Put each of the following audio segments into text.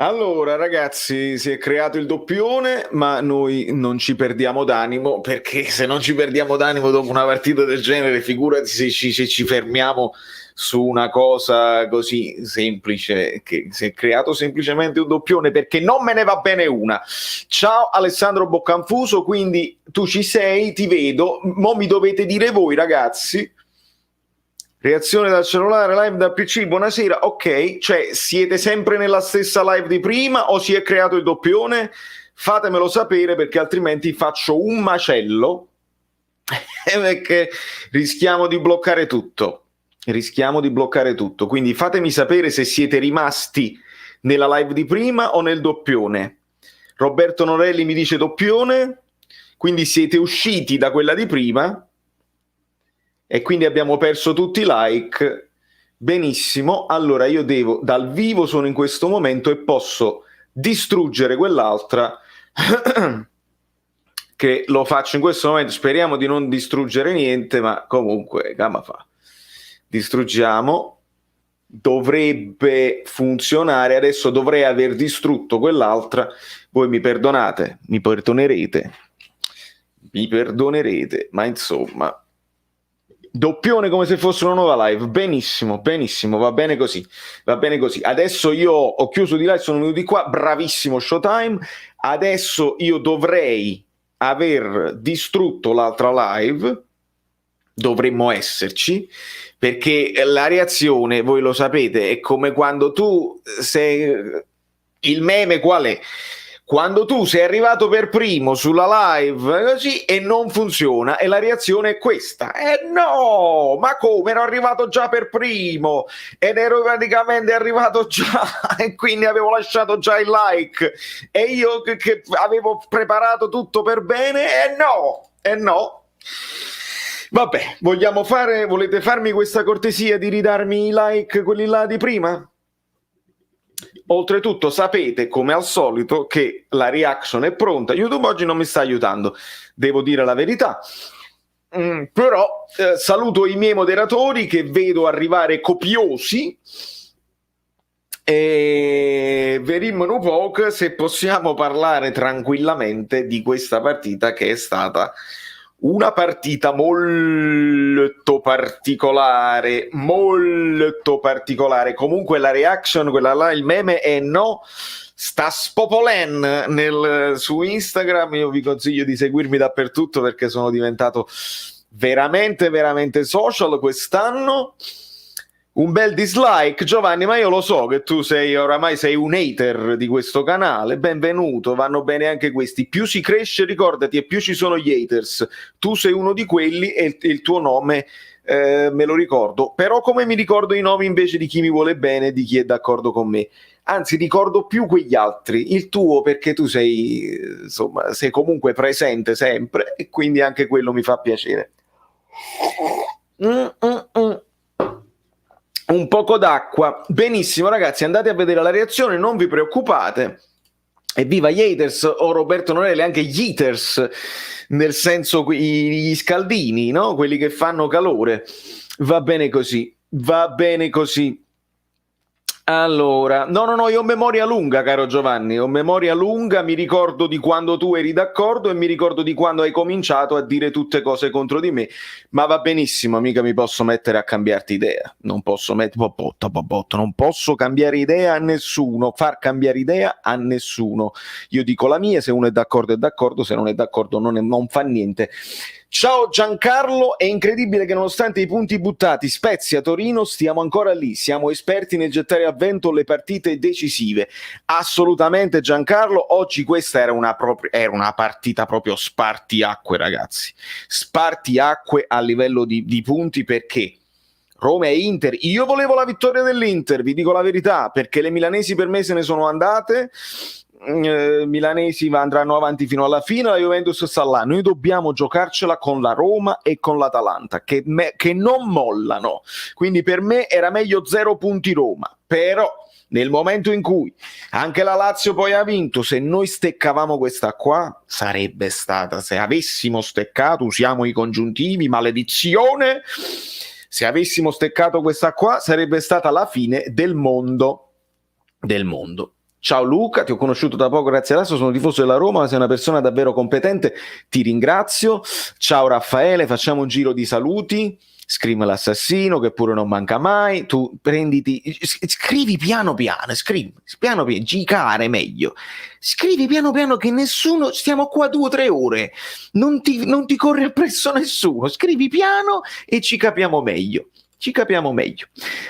Allora, ragazzi, si è creato il doppione, ma noi non ci perdiamo d'animo, perché se non ci perdiamo d'animo dopo una partita del genere, figurati se ci fermiamo su una cosa così semplice, che si è creato semplicemente un doppione, perché non me ne va bene una. Ciao Alessandro Boccanfuso, quindi tu ci sei, ti vedo, mo mi dovete dire voi, ragazzi. Reazione dal cellulare, live dal PC, buonasera, ok, cioè siete sempre nella stessa live di prima o si è creato il doppione? Fatemelo sapere perché altrimenti faccio un macello perché rischiamo di bloccare tutto, quindi fatemi sapere se siete rimasti nella live di prima o nel doppione. Roberto Norelli mi dice doppione, quindi siete usciti da quella di prima e quindi abbiamo perso tutti i like. Benissimo, allora io devo, dal vivo sono in questo momento e posso distruggere quell'altra che lo faccio in questo momento, speriamo di non distruggere niente, ma comunque, gamma fa. Distruggiamo, dovrebbe funzionare, adesso dovrei aver distrutto quell'altra, voi mi perdonate, mi perdonerete, ma insomma... Doppione come se fosse una nuova live, benissimo, va bene così, adesso io ho chiuso di live, sono venuti qua, bravissimo Showtime, adesso io dovrei aver distrutto l'altra live, dovremmo esserci, perché la reazione, voi lo sapete, è come quando tu sei... Il meme qual è? Quando tu sei arrivato per primo sulla live così e non funziona e la reazione è questa. No, ma come? Ero arrivato già per primo ed ero praticamente arrivato già e quindi avevo lasciato già il like e io che avevo preparato tutto per bene e no. Vabbè, volete farmi questa cortesia di ridarmi i like, quelli là di prima? Oltretutto sapete, come al solito, che la reaction è pronta. YouTube oggi non mi sta aiutando, devo dire la verità. Però saluto i miei moderatori che vedo arrivare copiosi e vedremo un po' se possiamo parlare tranquillamente di questa partita che è stata una partita molto particolare. Comunque la reaction, quella là, il meme è no, sta spopolen su Instagram. Io vi consiglio di seguirmi dappertutto perché sono diventato veramente social quest'anno. Un bel dislike, Giovanni, ma io lo so che tu oramai sei un hater di questo canale, benvenuto, vanno bene anche questi. Più si cresce, ricordati, e più ci sono gli haters. Tu sei uno di quelli e il tuo nome me lo ricordo. Però come mi ricordo i nomi invece di chi mi vuole bene e di chi è d'accordo con me? Anzi, ricordo più quegli altri, il tuo perché tu sei comunque presente sempre e quindi anche quello mi fa piacere. Un poco d'acqua. Benissimo ragazzi, andate a vedere la reazione, non vi preoccupate. Evviva gli haters o Roberto Norelli, anche gli haters, nel senso gli scaldini, no? Quelli che fanno calore. Va bene così. Allora, no, io ho memoria lunga, caro Giovanni, ho memoria lunga, mi ricordo di quando tu eri d'accordo e mi ricordo di quando hai cominciato a dire tutte cose contro di me, ma va benissimo, mica mi posso mettere a cambiarti idea, non posso non posso cambiare idea a nessuno, far cambiare idea a nessuno, io dico la mia, se uno è d'accordo, se non è d'accordo non fa niente. Ciao Giancarlo, è incredibile che nonostante i punti buttati Spezia-Torino stiamo ancora lì, siamo esperti nel gettare a vento le partite decisive. Assolutamente Giancarlo, oggi questa era una partita proprio spartiacque ragazzi, spartiacque a livello di punti perché Roma e Inter, io volevo la vittoria dell'Inter, vi dico la verità, perché le milanesi per me se ne sono andate, milanesi andranno avanti fino alla fine, la Juventus sta là, noi dobbiamo giocarcela con la Roma e con l'Atalanta che non mollano, quindi per me era meglio 0 punti Roma, però nel momento in cui anche la Lazio poi ha vinto, se noi steccavamo questa qua sarebbe stata, se avessimo steccato, usiamo i congiuntivi, maledizione, se avessimo steccato questa qua sarebbe stata la fine del mondo. Ciao Luca, ti ho conosciuto da poco grazie all'Asso, sono tifoso della Roma, sei una persona davvero competente, ti ringrazio. Ciao Raffaele, facciamo un giro di saluti. Scream l'assassino che pure non manca mai. Tu scrivi piano piano, scrivi piano piano, gicare meglio. Scrivi piano piano che nessuno, stiamo qua 2 o 3 ore, non ti corre appresso nessuno. Scrivi piano e ci capiamo meglio.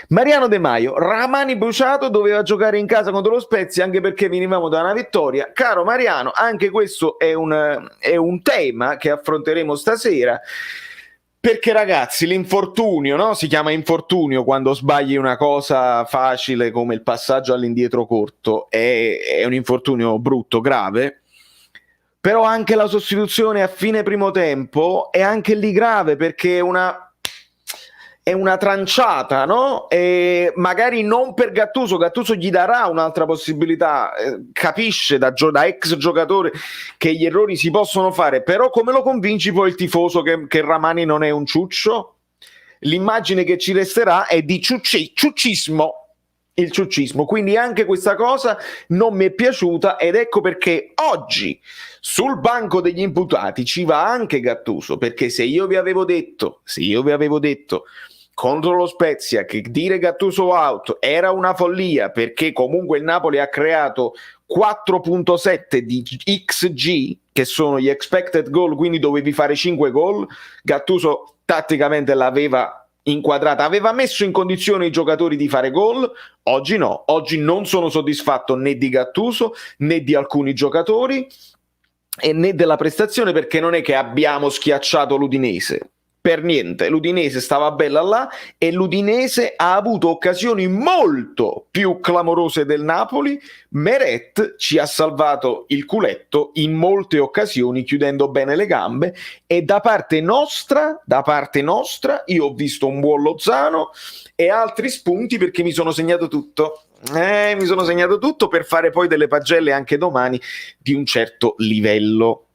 Mariano De Maio, Ramani bruciato, doveva giocare in casa contro lo Spezia anche perché venivamo da una vittoria. Caro Mariano, anche questo è un tema che affronteremo stasera, perché ragazzi l'infortunio, no? Si chiama infortunio quando sbagli una cosa facile come il passaggio all'indietro corto, è un infortunio brutto, grave. Però anche la sostituzione a fine primo tempo è anche lì grave, perché è una tranciata, no? E magari non per Gattuso gli darà un'altra possibilità, capisce da ex giocatore che gli errori si possono fare, però come lo convinci poi il tifoso che Ramani non è un ciuccio? L'immagine che ci resterà è di ciuccismo, il ciuccismo, quindi anche questa cosa non mi è piaciuta, ed ecco perché oggi sul banco degli imputati ci va anche Gattuso, perché se io vi avevo detto contro lo Spezia che dire Gattuso out era una follia, perché comunque il Napoli ha creato 4.7 di XG, che sono gli expected goal, quindi dovevi fare 5 gol, Gattuso tatticamente l'aveva inquadrata, aveva messo in condizione i giocatori di fare gol. Oggi no, oggi non sono soddisfatto né di Gattuso né di alcuni giocatori e né della prestazione, perché non è che abbiamo schiacciato l'Udinese, per niente. L'Udinese stava bella là e l'Udinese ha avuto occasioni molto più clamorose del Napoli. Meret ci ha salvato il culetto in molte occasioni chiudendo bene le gambe, e da parte nostra io ho visto un buon Lozano e altri spunti, perché mi sono segnato tutto per fare poi delle pagelle anche domani di un certo livello.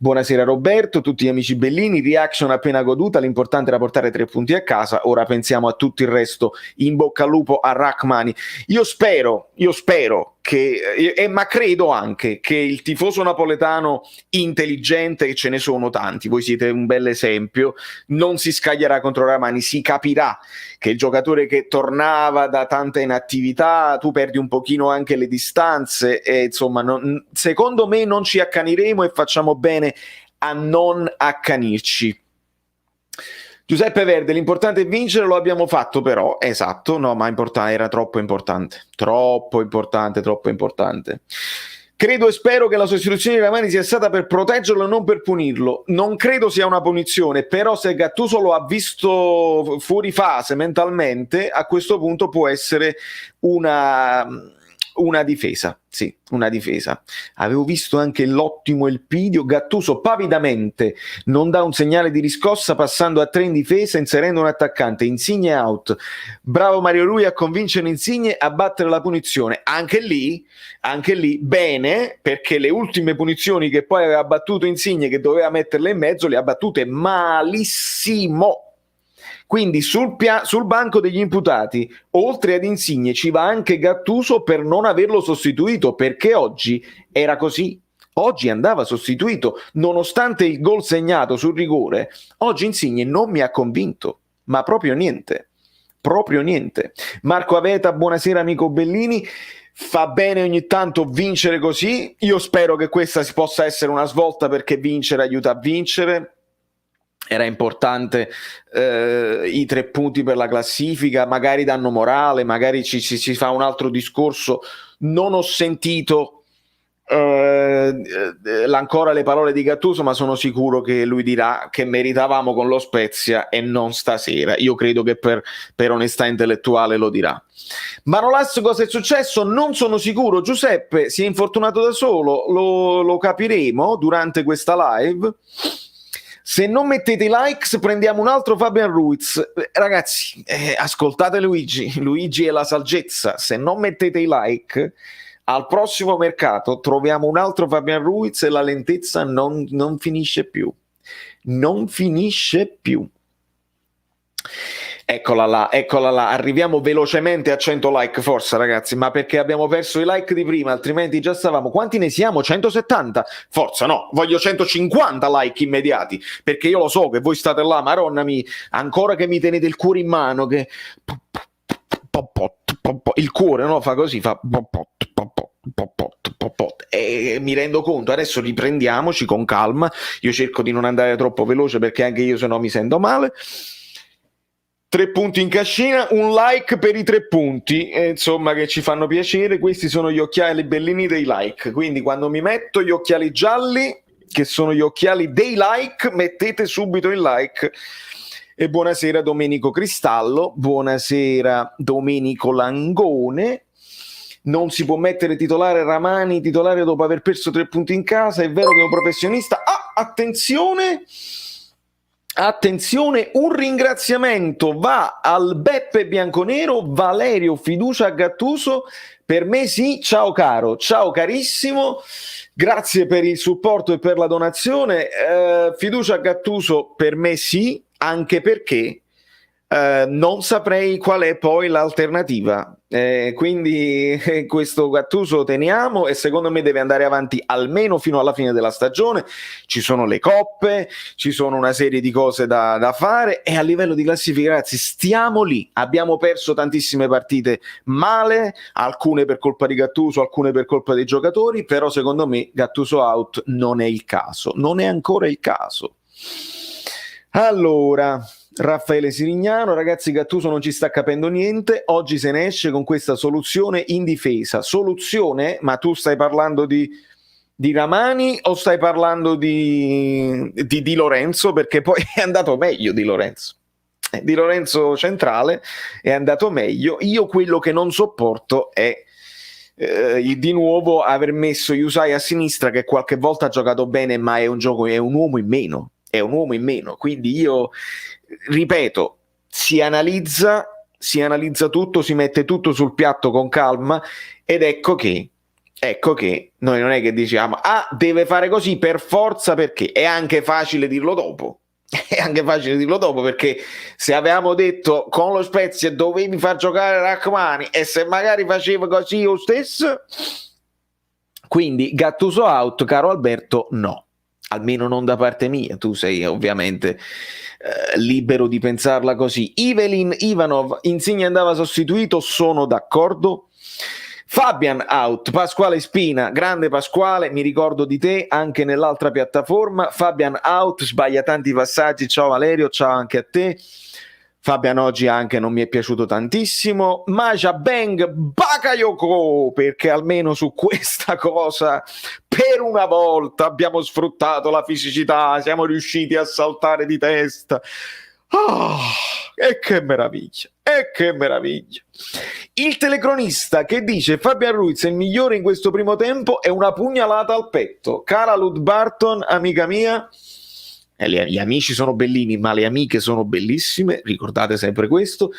Buonasera Roberto, tutti gli amici bellini, reaction appena goduta, l'importante era portare 3 punti a casa, ora pensiamo a tutto il resto. In bocca al lupo a Rachmani. Io spero che, ma credo anche che il tifoso napoletano intelligente, che ce ne sono tanti, voi siete un bel esempio, non si scaglierà contro Rachmani, si capirà che il giocatore che tornava da tanta inattività, tu perdi un pochino anche le distanze e insomma secondo me non ci accaniremo e facciamo bene a non accanirci. Giuseppe Verde, l'importante è vincere, lo abbiamo fatto però, esatto, no, ma era troppo importante. Credo e spero che la sostituzione di Ramani sia stata per proteggerlo e non per punirlo. Non credo sia una punizione, però se Gattuso lo ha visto fuori fase mentalmente, a questo punto può essere una difesa, sì, una difesa. Avevo visto anche l'ottimo Elpidio. Gattuso pavidamente non dà un segnale di riscossa passando a 3 in difesa, inserendo un attaccante. Insigne out. Bravo Mario Rui a convincere Insigne a battere la punizione. Anche lì bene, perché le ultime punizioni che poi aveva battuto Insigne, che doveva metterle in mezzo, le ha battute malissimo. Quindi sul banco degli imputati, oltre ad Insigne, ci va anche Gattuso per non averlo sostituito, perché oggi era così. Oggi andava sostituito, nonostante il gol segnato sul rigore. Oggi Insigne non mi ha convinto, ma proprio niente. Marco Aveta, buonasera amico Bellini. Fa bene ogni tanto vincere così. Io spero che questa possa essere una svolta, perché vincere aiuta a vincere. Era importante i 3 punti per la classifica, magari danno morale, magari ci fa un altro discorso. Non ho sentito ancora le parole di Gattuso, ma sono sicuro che lui dirà che meritavamo con lo Spezia e non stasera. Io credo che per onestà intellettuale lo dirà. Manolas, cosa è successo? Non sono sicuro. Giuseppe si è infortunato da solo, lo capiremo durante questa live. Se non mettete i likes prendiamo un altro Fabian Ruiz. Ragazzi, ascoltate Luigi e la saggezza. Se non mettete i like, al prossimo mercato troviamo un altro Fabian Ruiz e la lentezza non finisce più. Eccola là, arriviamo velocemente a 100 like, forza ragazzi, ma perché abbiamo perso i like di prima, altrimenti già stavamo, quanti ne siamo? 170? Forza, no, voglio 150 like immediati, perché io lo so che voi state là, maronna mi, ancora che mi tenete il cuore in mano, che il cuore, no, fa così, fa e mi rendo conto, adesso riprendiamoci con calma, io cerco di non andare troppo veloce perché anche io se no mi sento male. 3 punti in cascina, un like per i 3 punti, insomma, che ci fanno piacere. Questi sono gli occhiali bellini dei like, quindi quando mi metto gli occhiali gialli, che sono gli occhiali dei like, mettete subito il like. E buonasera Domenico Cristallo, buonasera Domenico Langone. Non si può mettere titolare Ramani, titolare dopo aver perso 3 punti in casa, è vero che è un professionista. Attenzione, un ringraziamento va al Beppe Bianconero, Valerio Fiducia Gattuso, per me sì, ciao caro, ciao carissimo, grazie per il supporto e per la donazione, Fiducia Gattuso per me sì, anche perché non saprei qual è poi l'alternativa, quindi questo Gattuso teniamo e secondo me deve andare avanti almeno fino alla fine della stagione. Ci sono le coppe, ci sono una serie di cose da fare e a livello di classifica ragazzi stiamo lì, abbiamo perso tantissime partite male, alcune per colpa di Gattuso, alcune per colpa dei giocatori, però secondo me Gattuso out non è il caso, non è ancora il caso. Allora, Raffaele Sirignano, ragazzi, Gattuso non ci sta capendo niente, oggi se ne esce con questa soluzione in difesa. Soluzione? Ma tu stai parlando di Ramani o stai parlando di Lorenzo? Perché poi è andato meglio di Lorenzo. Di Lorenzo centrale è andato meglio. Io quello che non sopporto è di nuovo aver messo Yusai a sinistra, che qualche volta ha giocato bene, ma è un uomo in meno. È un uomo in meno, quindi io ripeto, si analizza tutto, si mette tutto sul piatto con calma ed ecco che noi non è che diciamo deve fare così per forza, perché è anche facile dirlo dopo. È anche facile dirlo dopo, perché se avevamo detto con lo Spezia dovevi far giocare Rachmani e se magari facevo così io stesso, quindi Gattuso out, caro Alberto, no. Almeno non da parte mia, tu sei ovviamente libero di pensarla così. Evelyn Ivanov, Insigne andava sostituito, sono d'accordo. Fabian out, Pasquale Spina, grande Pasquale, mi ricordo di te anche nell'altra piattaforma. Fabian out, sbaglia tanti passaggi, ciao Valerio, ciao anche a te. Fabian oggi anche non mi è piaciuto tantissimo. Maja Bang Bakayoko, perché almeno su questa cosa per una volta abbiamo sfruttato la fisicità, siamo riusciti a saltare di testa. E che meraviglia, e che meraviglia. Il telecronista che dice Fabian Ruiz è il migliore in questo primo tempo è una pugnalata al petto. Cara Lud Barton, amica mia, gli amici sono bellini, ma le amiche sono bellissime, ricordate sempre questo.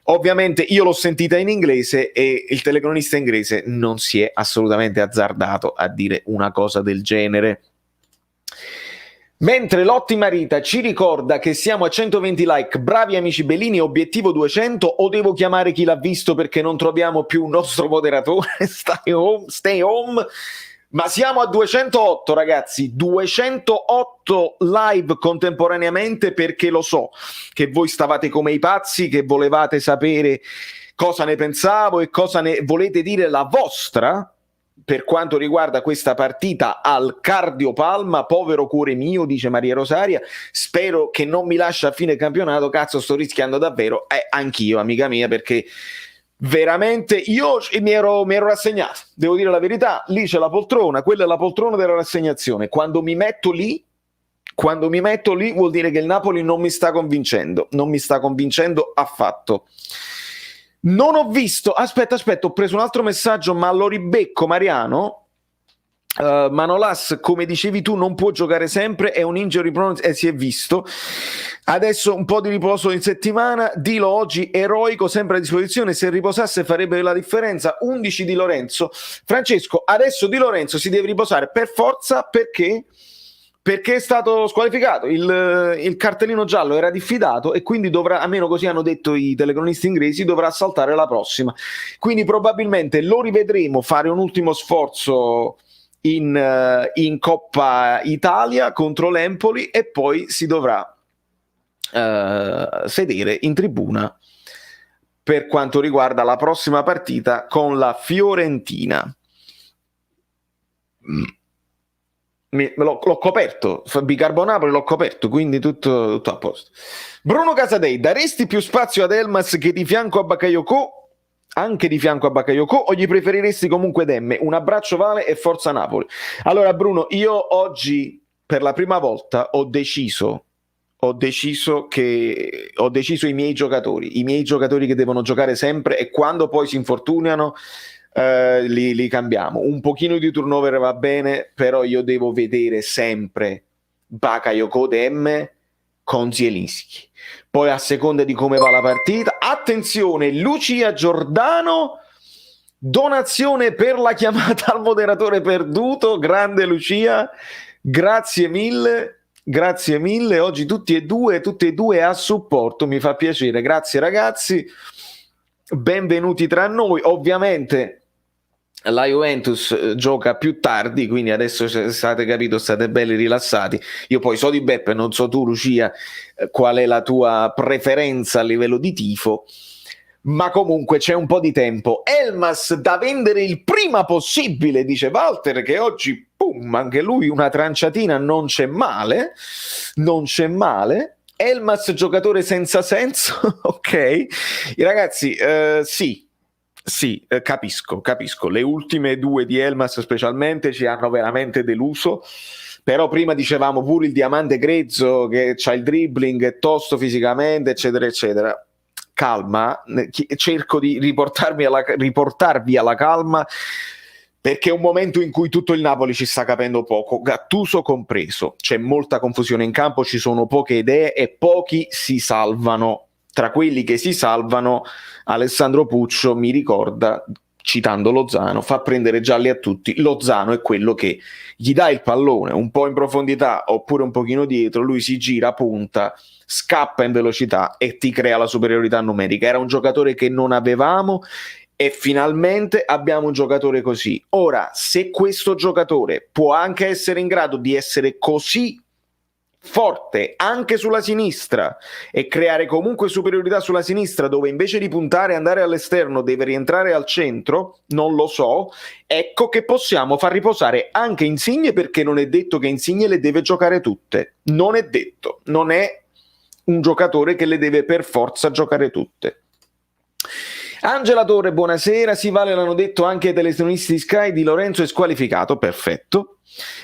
Ovviamente io l'ho sentita in inglese e il telecronista inglese non si è assolutamente azzardato a dire una cosa del genere. Mentre l'ottima Rita ci ricorda che siamo a 120 like, bravi amici bellini, obiettivo 200, o devo chiamare chi l'ha visto perché non troviamo più un nostro moderatore? Stay home. Ma siamo a 208 ragazzi, 208 live contemporaneamente, perché lo so che voi stavate come i pazzi, che volevate sapere cosa ne pensavo e cosa ne volete dire la vostra per quanto riguarda questa partita al cardiopalma. Povero cuore mio, dice Maria Rosaria, spero che non mi lascia a fine campionato, cazzo sto rischiando davvero, anch'io amica mia, perché veramente io mi ero rassegnato, devo dire la verità. Lì c'è la poltrona, quella è la poltrona della rassegnazione. Quando mi metto lì vuol dire che il Napoli non mi sta convincendo affatto. Non ho visto, aspetta, ho preso un altro messaggio, ma lo ribecco, Mariano. Manolas, come dicevi tu, non può giocare sempre, è un injury prone, si è visto. Adesso un po' di riposo in settimana. Dilo oggi eroico, sempre a disposizione, se riposasse farebbe la differenza. 11 Di Lorenzo. Francesco, adesso Di Lorenzo si deve riposare per forza, perché perché è stato squalificato, il cartellino giallo era diffidato e quindi dovrà, almeno così hanno detto i telecronisti inglesi, dovrà saltare la prossima. Quindi probabilmente lo rivedremo fare un ultimo sforzo in Coppa Italia contro l'Empoli e poi si dovrà sedere in tribuna per quanto riguarda la prossima partita con la Fiorentina. L'ho coperto, bicarbonapoli l'ho coperto, quindi tutto a posto. Bruno Casadei, daresti più spazio ad Elmas che di fianco a Bakayoko? Anche di fianco a Bakayoko, o gli preferiresti comunque Demme? Un abbraccio Vale e forza Napoli. Allora Bruno, io oggi per la prima volta ho deciso i miei giocatori che devono giocare sempre, e quando poi si infortunano li cambiamo. Un pochino di turnover va bene, però io devo vedere sempre Bakayoko Demme con Zielinski. Poi a seconda di come va la partita, attenzione, Lucia Giordano, donazione per la chiamata al moderatore perduto, grande Lucia, grazie mille. Grazie mille, oggi tutti e due a supporto, mi fa piacere, grazie ragazzi, benvenuti tra noi. Ovviamente la Juventus gioca più tardi, quindi adesso state capito, state belli rilassati. Io poi so di Beppe, non so tu Lucia qual è la tua preferenza a livello di tifo, ma comunque c'è un po' di tempo. Elmas da vendere il prima possibile, dice Walter, che oggi pum, anche lui una tranciatina, non c'è male. Elmas giocatore senza senso. Ok, i ragazzi, sì, capisco, le ultime due di Elmas specialmente ci hanno veramente deluso. Però prima dicevamo pure il diamante grezzo che c'ha il dribbling, è tosto fisicamente, eccetera eccetera. Calma, cerco di riportarvi alla calma, perché è un momento in cui tutto il Napoli ci sta capendo poco, Gattuso compreso. C'è molta confusione in campo, ci sono poche idee e pochi si salvano. Tra quelli che si salvano, Alessandro Puccio mi ricorda, citando Lozano, fa prendere gialli a tutti. Lozano è quello che gli dà il pallone un po' in profondità oppure un pochino dietro, lui si gira, punta, scappa in velocità e ti crea la superiorità numerica. Era un giocatore che non avevamo e finalmente abbiamo un giocatore così. Ora, se questo giocatore può anche essere in grado di essere così forte anche sulla sinistra e creare comunque superiorità sulla sinistra, dove invece di puntare e andare all'esterno deve rientrare al centro, non lo so, ecco che possiamo far riposare anche Insigne, perché non è detto che Insigne le deve giocare tutte, non è detto, non è un giocatore che le deve per forza giocare tutte. Angela Torre, buonasera. Sì, Vale, l'hanno detto anche ai televisionisti di Sky, Di Lorenzo è squalificato, perfetto.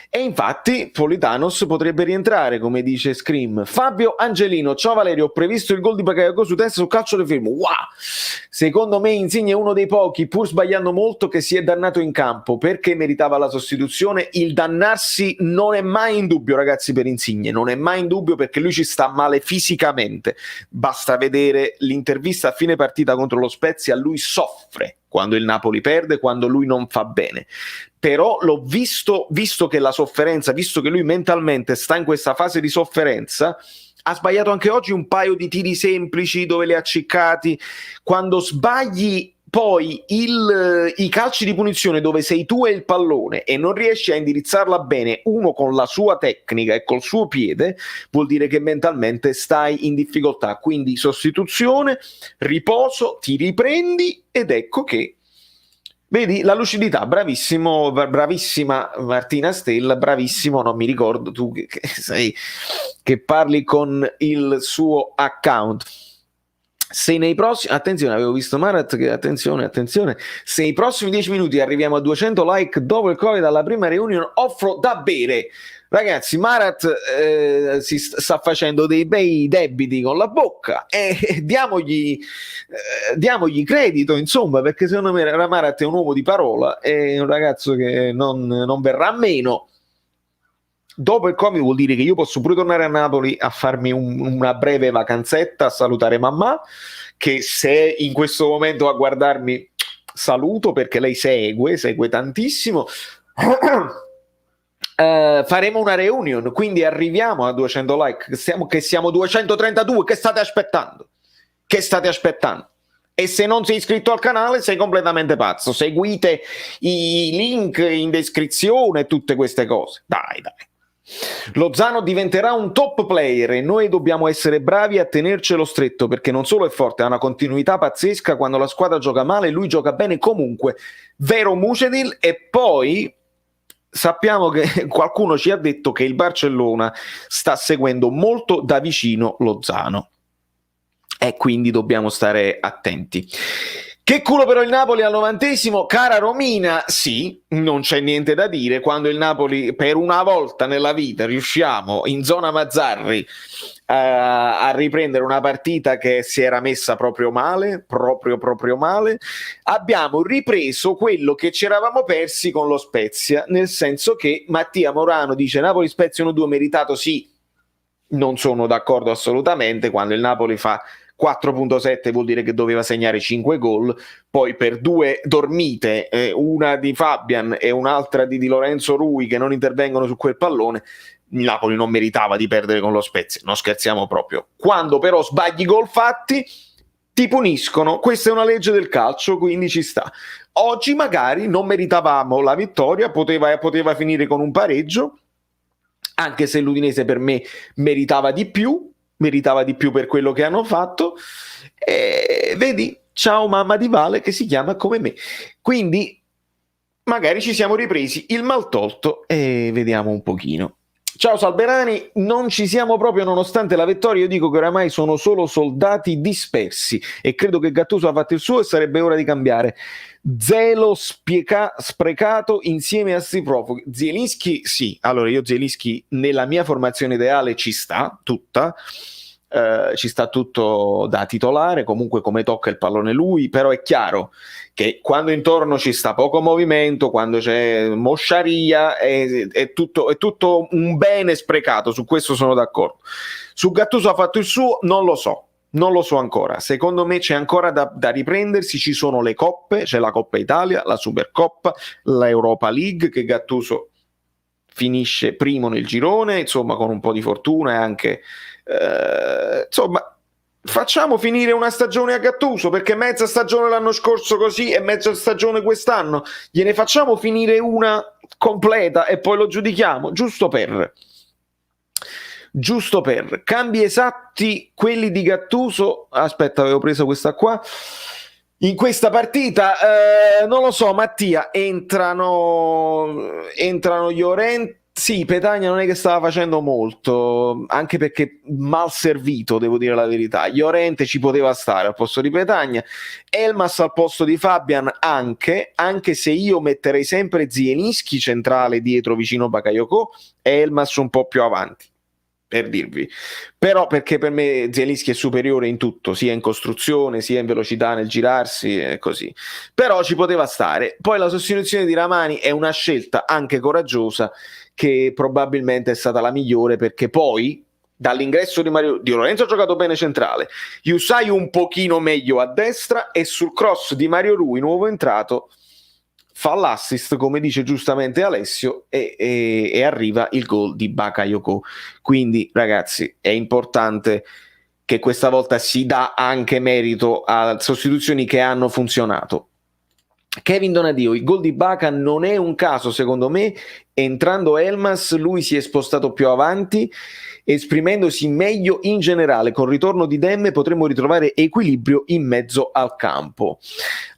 E infatti Politanos potrebbe rientrare, come dice Scream. Fabio Angelino, ciao Valerio, ho previsto il gol di Bakayoko su testa sul calcio di fermo. Wow! Secondo me Insigne è uno dei pochi, pur sbagliando molto, che si è dannato in campo, perché meritava la sostituzione. Il dannarsi non è mai in dubbio, ragazzi, per Insigne, non è mai in dubbio, perché lui ci sta male fisicamente. Basta vedere l'intervista a fine partita contro lo Spezia, lui soffre quando il Napoli perde, quando lui non fa bene. Però l'ho visto che la sofferenza, visto che lui mentalmente sta in questa fase di sofferenza, ha sbagliato anche oggi un paio di tiri semplici dove li ha ciccati. Quando sbagli poi i calci di punizione dove sei tu e il pallone e non riesci a indirizzarla bene, uno con la sua tecnica e col suo piede, vuol dire che mentalmente stai in difficoltà. Quindi sostituzione, riposo, ti riprendi ed ecco che vedi la lucidità. Bravissimo, bravissima Martina Stella, bravissimo, non mi ricordo, tu che sei, che parli con il suo account. Se nei prossimi, attenzione, avevo visto Marat che attenzione, se nei prossimi 10 minuti arriviamo a 200 like dopo il Covid alla prima reunion, offro da bere. Ragazzi, Marat si sta facendo dei bei debiti con la bocca e diamogli credito, insomma, perché secondo me Marat è un uomo di parola, è un ragazzo che non verrà meno. Dopo il Covid vuol dire che io posso pure tornare a Napoli a farmi una breve vacanzetta, a salutare mamma, che se in questo momento a guardarmi saluto, perché lei segue tantissimo. faremo una reunion, quindi arriviamo a 200 like, che siamo 232, che state aspettando? Che state aspettando? E se non sei iscritto al canale sei completamente pazzo, seguite i link in descrizione e tutte queste cose, dai. Lozano diventerà un top player e noi dobbiamo essere bravi a tenercelo stretto, perché non solo è forte, ha una continuità pazzesca, quando la squadra gioca male lui gioca bene comunque, vero Mucedil? E poi sappiamo che qualcuno ci ha detto che il Barcellona sta seguendo molto da vicino Lozano e quindi dobbiamo stare attenti. Che culo però il Napoli al 90°, cara Romina, sì, non c'è niente da dire, quando il Napoli per una volta nella vita riusciamo in zona Mazzarri a riprendere una partita che si era messa proprio male, proprio male, abbiamo ripreso quello che ci eravamo persi con lo Spezia, nel senso che Mattia Morano dice Napoli-Spezia 1-2 meritato, sì, non sono d'accordo assolutamente, quando il Napoli fa 4.7 vuol dire che doveva segnare 5 gol, poi per 2 dormite, una di Fabian e un'altra di Lorenzo Rui che non intervengono su quel pallone, il Napoli non meritava di perdere con lo Spezia, non scherziamo proprio. Quando però sbagli gol fatti ti puniscono, questa è una legge del calcio, quindi ci sta. Oggi magari non meritavamo la vittoria, poteva finire con un pareggio, anche se l'Udinese per me meritava di più per quello che hanno fatto, e vedi, ciao mamma di Vale che si chiama come me, quindi magari ci siamo ripresi il mal tolto e vediamo un pochino. Ciao Salberani, non ci siamo proprio nonostante la vittoria, io dico che oramai sono solo soldati dispersi e credo che Gattuso ha fatto il suo e sarebbe ora di cambiare. Zelo sprecato insieme a sti profughi. Zielinski, sì, allora io Zielinski nella mia formazione ideale ci sta tutta, ci sta tutto da titolare, comunque come tocca il pallone lui, però è chiaro che quando intorno ci sta poco movimento, quando c'è mosciaria, è tutto un bene sprecato, su questo sono d'accordo. Su Gattuso ha fatto il suo, non lo so ancora, secondo me c'è ancora da riprendersi, ci sono le coppe, c'è la Coppa Italia, la Supercoppa, l'Europa League che Gattuso finisce primo nel girone, insomma con un po' di fortuna e anche insomma facciamo finire una stagione a Gattuso, perché mezza stagione l'anno scorso così e mezza stagione quest'anno, gliene facciamo finire una completa e poi lo giudichiamo, giusto per cambi esatti quelli di Gattuso. Aspetta, avevo preso questa qua. In questa partita non lo so Mattia, entrano Llorente. Sì, Petagna non è che stava facendo molto, anche perché mal servito, devo dire la verità. Llorente ci poteva stare al posto di Petagna, Elmas al posto di Fabian anche se io metterei sempre Zielinski centrale dietro vicino Bakayoko e Elmas un po' più avanti, per dirvi, però perché per me Zielinski è superiore in tutto, sia in costruzione sia in velocità nel girarsi e così, però ci poteva stare. Poi la sostituzione di Ramani è una scelta anche coraggiosa, che probabilmente è stata la migliore, perché poi dall'ingresso di Lorenzo ha giocato bene centrale, Yusai un pochino meglio a destra e sul cross di Mario Rui, nuovo entrato, fa l'assist come dice giustamente Alessio e arriva il gol di Bakayoko. Quindi ragazzi è importante che questa volta si dà anche merito a sostituzioni che hanno funzionato. Kevin Donadio, il gol di Baka non è un caso secondo me, entrando Elmas lui si è spostato più avanti, esprimendosi meglio in generale. Con il ritorno di Demme potremmo ritrovare equilibrio in mezzo al campo.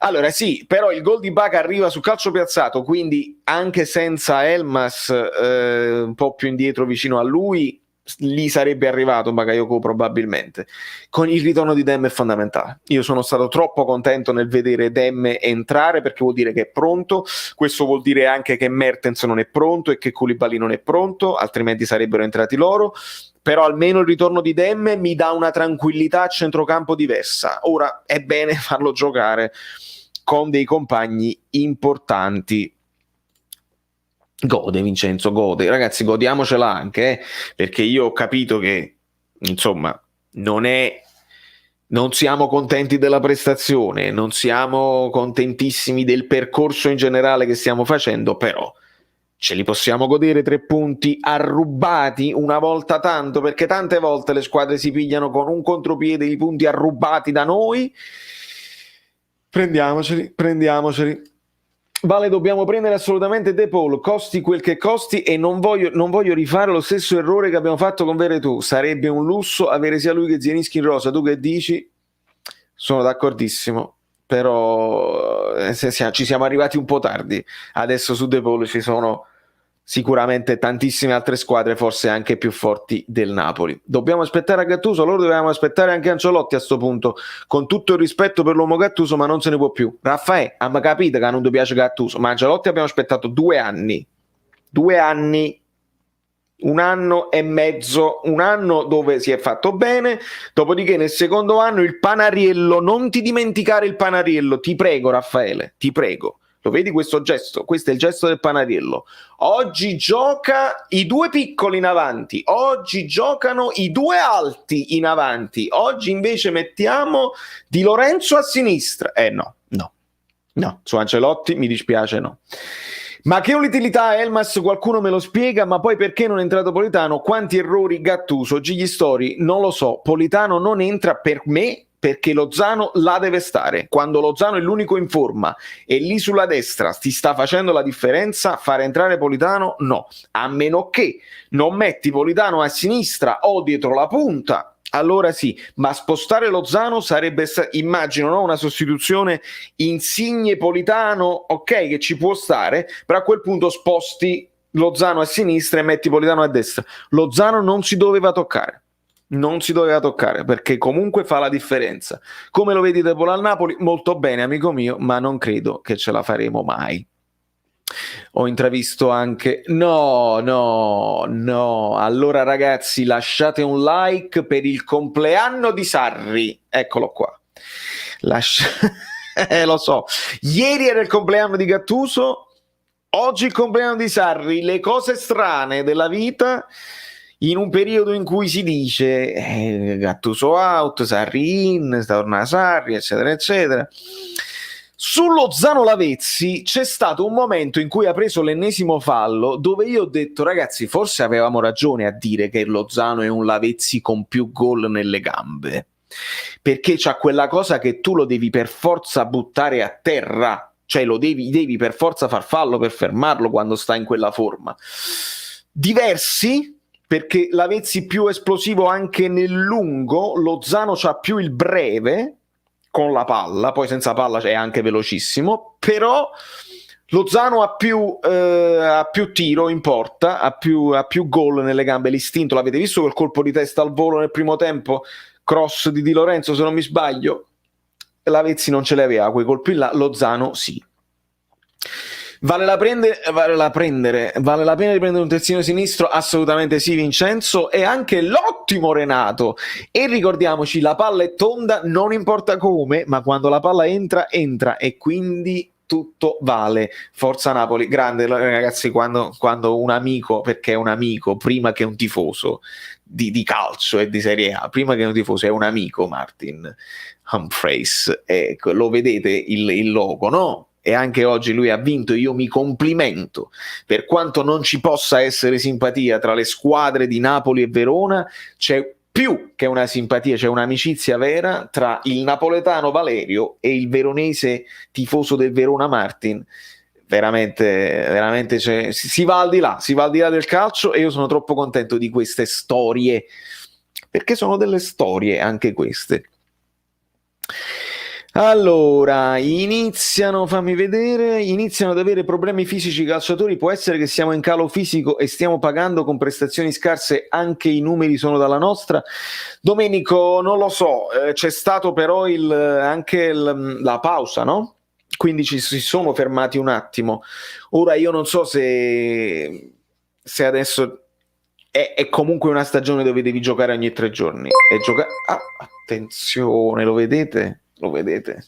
Allora sì, però il gol di Baka arriva su calcio piazzato, quindi anche senza Elmas un po' più indietro vicino a lui, lì sarebbe arrivato Bakayoko probabilmente. Con il ritorno di Demme è fondamentale. Io sono stato troppo contento nel vedere Demme entrare, perché vuol dire che è pronto. Questo vuol dire anche che Mertens non è pronto e che Koulibaly non è pronto, altrimenti sarebbero entrati loro. Però almeno il ritorno di Demme mi dà una tranquillità a centrocampo diversa. Ora è bene farlo giocare con dei compagni importanti. Gode Vincenzo, gode, ragazzi, godiamocela anche, perché io ho capito che insomma non siamo contenti della prestazione, non siamo contentissimi del percorso in generale che stiamo facendo, però ce li possiamo godere 3 punti arrubati una volta tanto, perché tante volte le squadre si pigliano con un contropiede i punti arrubati da noi. Prendiamoceli. Vale, dobbiamo prendere assolutamente De Paul, costi quel che costi, e non voglio rifare lo stesso errore che abbiamo fatto con Veretù. Sarebbe un lusso avere sia lui che Zielinski in rosa. Tu che dici? Sono d'accordissimo, però ci siamo arrivati un po' tardi. Adesso su De Paul ci sono sicuramente tantissime altre squadre, forse anche più forti del Napoli. Dobbiamo aspettare a Gattuso, loro dovevamo aspettare anche Ancelotti a sto punto, con tutto il rispetto per l'uomo Gattuso, ma non se ne può più. Raffaele, abbiamo capito che non ti piace Gattuso, ma Ancelotti abbiamo aspettato 2 anni, 1 anno e mezzo, un anno dove si è fatto bene, dopodiché nel secondo anno il Panariello, non ti dimenticare il Panariello, ti prego Raffaele, ti prego. Lo vedi questo gesto? Questo è il gesto del Panariello. Oggi gioca i 2 piccoli in avanti, oggi giocano i 2 alti in avanti, oggi invece mettiamo Di Lorenzo a sinistra. No, su Ancelotti mi dispiace, no. Ma che utilità ha Elmas? Qualcuno me lo spiega, ma poi perché non è entrato Politano? Quanti errori Gattuso, Gigli Stori? Non lo so, Politano non entra per me perché Lozano là deve stare. Quando Lozano è l'unico in forma e lì sulla destra ti sta facendo la differenza, fare entrare Politano no, a meno che non metti Politano a sinistra o dietro la punta, allora sì, ma spostare Lozano sarebbe, immagino, no? Una sostituzione Insigne Politano, ok, che ci può stare, però a quel punto sposti Lozano a sinistra e metti Politano a destra. Lozano non si doveva toccare perché comunque fa la differenza. Come lo vedi De Paul al Napoli? Molto bene, amico mio, ma non credo che ce la faremo mai. Ho intravisto anche no, allora ragazzi, lasciate un like per il compleanno di Sarri, eccolo qua. Lo so, ieri era il compleanno di Gattuso, oggi il compleanno di Sarri. Le cose strane della vita in un periodo in cui si dice Gattuso out, Sarri in, torna Sarri, eccetera eccetera. Su Lozano Lavezzi c'è stato un momento in cui ha preso l'ennesimo fallo, dove io ho detto ragazzi, forse avevamo ragione a dire che Lozano è un Lavezzi con più gol nelle gambe, perché c'ha quella cosa che tu lo devi per forza buttare a terra, cioè lo devi per forza far fallo per fermarlo quando sta in quella forma. Diversi, perché Lavezzi più esplosivo anche nel lungo, Lozano c'ha più il breve con la palla, poi senza palla è anche velocissimo, però Lozano ha più tiro in porta, ha più gol nelle gambe, l'istinto. L'avete visto quel colpo di testa al volo nel primo tempo? Cross di Di Lorenzo, se non mi sbaglio. Lavezzi non ce le aveva quei colpi là, Lozano sì. Vale la pena di prendere un terzino sinistro? Assolutamente sì, Vincenzo, e anche l'ottimo Renato. E ricordiamoci, la palla è tonda, non importa come, ma quando la palla entra, e quindi tutto vale. Forza Napoli, grande ragazzi, quando un amico, perché è un amico prima che un tifoso di calcio e di Serie A, prima che un tifoso è un amico, Martin Humphreys, ecco, lo vedete il logo, no? E anche oggi lui ha vinto, io mi complimento. Per quanto non ci possa essere simpatia tra le squadre di Napoli e Verona, c'è più che una simpatia, c'è un'amicizia vera tra il napoletano Valerio e il veronese tifoso del Verona Martin. Veramente si va al di là del calcio, e io sono troppo contento di queste storie, perché sono delle storie anche queste. Allora, iniziano ad avere problemi fisici i calciatori. Può essere che siamo in calo fisico e stiamo pagando con prestazioni scarse, anche i numeri sono dalla nostra? Domenico, non lo so, c'è stato però anche la pausa, no? Quindi ci si sono fermati un attimo. Ora io non so se adesso è comunque una stagione dove devi giocare ogni 3 giorni. Attenzione, lo vedete? Vedete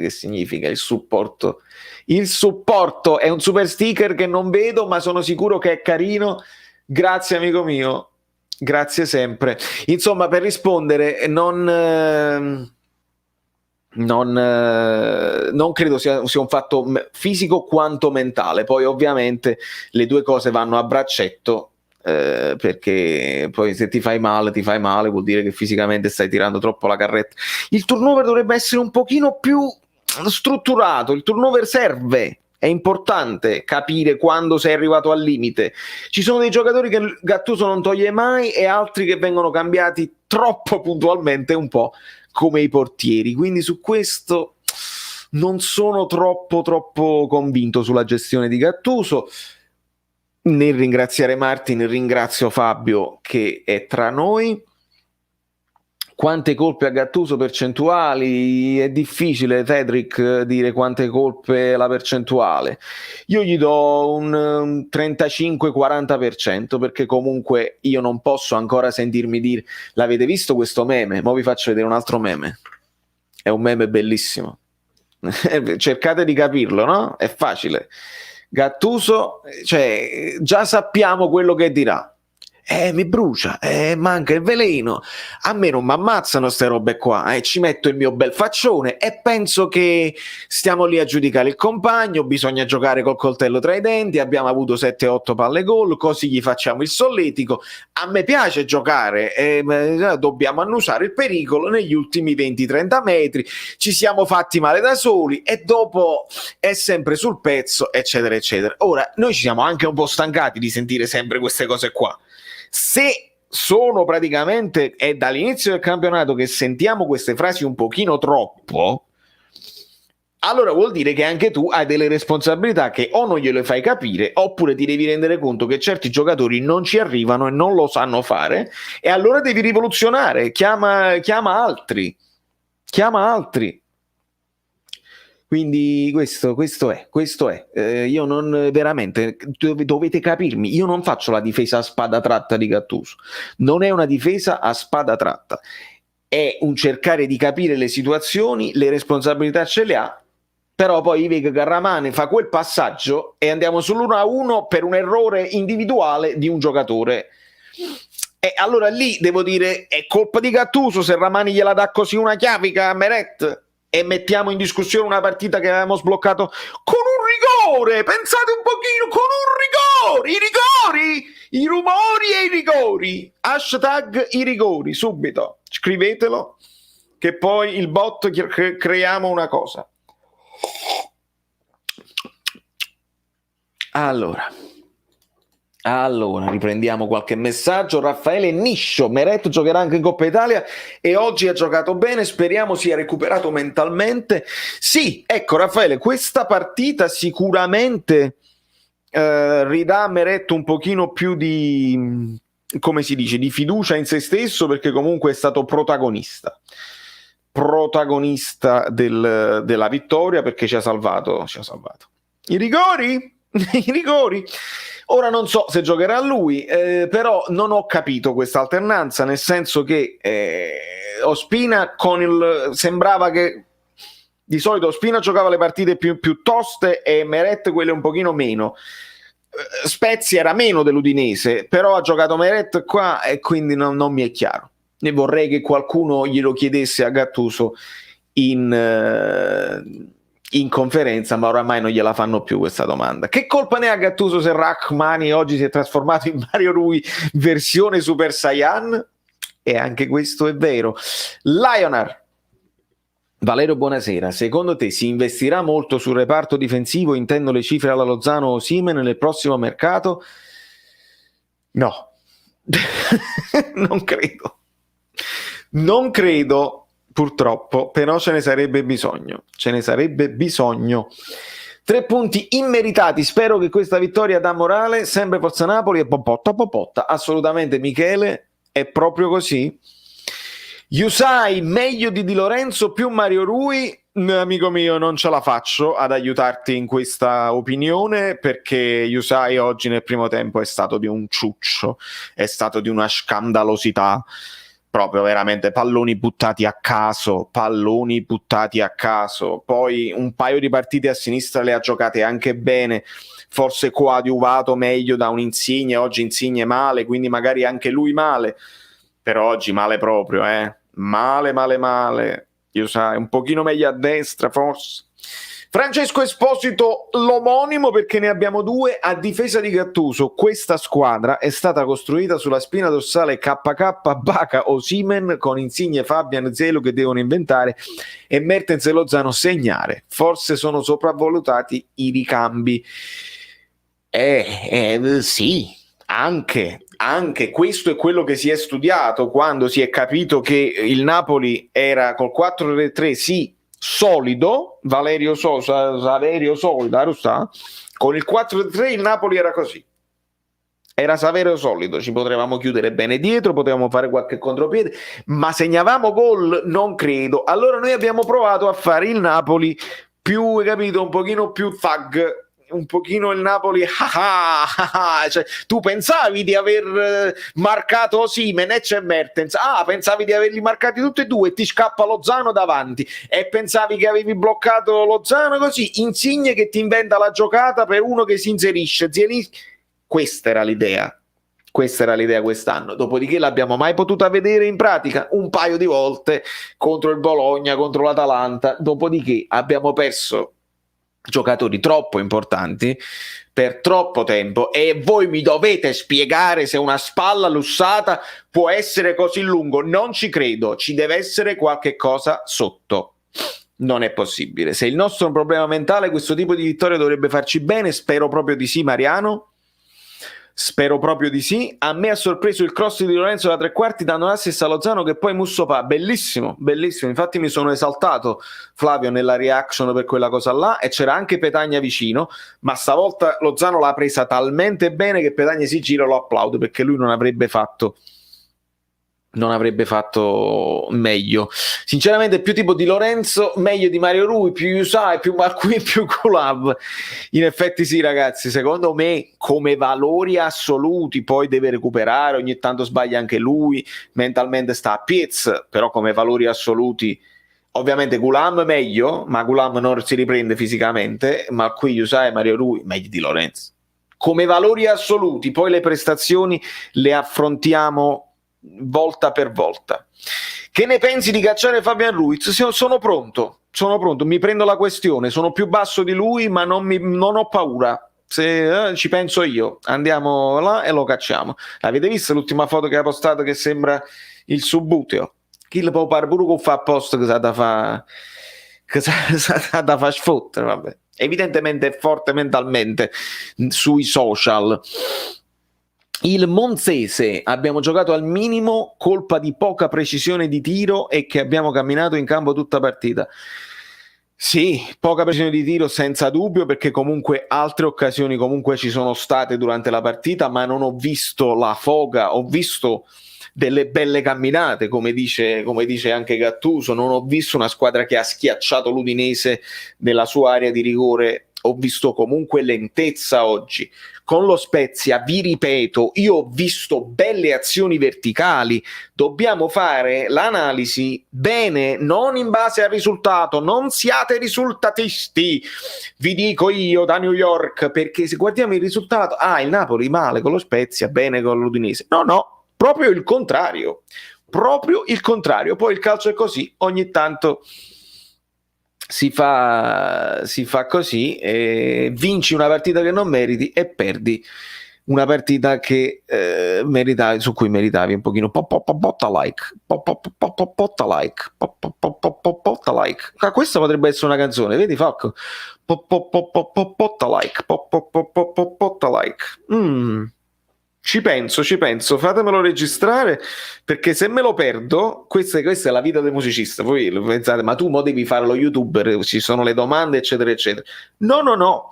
che significa il supporto? Il supporto è un super sticker che non vedo, ma sono sicuro che è carino. Grazie amico mio, grazie sempre. Insomma, per rispondere, non credo sia un fatto fisico quanto mentale. Poi ovviamente le due cose vanno a braccetto, perché poi se ti fai male, vuol dire che fisicamente stai tirando troppo la carretta. Il turnover dovrebbe essere un pochino più strutturato, il turnover serve. È importante capire quando sei arrivato al limite. Ci sono dei giocatori che Gattuso non toglie mai e altri che vengono cambiati troppo puntualmente, un po' come i portieri. Quindi su questo non sono troppo convinto sulla gestione di Gattuso. Nel ringraziare Martin, ringrazio Fabio che è tra noi. Quante colpe a Gattuso percentuali? È difficile, Cedric, dire quante colpe la percentuale. Io gli do un 35-40%, perché comunque io non posso ancora sentirmi dire: l'avete visto questo meme? Mo vi faccio vedere un altro meme. È un meme bellissimo. Cercate di capirlo, no? È facile. Gattuso, cioè, già sappiamo quello che dirà. Mi brucia, manca il veleno, a me non mi ammazzano ste robe qua, ci metto il mio bel faccione e penso che stiamo lì a giudicare il compagno, bisogna giocare col coltello tra i denti, abbiamo avuto 7-8 palle gol, così gli facciamo il solletico, a me piace giocare, dobbiamo annusare il pericolo negli ultimi 20-30 metri, ci siamo fatti male da soli e dopo è sempre sul pezzo, eccetera eccetera. Ora, noi ci siamo anche un po' stancati di sentire sempre queste cose qua. Se sono praticamente, è dall'inizio del campionato che sentiamo queste frasi un pochino troppo, allora vuol dire che anche tu hai delle responsabilità che o non gliele fai capire, oppure ti devi rendere conto che certi giocatori non ci arrivano e non lo sanno fare, e allora devi rivoluzionare, chiama altri. Quindi questo è. Io non, veramente, dovete capirmi, io non faccio la difesa a spada tratta di Gattuso, non è una difesa a spada tratta, è un cercare di capire le situazioni, le responsabilità ce le ha, però poi Ivek Garramane fa quel passaggio e andiamo sull'1-1 per un errore individuale di un giocatore. E allora lì devo dire, è colpa di Gattuso se Ramani gliela dà così una chiavica a Meret e mettiamo in discussione una partita che avevamo sbloccato con un rigore. Pensate un pochino, con un rigore, i rumori e i rigori, hashtag i rigori, subito scrivetelo che poi il bot creiamo una cosa. Allora, riprendiamo qualche messaggio. Raffaele Niscio, Meret giocherà anche in Coppa Italia e oggi ha giocato bene, speriamo sia recuperato mentalmente. Sì, ecco Raffaele, questa partita sicuramente ridà a Meret un pochino più di, come si dice, di fiducia in se stesso, perché comunque è stato protagonista della vittoria, perché ci ha salvato. I rigori? I rigori? Ora non so se giocherà lui, però non ho capito questa alternanza, nel senso che Ospina sembrava che di solito Ospina giocava le partite più toste e Meret quelle un pochino meno. Spezia era meno dell'Udinese, però ha giocato Meret qua e quindi non mi è chiaro. Ne vorrei che qualcuno glielo chiedesse a Gattuso in conferenza, ma oramai non gliela fanno più questa domanda. Che colpa ne ha Gattuso se Rachmani oggi si è trasformato in Mario Rui versione Super Saiyan? E anche questo è vero. Lionar, Valerio, buonasera. Secondo te si investirà molto sul reparto difensivo, intendo le cifre alla Lozano o Osimhen nel prossimo mercato? No. Non credo, purtroppo, però ce ne sarebbe bisogno. 3 punti immeritati, spero che questa vittoria dà morale, sempre Forza Napoli e popotta, assolutamente Michele, è proprio così. Yusai meglio di Di Lorenzo più Mario Rui? Amico mio, non ce la faccio ad aiutarti in questa opinione, perché Yusai oggi nel primo tempo è stato di un ciuccio, è stato di una scandalosità, proprio veramente palloni buttati a caso, poi un paio di partite a sinistra le ha giocate anche bene, forse coadiuvato meglio da un Insigne, oggi Insigne male, quindi magari anche lui male, però oggi male proprio, male. io sai, un pochino meglio a destra forse. Francesco Esposito l'omonimo, perché ne abbiamo due a difesa di Gattuso. Questa squadra è stata costruita sulla spina dorsale KK, Baca, Osimhen, con Insigne, Fabian, Zelo che devono inventare e Mertens e Lozano segnare. Forse sono sopravvalutati i ricambi. Sì, anche questo è quello che si è studiato quando si è capito che il Napoli era col 4-3, sì, solido, Saverio solido, con il 4-3 il Napoli era così, era Saverio solido, ci potevamo chiudere bene dietro, potevamo fare qualche contropiede, ma segnavamo gol? Non credo. Allora noi abbiamo provato a fare il Napoli più, capito, un pochino più thug, un pochino il Napoli, cioè, tu pensavi di aver marcato Osimhen e c'è Mertens, pensavi di averli marcati tutti e due e ti scappa Lozano davanti e pensavi che avevi bloccato Lozano così, Insigne che ti inventa la giocata per uno che si inserisce, questa era l'idea quest'anno, dopodiché l'abbiamo mai potuta vedere in pratica? Un paio di volte contro il Bologna, contro l'Atalanta, dopodiché abbiamo perso giocatori troppo importanti per troppo tempo e voi mi dovete spiegare se una spalla lussata può essere così lungo. Non ci credo, ci deve essere qualche cosa sotto. Non è possibile. Se il nostro è un problema mentale, questo tipo di vittoria dovrebbe farci bene. Spero proprio di sì, Mariano. Spero proprio di sì. A me ha sorpreso il cross di Lorenzo da tre quarti dando assist a Lozano che poi Musso fa. Bellissimo, bellissimo. Infatti mi sono esaltato, Flavio, nella reaction per quella cosa là, e c'era anche Petagna vicino, ma stavolta Lozano l'ha presa talmente bene che Petagna si gira, lo applaudo, perché lui non avrebbe fatto meglio. Sinceramente più tipo di Lorenzo, meglio di Mario Rui, più Yusai, più Marquis, più Kulab. In effetti sì, ragazzi, secondo me come valori assoluti poi deve recuperare, ogni tanto sbaglia anche lui, mentalmente sta a Piez, però come valori assoluti ovviamente Gulam meglio, ma Gulam non si riprende fisicamente, ma qui Yusai e Mario Rui meglio di Lorenzo. Come valori assoluti, poi le prestazioni le affrontiamo volta per volta. Che ne pensi di cacciare Fabian Ruiz? Sono pronto, mi prendo la questione, sono più basso di lui, ma non ho paura. Se ci penso io, andiamo là e lo cacciamo. Avete visto l'ultima foto che ha postato che sembra il Subbuteo? Chi le può pare pure che fa apposta che sa da fa sfottere, vabbè. Evidentemente è forte mentalmente sui social. Il Monzese, abbiamo giocato al minimo, colpa di poca precisione di tiro e che abbiamo camminato in campo tutta partita. Sì, poca precisione di tiro senza dubbio, perché comunque altre occasioni comunque ci sono state durante la partita, ma non ho visto la foga, ho visto delle belle camminate, come dice anche Gattuso, non ho visto una squadra che ha schiacciato l'Udinese nella sua area di rigore, ho visto comunque lentezza oggi. Con lo Spezia, vi ripeto, io ho visto belle azioni verticali, dobbiamo fare l'analisi bene, non in base al risultato, non siate risultatisti, vi dico io da New York, perché se guardiamo il risultato, il Napoli male con lo Spezia, bene con l'Udinese, no, proprio il contrario, poi il calcio è così, ogni tanto si fa così, vinci una partita che non meriti e perdi una partita che meritavi, su cui meritavi un pochino potta like. Questa potrebbe essere una canzone, vedi Falco? Potta like. Ci penso, fatemelo registrare, perché se me lo perdo, questa è la vita del musicista. Voi pensate, ma tu mo devi fare lo youtuber, ci sono le domande, eccetera, eccetera. No,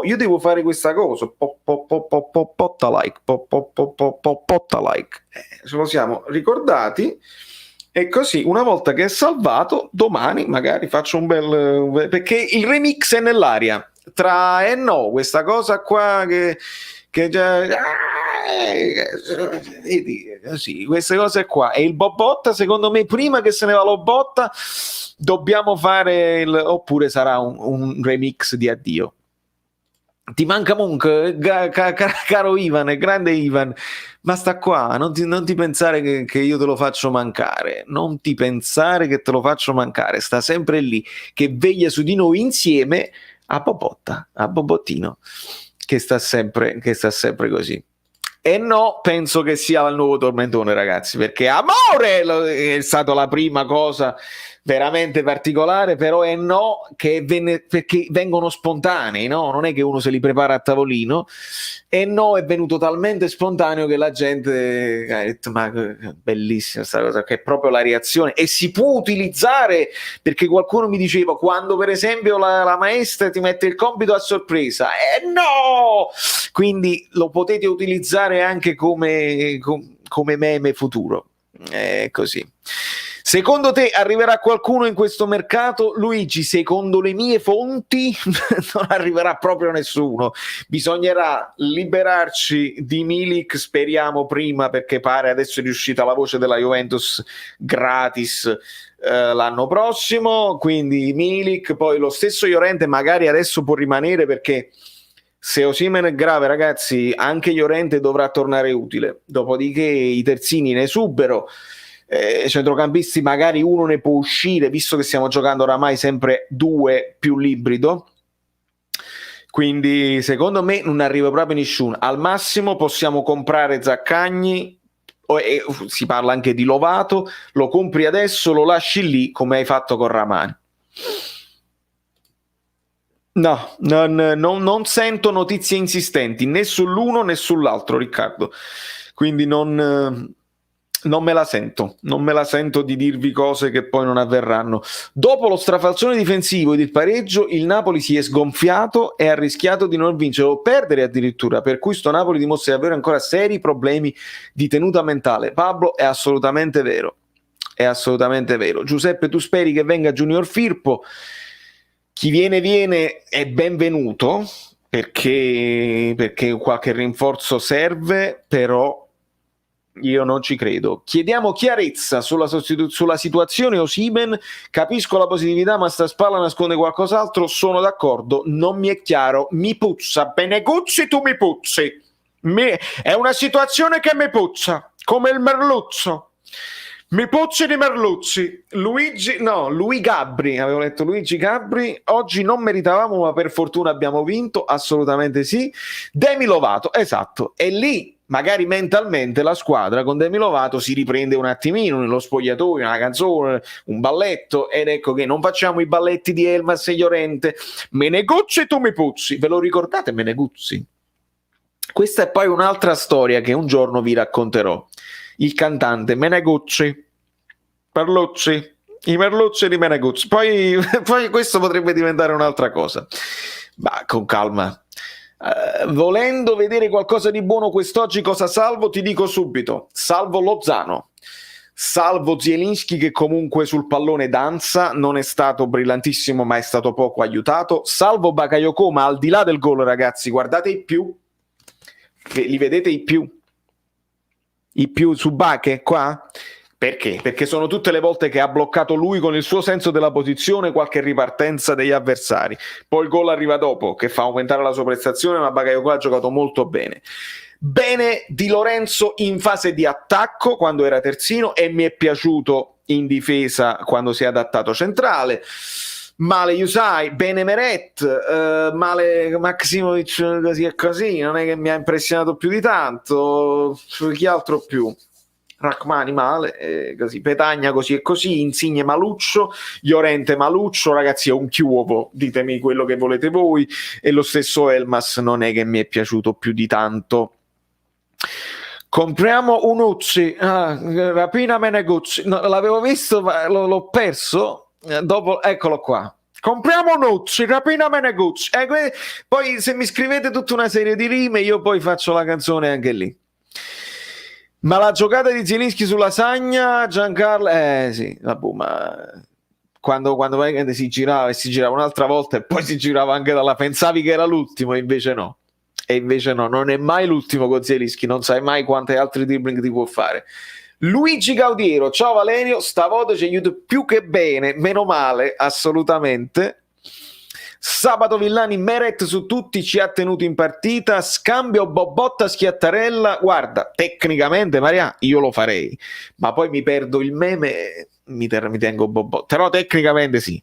io devo fare questa cosa. Potta like. Ce lo siamo ricordati. E così, una volta che è salvato, domani magari faccio un bel... perché il remix è nell'aria. Questa cosa qua che già sì, queste cose qua, e il Bobotta secondo me prima che se ne va lo Botta dobbiamo fare oppure sarà un remix di addio, Ti manca Monk, caro Ivan, grande Ivan, ma sta qua, non ti pensare che io te lo faccio mancare, non ti pensare che te lo faccio mancare, sta sempre lì, che veglia su di noi insieme a Popotta, a Bobottino, che sta sempre così. E no, penso che sia il nuovo tormentone, ragazzi, perché amore è stata la prima cosa veramente particolare, però è no perché vengono spontanei, no? Non è che uno se li prepara a tavolino, e no, è venuto talmente spontaneo che la gente ha detto, ma bellissima sta cosa, che è proprio la reazione, e si può utilizzare, perché qualcuno mi diceva, quando per esempio la maestra ti mette il compito a sorpresa, no! Quindi lo potete utilizzare anche come meme futuro, è così. Secondo te arriverà qualcuno in questo mercato? Luigi, secondo le mie fonti non arriverà proprio nessuno. Bisognerà liberarci di Milik, speriamo prima, perché pare adesso è riuscita la voce della Juventus gratis l'anno prossimo, quindi Milik, poi lo stesso Llorente magari adesso può rimanere, perché se Osimhen è grave, ragazzi, anche Llorente dovrà tornare utile, dopodiché i terzini ne esubero. Centrocampisti magari uno ne può uscire, visto che stiamo giocando oramai sempre due più l'ibrido, quindi secondo me non arriva proprio nessuno. Al massimo possiamo comprare Zaccagni, si parla anche di Lovato, lo compri adesso, lo lasci lì come hai fatto con Ramani. No, non sento notizie insistenti né sull'uno né sull'altro, Riccardo, quindi non me la sento di dirvi cose che poi non avverranno. Dopo lo strafalcione difensivo ed il pareggio, il Napoli si è sgonfiato e ha rischiato di non vincere o perdere addirittura, per cui sto Napoli dimostra di avere ancora seri problemi di tenuta mentale. Pablo, è assolutamente vero, Giuseppe, tu speri che venga Junior Firpo? Chi viene è benvenuto, perché qualche rinforzo serve, però io non ci credo. Chiediamo chiarezza sulla situazione Osimhen. Capisco la positività, ma sta spalla nasconde qualcos'altro. Sono d'accordo, non mi è chiaro. Mi puzza. Beneguzzi, tu mi puzzi. È una situazione che mi puzza, come il merluzzo. Mi puzzi di Merluzzi. Luigi Gabri, avevo letto Luigi Gabri. Oggi non meritavamo, ma per fortuna abbiamo vinto, assolutamente sì. Demi Lovato, esatto, e lì magari mentalmente la squadra con Demi Lovato si riprende un attimino nello spogliatoio, una canzone, un balletto, ed ecco che non facciamo i balletti di Elmas e Llorente. Meneguzzi, tu mi puzzi. Ve lo ricordate Meneguzzi? Questa è poi un'altra storia che un giorno vi racconterò. Il cantante Meneguzzi, Parluzzi, i Merluzzi di Meneguzzi. Poi questo potrebbe diventare un'altra cosa. Ma con calma. Volendo vedere qualcosa di buono quest'oggi, cosa salvo? Ti dico subito. Salvo Lozano. Salvo Zielinski, che comunque sul pallone danza, non è stato brillantissimo ma è stato poco aiutato. Salvo Bakayoko, ma al di là del gol, ragazzi, guardate i più. Li vedete i più su Bache qua? Perché? Perché sono tutte le volte che ha bloccato lui con il suo senso della posizione qualche ripartenza degli avversari. Poi il gol arriva dopo, che fa aumentare la sua prestazione, ma Bakayoko ha giocato molto bene. Bene Di Lorenzo in fase di attacco quando era terzino, e mi è piaciuto in difesa quando si è adattato centrale. Male Yusai, bene Meret, male Maksimovic, così e così, non è che mi ha impressionato più di tanto. Chi altro più? Rachmani male, così. Petagna così e così, Insigne maluccio, Llorente maluccio, ragazzi è un chiuovo, ditemi quello che volete voi, e lo stesso Elmas non è che mi è piaciuto più di tanto. Compriamo un Uzzi, rapina Meneguzzi, no, l'avevo visto ma l'ho perso. Dopo, eccolo qua. Compriamo Nuzzi, rapina Meneguzzi. Poi se mi scrivete tutta una serie di rime, io poi faccio la canzone anche lì. Ma la giocata di Zielinski sulla Sagna, Giancarlo, sì, vabbè, ma quando si girava un'altra volta e poi si girava anche pensavi che era l'ultimo, e invece no. Non è mai l'ultimo con Zielinski, non sai mai quante altri dribbling ti può fare. Luigi Gaudiero, ciao Valerio, stavolta ci aiuto più che bene, meno male, assolutamente. Sabato Villani, Meret su tutti, ci ha tenuto in partita, scambio Bobotta Schiattarella, guarda, tecnicamente Maria, io lo farei, ma poi mi perdo il meme, mi tengo Bobotta, però tecnicamente sì,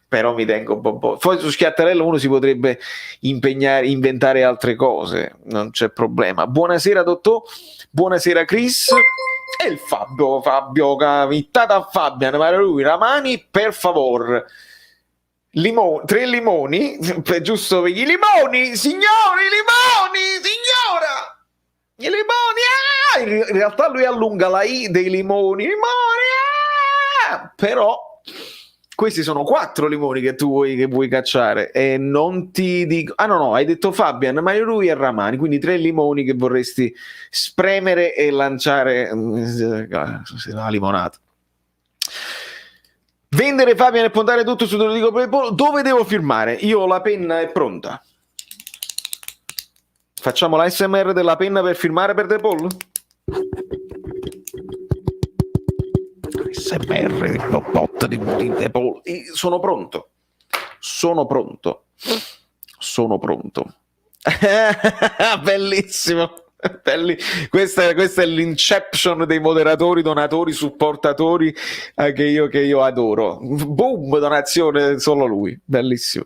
però mi tengo Bobotta. Poi su Schiattarella uno si potrebbe inventare altre cose, non c'è problema. Buonasera dottor, buonasera Chris. E il Fabio cavittata a Fabian, ma lui Ramani, per favore. 3 limoni, giusto per i limoni, signori, signora, i limoni, in realtà lui allunga la I dei limoni, però questi sono 4 limoni che tu vuoi cacciare e non ti dico, no, hai detto Fabian, ma lui è Ramani, quindi 3 limoni che vorresti spremere e lanciare la limonata. Vendere Fabian e puntare tutto su Te lo dico per Paul. Dove devo firmare? Io la penna è pronta. Facciamo la SMR della penna per firmare per De Paul? SMR bot di De Paul. Sono pronto. Bellissimo. Questa è l'inception dei moderatori, donatori, supportatori che io adoro. Boom, donazione solo lui, bellissimo.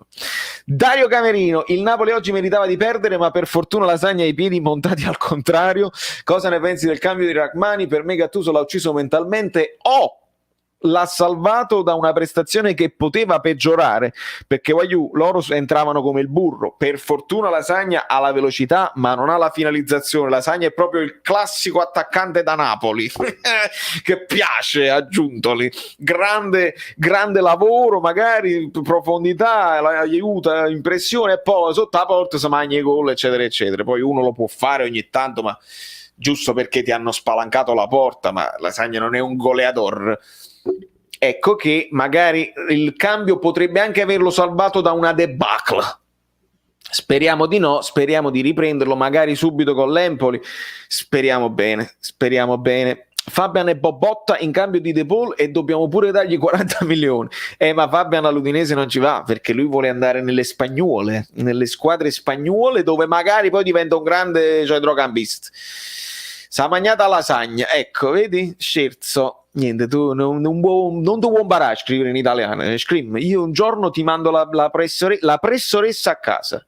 Dario Camerino, il Napoli oggi meritava di perdere, ma per fortuna Lasagna ha i piedi montati al contrario. Cosa ne pensi del cambio di Rachmani? Per me Gattuso l'ha ucciso mentalmente. L'ha salvato da una prestazione che poteva peggiorare, perché loro entravano come il burro. Per fortuna Lasagna ha la velocità ma non ha la finalizzazione. Lasagna è proprio il classico attaccante da Napoli che piace aggiuntoli, grande lavoro, magari profondità, aiuta, impressione, e poi sotto la porta si mangia i gol, eccetera eccetera. Poi uno lo può fare ogni tanto, ma giusto perché ti hanno spalancato la porta, ma Lasagna non è un goleador. Ecco che magari il cambio potrebbe anche averlo salvato da una debacle. Speriamo di no, speriamo di riprenderlo magari subito con l'Empoli. Speriamo bene. Fabian e Bobotta in cambio di De Paul e dobbiamo pure dargli 40 milioni. Ma Fabian all'Udinese non ci va perché lui vuole andare nelle squadre spagnuole dove magari poi diventa un grande centrocampista. S'ha mangiata Lasagna, ecco, vedi? Scherzo. Niente, tu non ti vuoi imparare a scrivere in italiano. Scrivi, io un giorno ti mando la pressoressa a casa.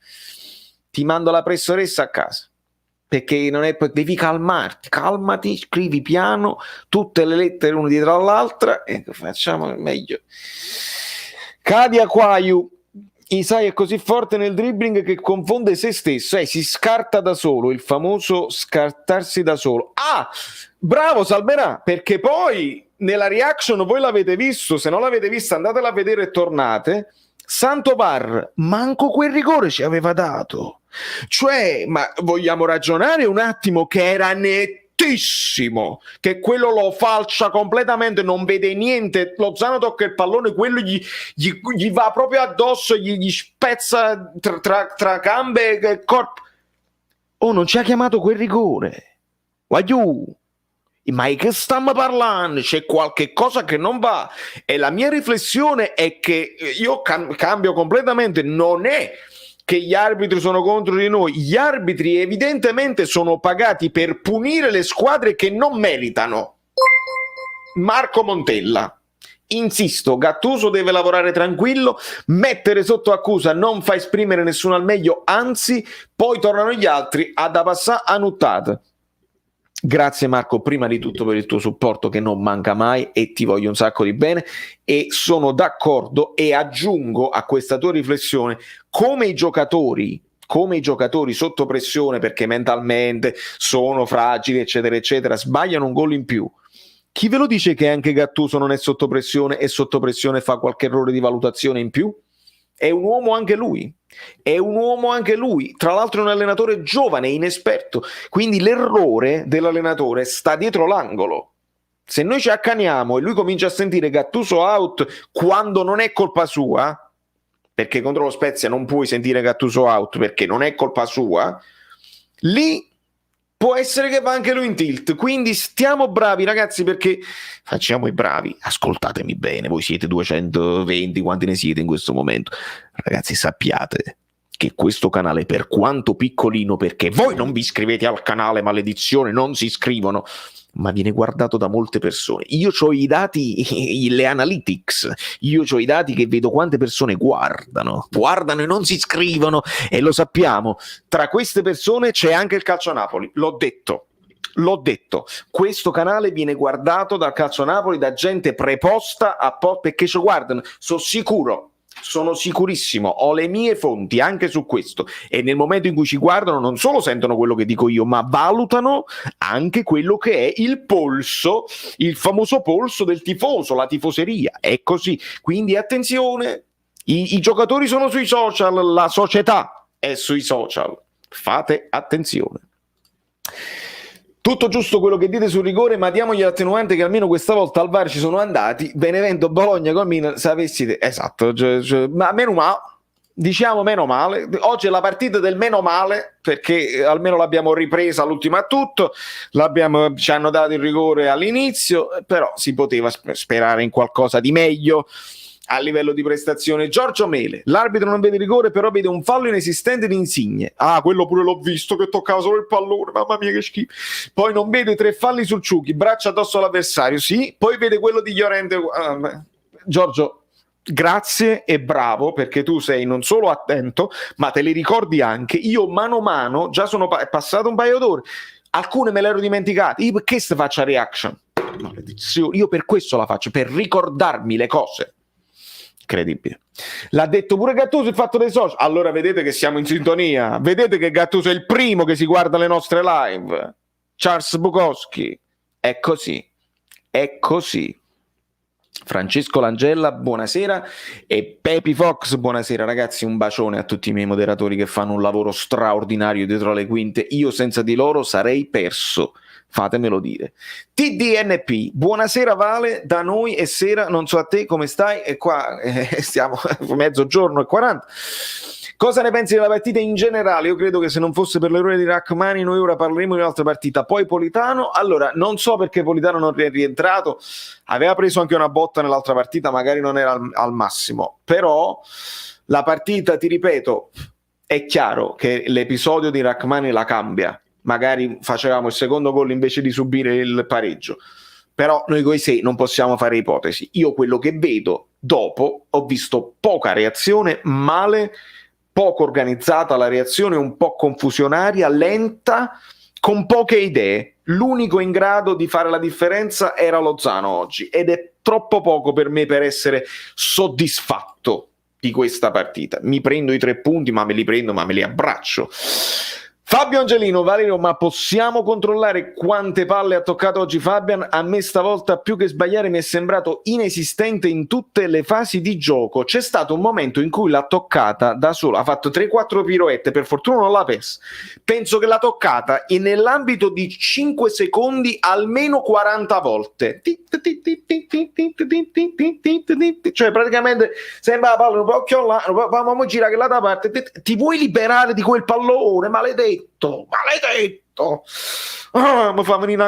Perché non è, devi calmati, scrivi piano, tutte le lettere una dietro l'altra e facciamo meglio. Cadia Quaiu, Isai è così forte nel dribbling che confonde se stesso, si scarta da solo, il famoso scartarsi da solo. Bravo Salmerà, perché poi nella reaction voi l'avete visto, se non l'avete vista andatela a vedere e tornate. Santovar, manco quel rigore ci aveva dato. Cioè, ma vogliamo ragionare un attimo che era nettissimo, che quello lo falcia completamente, non vede niente, Lozano tocca il pallone, quello gli va proprio addosso, gli spezza tra gambe e corpo. Non ci ha chiamato quel rigore. Ma di che stiamo parlando? C'è qualche cosa che non va e la mia riflessione è che io cambio completamente. Non è che gli arbitri sono contro di noi, gli arbitri evidentemente sono pagati per punire le squadre che non meritano. Marco Montella, insisto, Gattuso deve lavorare tranquillo, mettere sotto accusa non fa esprimere nessuno al meglio, anzi poi tornano gli altri a da passare a nuttate. Grazie Marco, prima di tutto per il tuo supporto che non manca mai e ti voglio un sacco di bene e sono d'accordo e aggiungo a questa tua riflessione come i giocatori sotto pressione perché mentalmente sono fragili eccetera eccetera sbagliano un gol in più. Chi ve lo dice che anche Gattuso non è sotto pressione e sotto pressione fa qualche errore di valutazione in più? È un uomo anche lui. Tra l'altro è un allenatore giovane, inesperto, quindi l'errore dell'allenatore sta dietro l'angolo. Se noi ci accaniamo e lui comincia a sentire Gattuso out quando non è colpa sua, perché contro lo Spezia non puoi sentire Gattuso out perché non è colpa sua, lì può essere che va anche lui in tilt, quindi stiamo bravi ragazzi, perché facciamo i bravi, ascoltatemi bene, voi siete 220, quanti ne siete in questo momento, ragazzi, sappiate che questo canale, per quanto piccolino, perché voi non vi iscrivete al canale, maledizione, non si iscrivono, ma viene guardato da molte persone. Io ho i dati, le analytics, io ho i dati che vedo quante persone guardano e non si iscrivono, e lo sappiamo, tra queste persone c'è anche il Calcio Napoli, l'ho detto, questo canale viene guardato dal Calcio Napoli, da gente preposta perché ci guardano, sono sicurissimo, ho le mie fonti anche su questo, e nel momento in cui ci guardano non solo sentono quello che dico io, ma valutano anche quello che è il polso, il famoso polso del tifoso, la tifoseria, è così, quindi attenzione, i giocatori sono sui social, la società è sui social, fate attenzione. Tutto giusto quello che dite sul rigore, ma diamogli l'attenuante che almeno questa volta al VAR ci sono andati. Benevento, Bologna, col Milan, sapessi esatto, ma meno male, diciamo meno male. Oggi è la partita del meno male, perché almeno l'abbiamo ripresa all'ultimo a tutto, ci hanno dato il rigore all'inizio, però si poteva sperare in qualcosa di meglio a livello di prestazione. Giorgio Mele, l'arbitro non vede rigore, però vede un fallo inesistente di Insigne. Ah, quello pure l'ho visto, che toccava solo il pallone, mamma mia che schifo. Poi non vede 3 falli sul Ciuchi, braccia addosso all'avversario, sì. Poi vede quello di Llorente. Giorgio, grazie e bravo, perché tu sei non solo attento, ma te li ricordi anche. Io mano a mano, già sono passato un paio d'ore, alcune me le ero dimenticate. Io perché se faccia reaction? Maledizione, io per questo la faccio, per ricordarmi le cose. Incredibile. L'ha detto pure Gattuso, il fatto dei social. Allora vedete che siamo in sintonia, vedete che Gattuso è il primo che si guarda le nostre live. Charles Bukowski, è così, Francesco Langella, buonasera, e Pepi Fox, buonasera ragazzi, un bacione a tutti i miei moderatori che fanno un lavoro straordinario dietro le quinte, io senza di loro sarei perso, fatemelo dire. TDNP, buonasera Vale, da noi è sera, non so a te come stai, e qua stiamo mezzogiorno e 40. Cosa ne pensi della partita in generale? Io credo che se non fosse per l'errore di Rachmani noi ora parleremo di un'altra partita. Poi Politano, allora non so perché Politano non è rientrato, aveva preso anche una botta nell'altra partita, magari non era al massimo, però la partita, ti ripeto, è chiaro che l'episodio di Rachmani la cambia, magari facevamo il secondo gol invece di subire il pareggio, però noi coi 6 non possiamo fare ipotesi. Io quello che vedo dopo, ho visto poca reazione, male, poco organizzata la reazione, un po' confusionaria, lenta, con poche idee. L'unico in grado di fare la differenza era Lozano oggi, ed è troppo poco per me per essere soddisfatto di questa partita. Mi prendo i 3 punti, ma me li abbraccio. Fabio Angelino, Valerio, ma possiamo controllare quante palle ha toccato oggi Fabian? A me stavolta più che sbagliare mi è sembrato inesistente in tutte le fasi di gioco. C'è stato un momento in cui l'ha toccata da solo, ha fatto 3-4 piroette, per fortuna non l'ha persa. Penso che l'ha toccata nell'ambito di 5 secondi almeno 40 volte. Cioè praticamente sembra la palla, vamo gira che l'altra parte, ti vuoi liberare di quel pallone, maledetto. Mi fa venire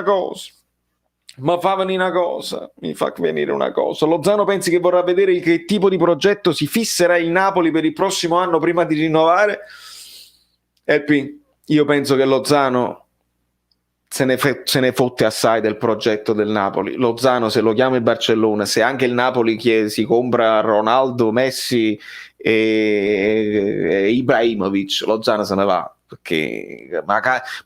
una cosa. Lozano pensi che vorrà vedere che tipo di progetto si fisserà il Napoli per il prossimo anno prima di rinnovare? Io penso che Lozano se ne fotte assai del progetto del Napoli. Lozano, se lo chiama il Barcellona, se anche il Napoli si compra Ronaldo, Messi e Ibrahimovic, Lozano se ne va,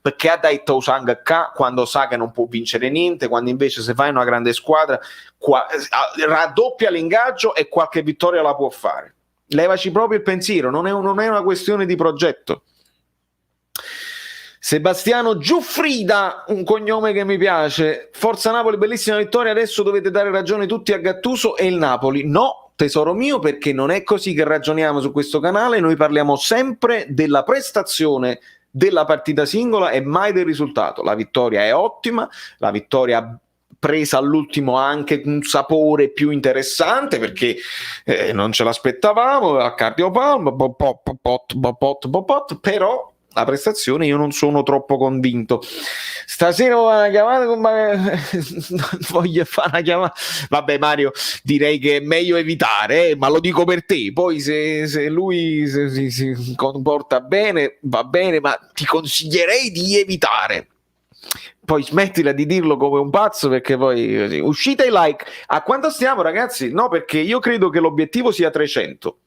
perché ha detto Usanga quando sa che non può vincere niente, quando invece se fai una grande squadra raddoppia l'ingaggio e qualche vittoria la può fare. Levaci proprio il pensiero, non è una questione di progetto. Sebastiano Giuffrida, un cognome che mi piace. Forza Napoli, bellissima vittoria, adesso dovete dare ragione tutti a Gattuso e il Napoli. No, tesoro mio, perché non è così che ragioniamo su questo canale. Noi parliamo sempre della prestazione della partita singola e mai del risultato. La vittoria è ottima, la vittoria presa all'ultimo ha anche un sapore più interessante, perché non ce l'aspettavamo a cardiopalma, però la prestazione io non sono troppo convinto. Stasera una chiamata con voglio fare una chiamata. Vabbè Mario, direi che è meglio evitare, ma lo dico per te. Poi se lui si comporta bene, va bene, ma ti consiglierei di evitare. Poi smettila di dirlo come un pazzo, perché poi uscite i like. A quanto stiamo, ragazzi? No, perché io credo che l'obiettivo sia 300.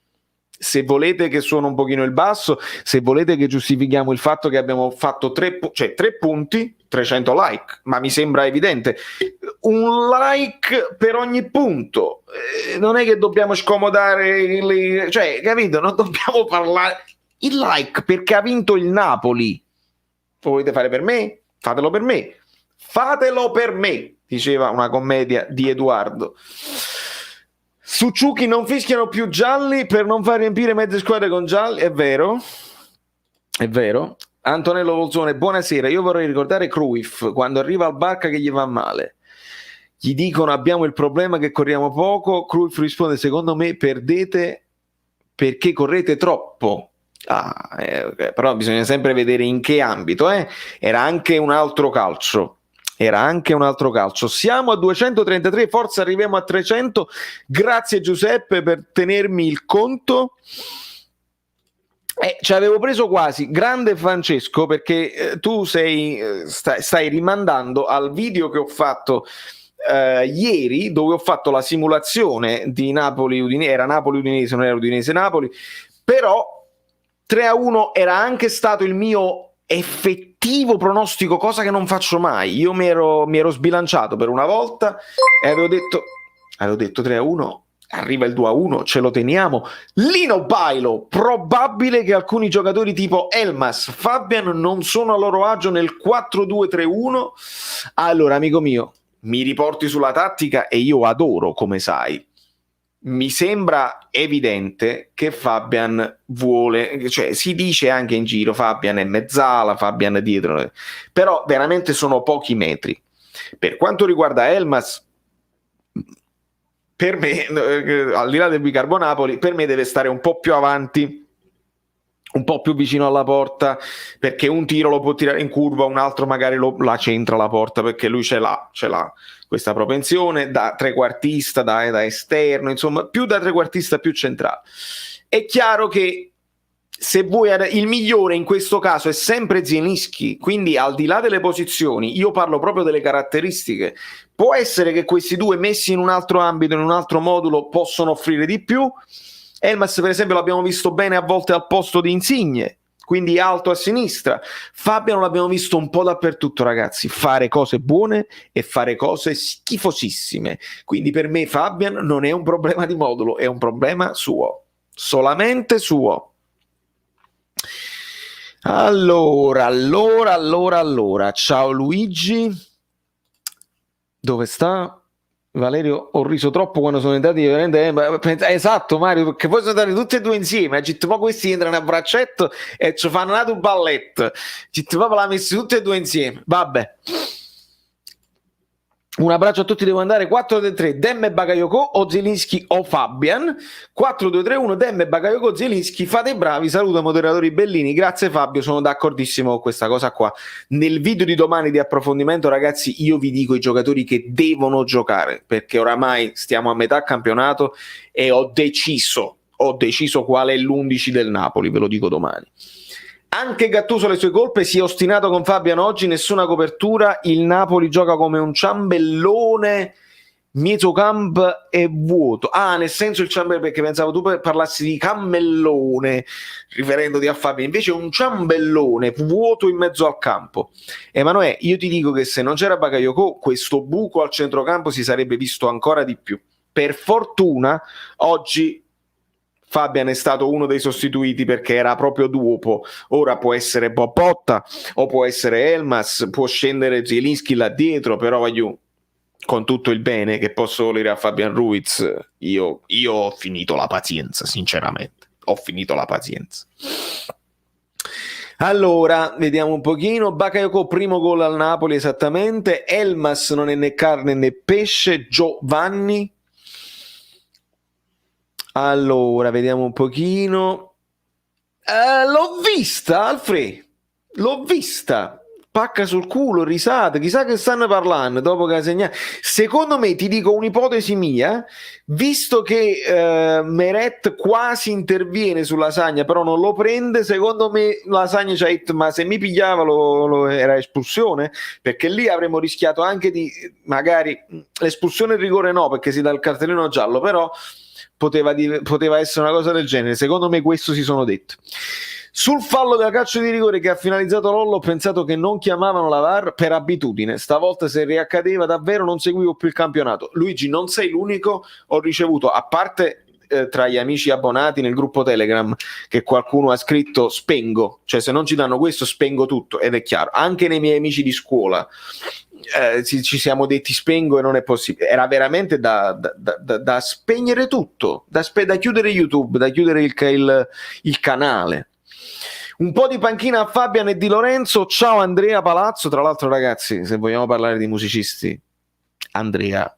Se volete che suono un pochino il basso, se volete che giustifichiamo il fatto che abbiamo fatto 3 punti, 300 like, ma mi sembra evidente. Un like per ogni punto. Non è che dobbiamo scomodare, cioè, capito? Non dobbiamo parlare. Il like perché ha vinto il Napoli. Lo volete fare per me? Fatelo per me. Fatelo per me, diceva una commedia di Edoardo. Su Ciuchi non fischiano più gialli per non far riempire mezze squadre con gialli. È vero. Antonello Volzone, buonasera. Io vorrei ricordare Cruyff quando arriva al Barca che gli va male. Gli dicono abbiamo il problema che corriamo poco. Cruyff risponde secondo me perdete perché correte troppo. Però bisogna sempre vedere in che ambito. Era anche un altro calcio. Siamo a 233, forse arriviamo a 300. Grazie Giuseppe per tenermi il conto. Ci avevo preso quasi. Grande Francesco, perché tu stai rimandando al video che ho fatto ieri, dove ho fatto la simulazione di Napoli-Udinese. Era Napoli-Udinese, non era Udinese-Napoli, però 3-1 era anche stato il mio effettivo pronostico, cosa che non faccio mai. Io mi ero sbilanciato per una volta e avevo detto 3-1, arriva il 2-1, ce lo teniamo. Lino Bailo, probabile che alcuni giocatori tipo Elmas, Fabian non sono a loro agio nel 4-2-3-1. Allora, amico mio, mi riporti sulla tattica e io adoro, come sai. Mi sembra evidente che Fabian vuole, cioè si dice anche in giro Fabian è mezzala, Fabian è dietro, però veramente sono pochi metri. Per quanto riguarda Elmas, per me, al di là del bicarbonapoli, per me deve stare un po' più avanti, un po' più vicino alla porta, perché un tiro lo può tirare in curva, un altro magari la centra la porta, perché lui ce l'ha questa propensione da trequartista, da esterno, insomma, più da trequartista, più centrale. È chiaro che se vuoi, il migliore in questo caso è sempre Zielinski, quindi al di là delle posizioni, io parlo proprio delle caratteristiche. Può essere che questi due messi in un altro ambito, in un altro modulo, possono offrire di più. Elmas per esempio l'abbiamo visto bene a volte al posto di Insigne, quindi alto a sinistra. Fabian l'abbiamo visto un po' dappertutto, ragazzi, fare cose buone e fare cose schifosissime. Quindi per me Fabian non è un problema di modulo, è un problema suo, solamente suo. Allora, ciao Luigi, dove sta? Valerio, ho riso troppo quando sono entrati esatto Mario, perché poi sono andati tutti e due insieme, poi questi entrano a braccetto e ci fanno un balletto, proprio l'ha messi tutti e due insieme, vabbè. Un abbraccio a tutti, devo andare. 4-3 Demme, Bakayoko o Zielinski o Fabian. 4-2-3-1 Demme, Bakayoko, Zielinski, fate i bravi. Saluto moderatori bellini. Grazie Fabio, sono d'accordissimo con questa cosa qua. Nel video di domani di approfondimento, ragazzi, io vi dico i giocatori che devono giocare, perché oramai stiamo a metà campionato e ho deciso qual è l'11 del Napoli, ve lo dico domani. Anche Gattuso le sue colpe, si è ostinato con Fabian oggi, nessuna copertura, il Napoli gioca come un ciambellone, Mietocamp è vuoto. Nel senso il ciambellone, perché pensavo tu parlassi di cammellone, riferendoti a Fabian, invece un ciambellone vuoto in mezzo al campo. Emanuele, io ti dico che se non c'era Bakayoko, questo buco al centrocampo si sarebbe visto ancora di più. Per fortuna, oggi Fabian è stato uno dei sostituiti perché era proprio dopo. Ora può essere Bobotta o può essere Elmas, può scendere Zielinski là dietro, però voglio, con tutto il bene che posso volere a Fabian Ruiz, io ho finito la pazienza, sinceramente. Ho finito la pazienza. Allora, vediamo un pochino. Bakayoko, primo gol al Napoli, esattamente. Elmas non è né carne né pesce. Giovanni. Allora, vediamo un pochino. L'ho vista, Alfred. l'ho vista. Pacca sul culo, risate, chissà che stanno parlando dopo che ha segnato. Secondo me, ti dico un'ipotesi mia, visto che Meret quasi interviene su Lasagna, però non lo prende, secondo me Lasagna ci ha detto, ma se mi pigliava era espulsione, perché lì avremmo rischiato anche di, magari, l'espulsione e il rigore no, perché si dà il cartellino giallo, però poteva essere una cosa del genere. Secondo me questo si sono detto. Sul fallo della calcio di rigore che ha finalizzato Lollo ho pensato che non chiamavano la VAR per abitudine, stavolta se riaccadeva davvero non seguivo più il campionato. Luigi, non sei l'unico, ho ricevuto, a parte tra gli amici abbonati nel gruppo Telegram, che qualcuno ha scritto spengo, cioè se non ci danno questo spengo tutto, ed è chiaro, anche nei miei amici di scuola ci siamo detti spengo e non è possibile, era veramente da spegnere tutto, da chiudere YouTube, da chiudere il canale. Un po' di panchina a Fabian e Di Lorenzo. Ciao Andrea Palazzo. Tra l'altro, ragazzi, se vogliamo parlare di musicisti, Andrea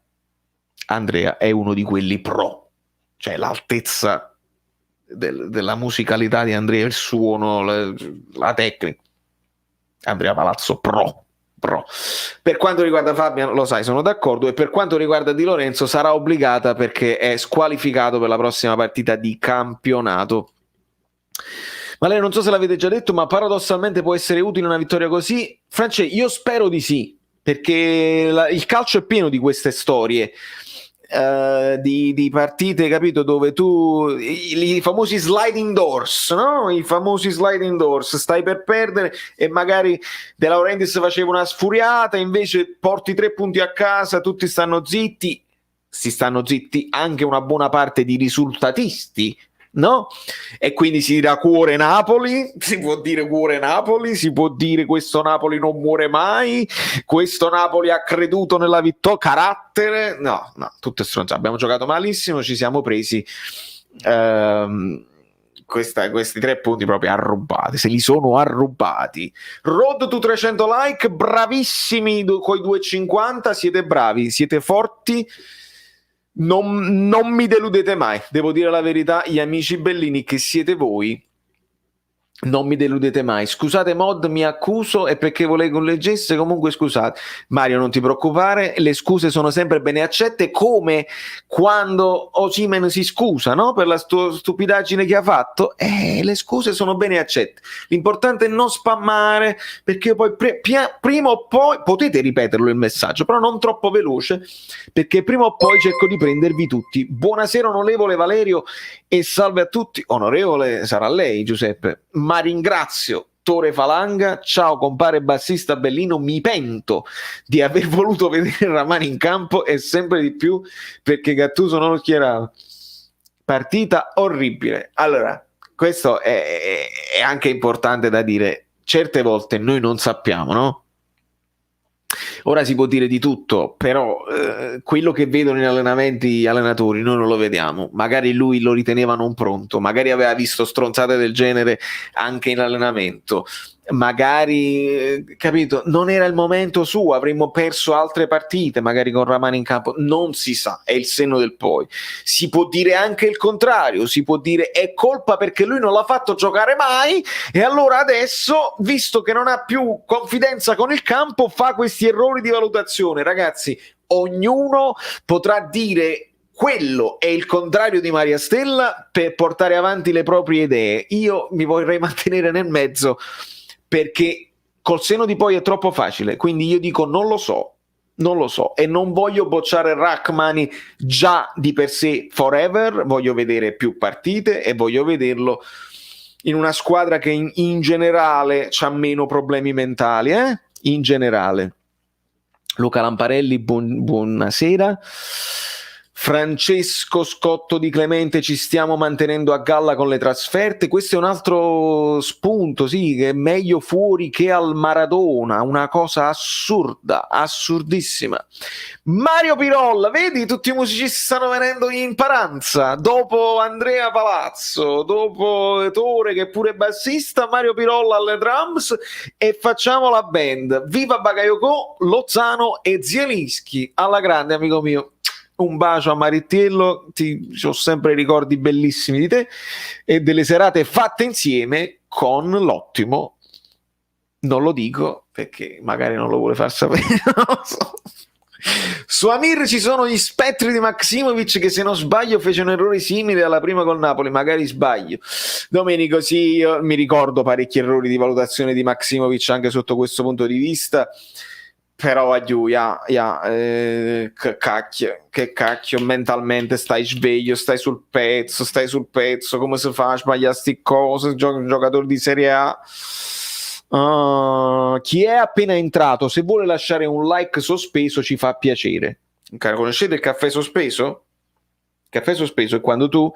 è uno di quelli pro, cioè l'altezza della musicalità di Andrea, il suono, la tecnica. Andrea Palazzo pro. Per quanto riguarda Fabian, lo sai, sono d'accordo, e per quanto riguarda Di Lorenzo sarà obbligata perché è squalificato per la prossima partita di campionato. Ma lei non so se l'avete già detto, ma paradossalmente può essere utile una vittoria così. France, io spero di sì, perché il calcio è pieno di queste storie, di partite, capito, dove tu, i famosi sliding doors, no? I famosi sliding doors, stai per perdere e magari De Laurentiis faceva una sfuriata, invece porti 3 punti a casa, tutti stanno zitti, si stanno zitti anche una buona parte di risultatisti, no? E quindi si dirà cuore Napoli, si può dire cuore Napoli, si può dire questo Napoli non muore mai, questo Napoli ha creduto nella vittoria, carattere, no, tutto è stronzo, abbiamo giocato malissimo, ci siamo presi questi 3 punti proprio arrubati, se li sono arrubati. Road to 300 like, bravissimi coi 2,50, siete bravi, siete forti. Non mi deludete mai, devo dire la verità, gli amici bellini che siete voi, non mi deludete mai. Scusate Mod, mi accuso, è perché volevo che leggesse, comunque scusate. Mario, non ti preoccupare, le scuse sono sempre bene accette, come quando Osimhen si scusa, no? Per la stupidaggine che ha fatto, le scuse sono bene accette. L'importante è non spammare, perché poi prima o poi, potete ripeterlo il messaggio, però non troppo veloce, perché prima o poi cerco di prendervi tutti. Buonasera onorevole Valerio e salve a tutti. Onorevole sarà lei, Giuseppe, ma ringrazio Tore Falanga. Ciao compare bassista Bellino, mi pento di aver voluto vedere Ramani in campo e sempre di più perché Gattuso non lo schierava. Partita orribile. Allora, questo è anche importante da dire, certe volte noi non sappiamo, no? Ora si può dire di tutto, però quello che vedono in allenamenti gli allenatori noi non lo vediamo. Magari lui lo riteneva non pronto, magari aveva visto stronzate del genere anche in allenamento, magari, capito, non era il momento suo, avremmo perso altre partite, magari con Ramani in campo, non si sa, è il senno del poi. Si può dire anche il contrario, si può dire è colpa perché lui non l'ha fatto giocare mai e allora adesso, visto che non ha più confidenza con il campo, fa questi errori di valutazione. Ragazzi, ognuno potrà dire quello è il contrario di Maria Stella per portare avanti le proprie idee. Io mi vorrei mantenere nel mezzo perché col senno di poi è troppo facile, quindi io dico non lo so e non voglio bocciare Rachmani già di per sé forever, voglio vedere più partite e voglio vederlo in una squadra che in generale c'ha meno problemi mentali, in generale. Luca Lamparelli, buonasera. Francesco Scotto di Clemente, ci stiamo mantenendo a galla con le trasferte. Questo è un altro spunto, sì, che è meglio fuori che al Maradona, una cosa assurda, assurdissima. Mario Pirolla, vedi, tutti i musicisti stanno venendo in paranza, dopo Andrea Palazzo, dopo Tore che è pure bassista, Mario Pirolla alle drums e facciamo la band. Viva Bagayoko, Lozano e Zielinski, alla grande amico mio. Un bacio a Marittiello, ho sempre ricordi bellissimi di te e delle serate fatte insieme con l'ottimo Non lo dico perché magari non lo vuole far sapere. Non lo so. Su Amir ci sono gli spettri di Maksimovic che, se non sbaglio, fece un errore simile alla prima col Napoli, magari sbaglio. Domenico, sì, io mi ricordo parecchi errori di valutazione di Maksimovic anche sotto questo punto di vista, però che cacchio, mentalmente stai sveglio, stai sul pezzo, come si fa a sbagliare sti cose, un giocatore di Serie A. Chi è appena entrato, se vuole lasciare un like sospeso ci fa piacere. Conoscete il caffè sospeso? Il caffè sospeso è quando tu,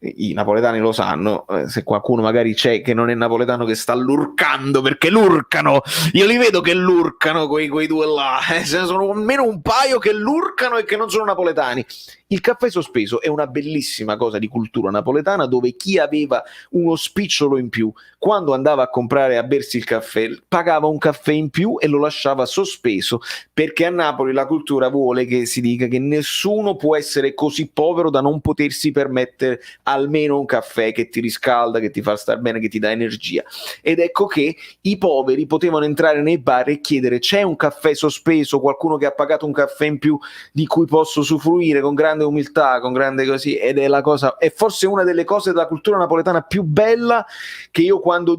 i napoletani lo sanno, se qualcuno magari c'è che non è napoletano che sta lurcando, perché lurcano, io li vedo che lurcano quei due là, ce ne sono almeno un paio che lurcano e che non sono napoletani. Il caffè sospeso è una bellissima cosa di cultura napoletana, dove chi aveva uno spicciolo in più, quando andava a comprare, a bersi il caffè, pagava un caffè in più e lo lasciava sospeso, perché a Napoli la cultura vuole che si dica che nessuno può essere così povero da non potersi permettere almeno un caffè che ti riscalda, che ti fa star bene, che ti dà energia. Ed ecco che i poveri potevano entrare nei bar e chiedere: c'è un caffè sospeso, qualcuno che ha pagato un caffè in più di cui posso usufruire, con grande umiltà, con grande così. Ed è è forse una delle cose della cultura napoletana più bella, che io quando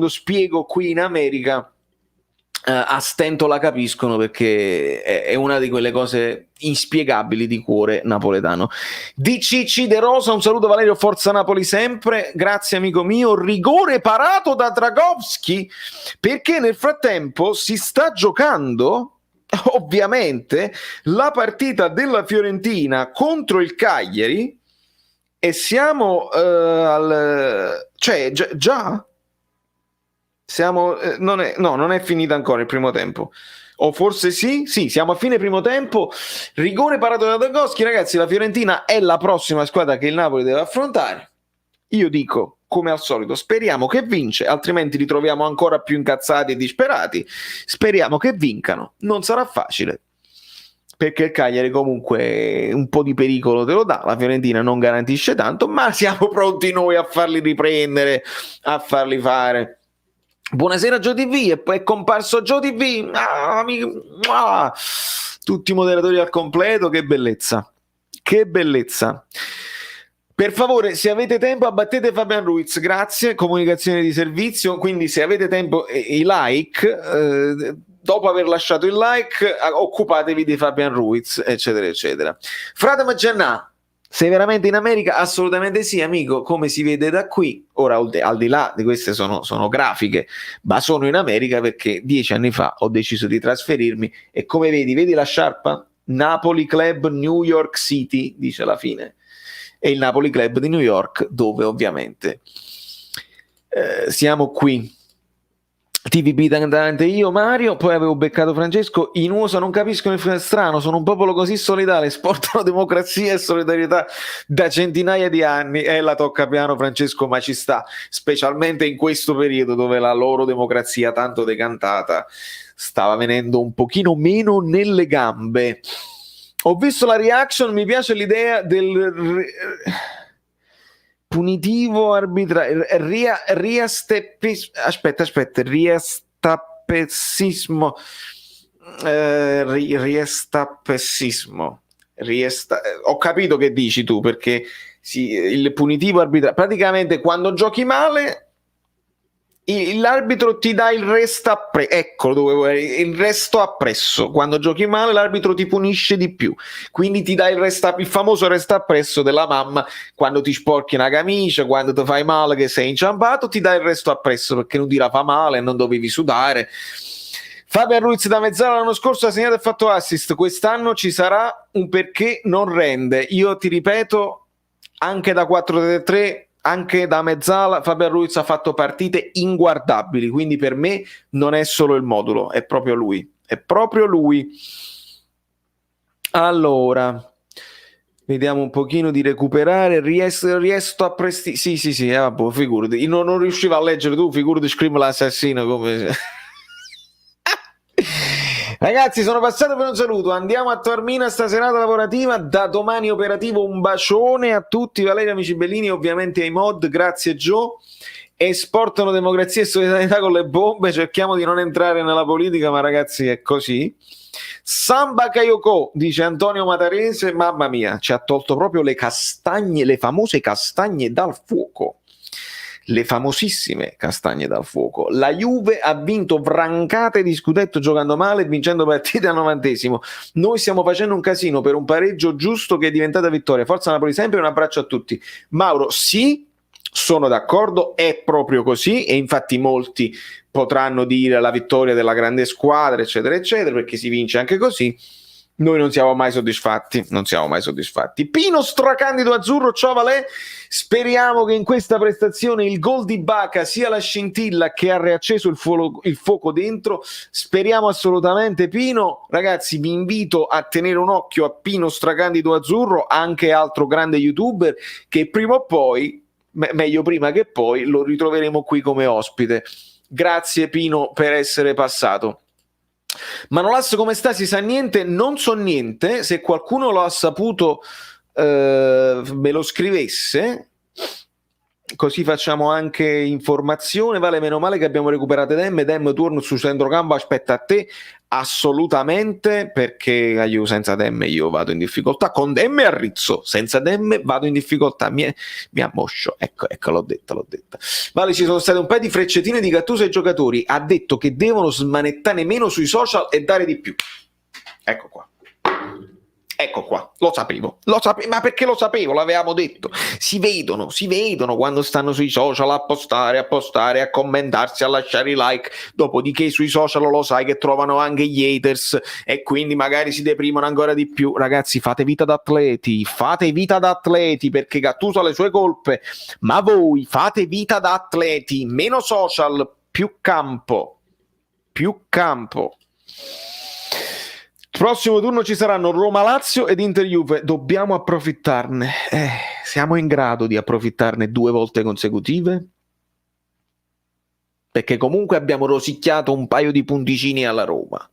spiego qui in America a stento la capiscono, perché è una di quelle cose inspiegabili di cuore napoletano. Di Cicci De Rosa, un saluto Valerio, forza Napoli sempre, grazie amico mio. Rigore parato da Dragowski, perché nel frattempo si sta giocando ovviamente la partita della Fiorentina contro il Cagliari, e siamo già siamo non è finita ancora il primo tempo, o forse sì, siamo a fine primo tempo. Rigore parato da Dragowski, ragazzi. La Fiorentina è la prossima squadra che il Napoli deve affrontare. Io dico, come al solito, speriamo che vince, altrimenti li troviamo ancora più incazzati e disperati. Speriamo che vincano, non sarà facile, perché il Cagliari comunque un po' di pericolo te lo dà, la Fiorentina non garantisce tanto, ma siamo pronti noi a farli riprendere, a farli fare. Buonasera GioTV, è comparso GioTV, tutti i moderatori al completo, che bellezza, che bellezza. Per favore, se avete tempo, abbattete Fabian Ruiz, grazie, comunicazione di servizio. Quindi se avete tempo, i like, dopo aver lasciato il like, occupatevi di Fabian Ruiz, eccetera eccetera. Frate Maggiannà, sei veramente in America? Assolutamente sì, amico, come si vede da qui. Ora, al di là di queste sono grafiche, ma sono in America perché 10 anni fa ho deciso di trasferirmi, e come vedi la sciarpa? Napoli Club New York City, dice alla fine. È il Napoli Club di New York, dove ovviamente siamo qui. TVB tantante io, Mario, poi avevo beccato Francesco. In USA non capiscono il strano, sono un popolo così solidale, esportano democrazia e solidarietà da centinaia di anni. La tocca piano, Francesco, ma ci sta, specialmente in questo periodo dove la loro democrazia tanto decantata stava venendo un pochino meno nelle gambe. Ho visto la reaction, mi piace l'idea del punitivo arbitrario, riestappessismo, ho capito che dici tu, perché il punitivo arbitrario, praticamente quando giochi male l'arbitro ti dà il resto appresso, ecco dove il resto appresso. Quando giochi male l'arbitro ti punisce di più, quindi ti dà il famoso resto appresso della mamma. Quando ti sporchi una camicia, quando ti fai male che sei inciampato, ti dà il resto appresso perché non ti la fa male, non dovevi sudare. Fabian Ruiz da mezzala l'anno scorso ha segnato e fatto assist, quest'anno ci sarà un perché non rende. Io ti ripeto, anche da 4-3, anche da mezzala, Fabian Ruiz ha fatto partite inguardabili, quindi per me non è solo il modulo, è proprio lui. Allora, vediamo un pochino di recuperare. Riesto a presti. Sì, vabbè, figurati. Io non riuscivo a leggere, tu figurati, Scream l'assassino come... Ragazzi, sono passato per un saluto. Andiamo a Taormina sta serata lavorativa, da domani operativo. Un bacione a tutti, Valerio, amici bellini, ovviamente ai mod, grazie Gio. esportano democrazia e solidarietà con le bombe, cerchiamo di non entrare nella politica, ma ragazzi è così. Samba Kayoko, dice Antonio Matarese, mamma mia, ci ha tolto proprio le castagne, le famose castagne dal fuoco. Le famosissime castagne dal fuoco. La Juve ha vinto vrancate di scudetto giocando male e vincendo partite al 90°. Noi stiamo facendo un casino per un pareggio giusto che è diventata vittoria. Forza Napoli sempre, un abbraccio a tutti. Mauro, sì, sono d'accordo, è proprio così e infatti molti potranno dire la vittoria della grande squadra, eccetera, eccetera, perché si vince anche così. Noi non siamo mai soddisfatti, non siamo mai soddisfatti. Pino Stracandido Azzurro, ciao Valè, speriamo che in questa prestazione il gol di Baca sia la scintilla che ha riacceso il fuoco dentro, speriamo assolutamente Pino. Ragazzi, vi invito a tenere un occhio a Pino Stracandido Azzurro, anche altro grande youtuber, che prima o poi, meglio prima che poi, lo ritroveremo qui come ospite. Grazie Pino per essere passato. Manolasso, come sta? Si sa niente? Non so niente. Se qualcuno lo ha saputo me lo scrivesse, così facciamo anche informazione. Vale, meno male che abbiamo recuperato Dem torno su centrocampo, aspetta a te. Assolutamente, perché io senza Dem io vado in difficoltà, con Dem e Arrizzo, senza Dem vado in difficoltà, mi ammoscio, ecco l'ho detta. Vale, ci sono state un paio di frecciatine di Gattuso ai giocatori, ha detto che devono smanettare meno sui social e dare di più. Ecco qua, lo sapevo, ma perché lo sapevo, l'avevamo detto, si vedono quando stanno sui social a postare, a commentarsi, a lasciare i like, dopodiché sui social lo sai che trovano anche gli haters e quindi magari si deprimono ancora di più. Ragazzi, fate vita d'atleti perché Gattuso ha le sue colpe, ma voi fate vita da atleti, meno social, più campo. Prossimo turno ci saranno Roma-Lazio ed Inter-Juve, dobbiamo approfittarne. Siamo in grado di approfittarne 2 volte consecutive? Perché comunque abbiamo rosicchiato un paio di punticini alla Roma.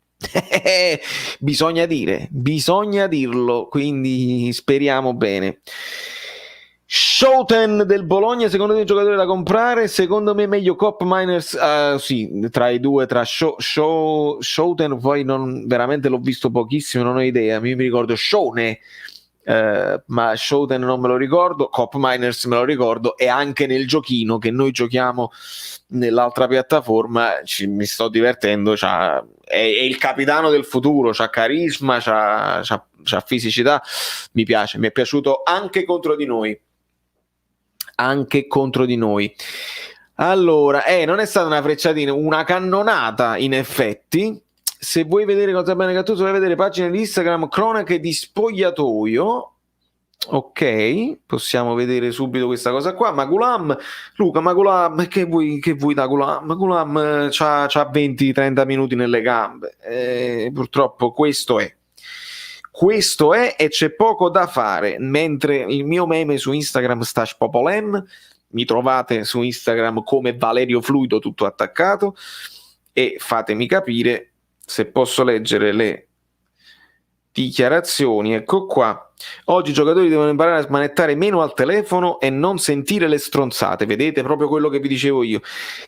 Bisogna dirlo, quindi speriamo bene. Schouten del Bologna, secondo te è un giocatore da comprare? Secondo me meglio Cop Miners, sì, tra i due, tra Schouten, poi non, veramente l'ho visto pochissimo, non ho idea, mi ricordo Shone, ma Schouten non me lo ricordo, Cop Miners me lo ricordo, e anche nel giochino che noi giochiamo nell'altra piattaforma mi sto divertendo, è il capitano del futuro, c'ha carisma, c'ha fisicità, mi piace, mi è piaciuto anche contro di noi. Allora, non è stata una frecciatina, una cannonata in effetti. Se vuoi vedere cosa bene Gattuso, vai a vedere pagine di Instagram, cronache di spogliatoio. Ok, possiamo vedere subito questa cosa qua. Magulam, che vuoi da Gulam? Magulam c'ha 20-30 minuti nelle gambe. Purtroppo questo è e c'è poco da fare, mentre il mio meme su Instagram sta spopolem, mi trovate su Instagram come Valerio Fluido tutto attaccato e fatemi capire se posso leggere le dichiarazioni. Ecco qua. Oggi i giocatori devono imparare a smanettare meno al telefono e non sentire le stronzate. Vedete proprio quello che vi dicevo io,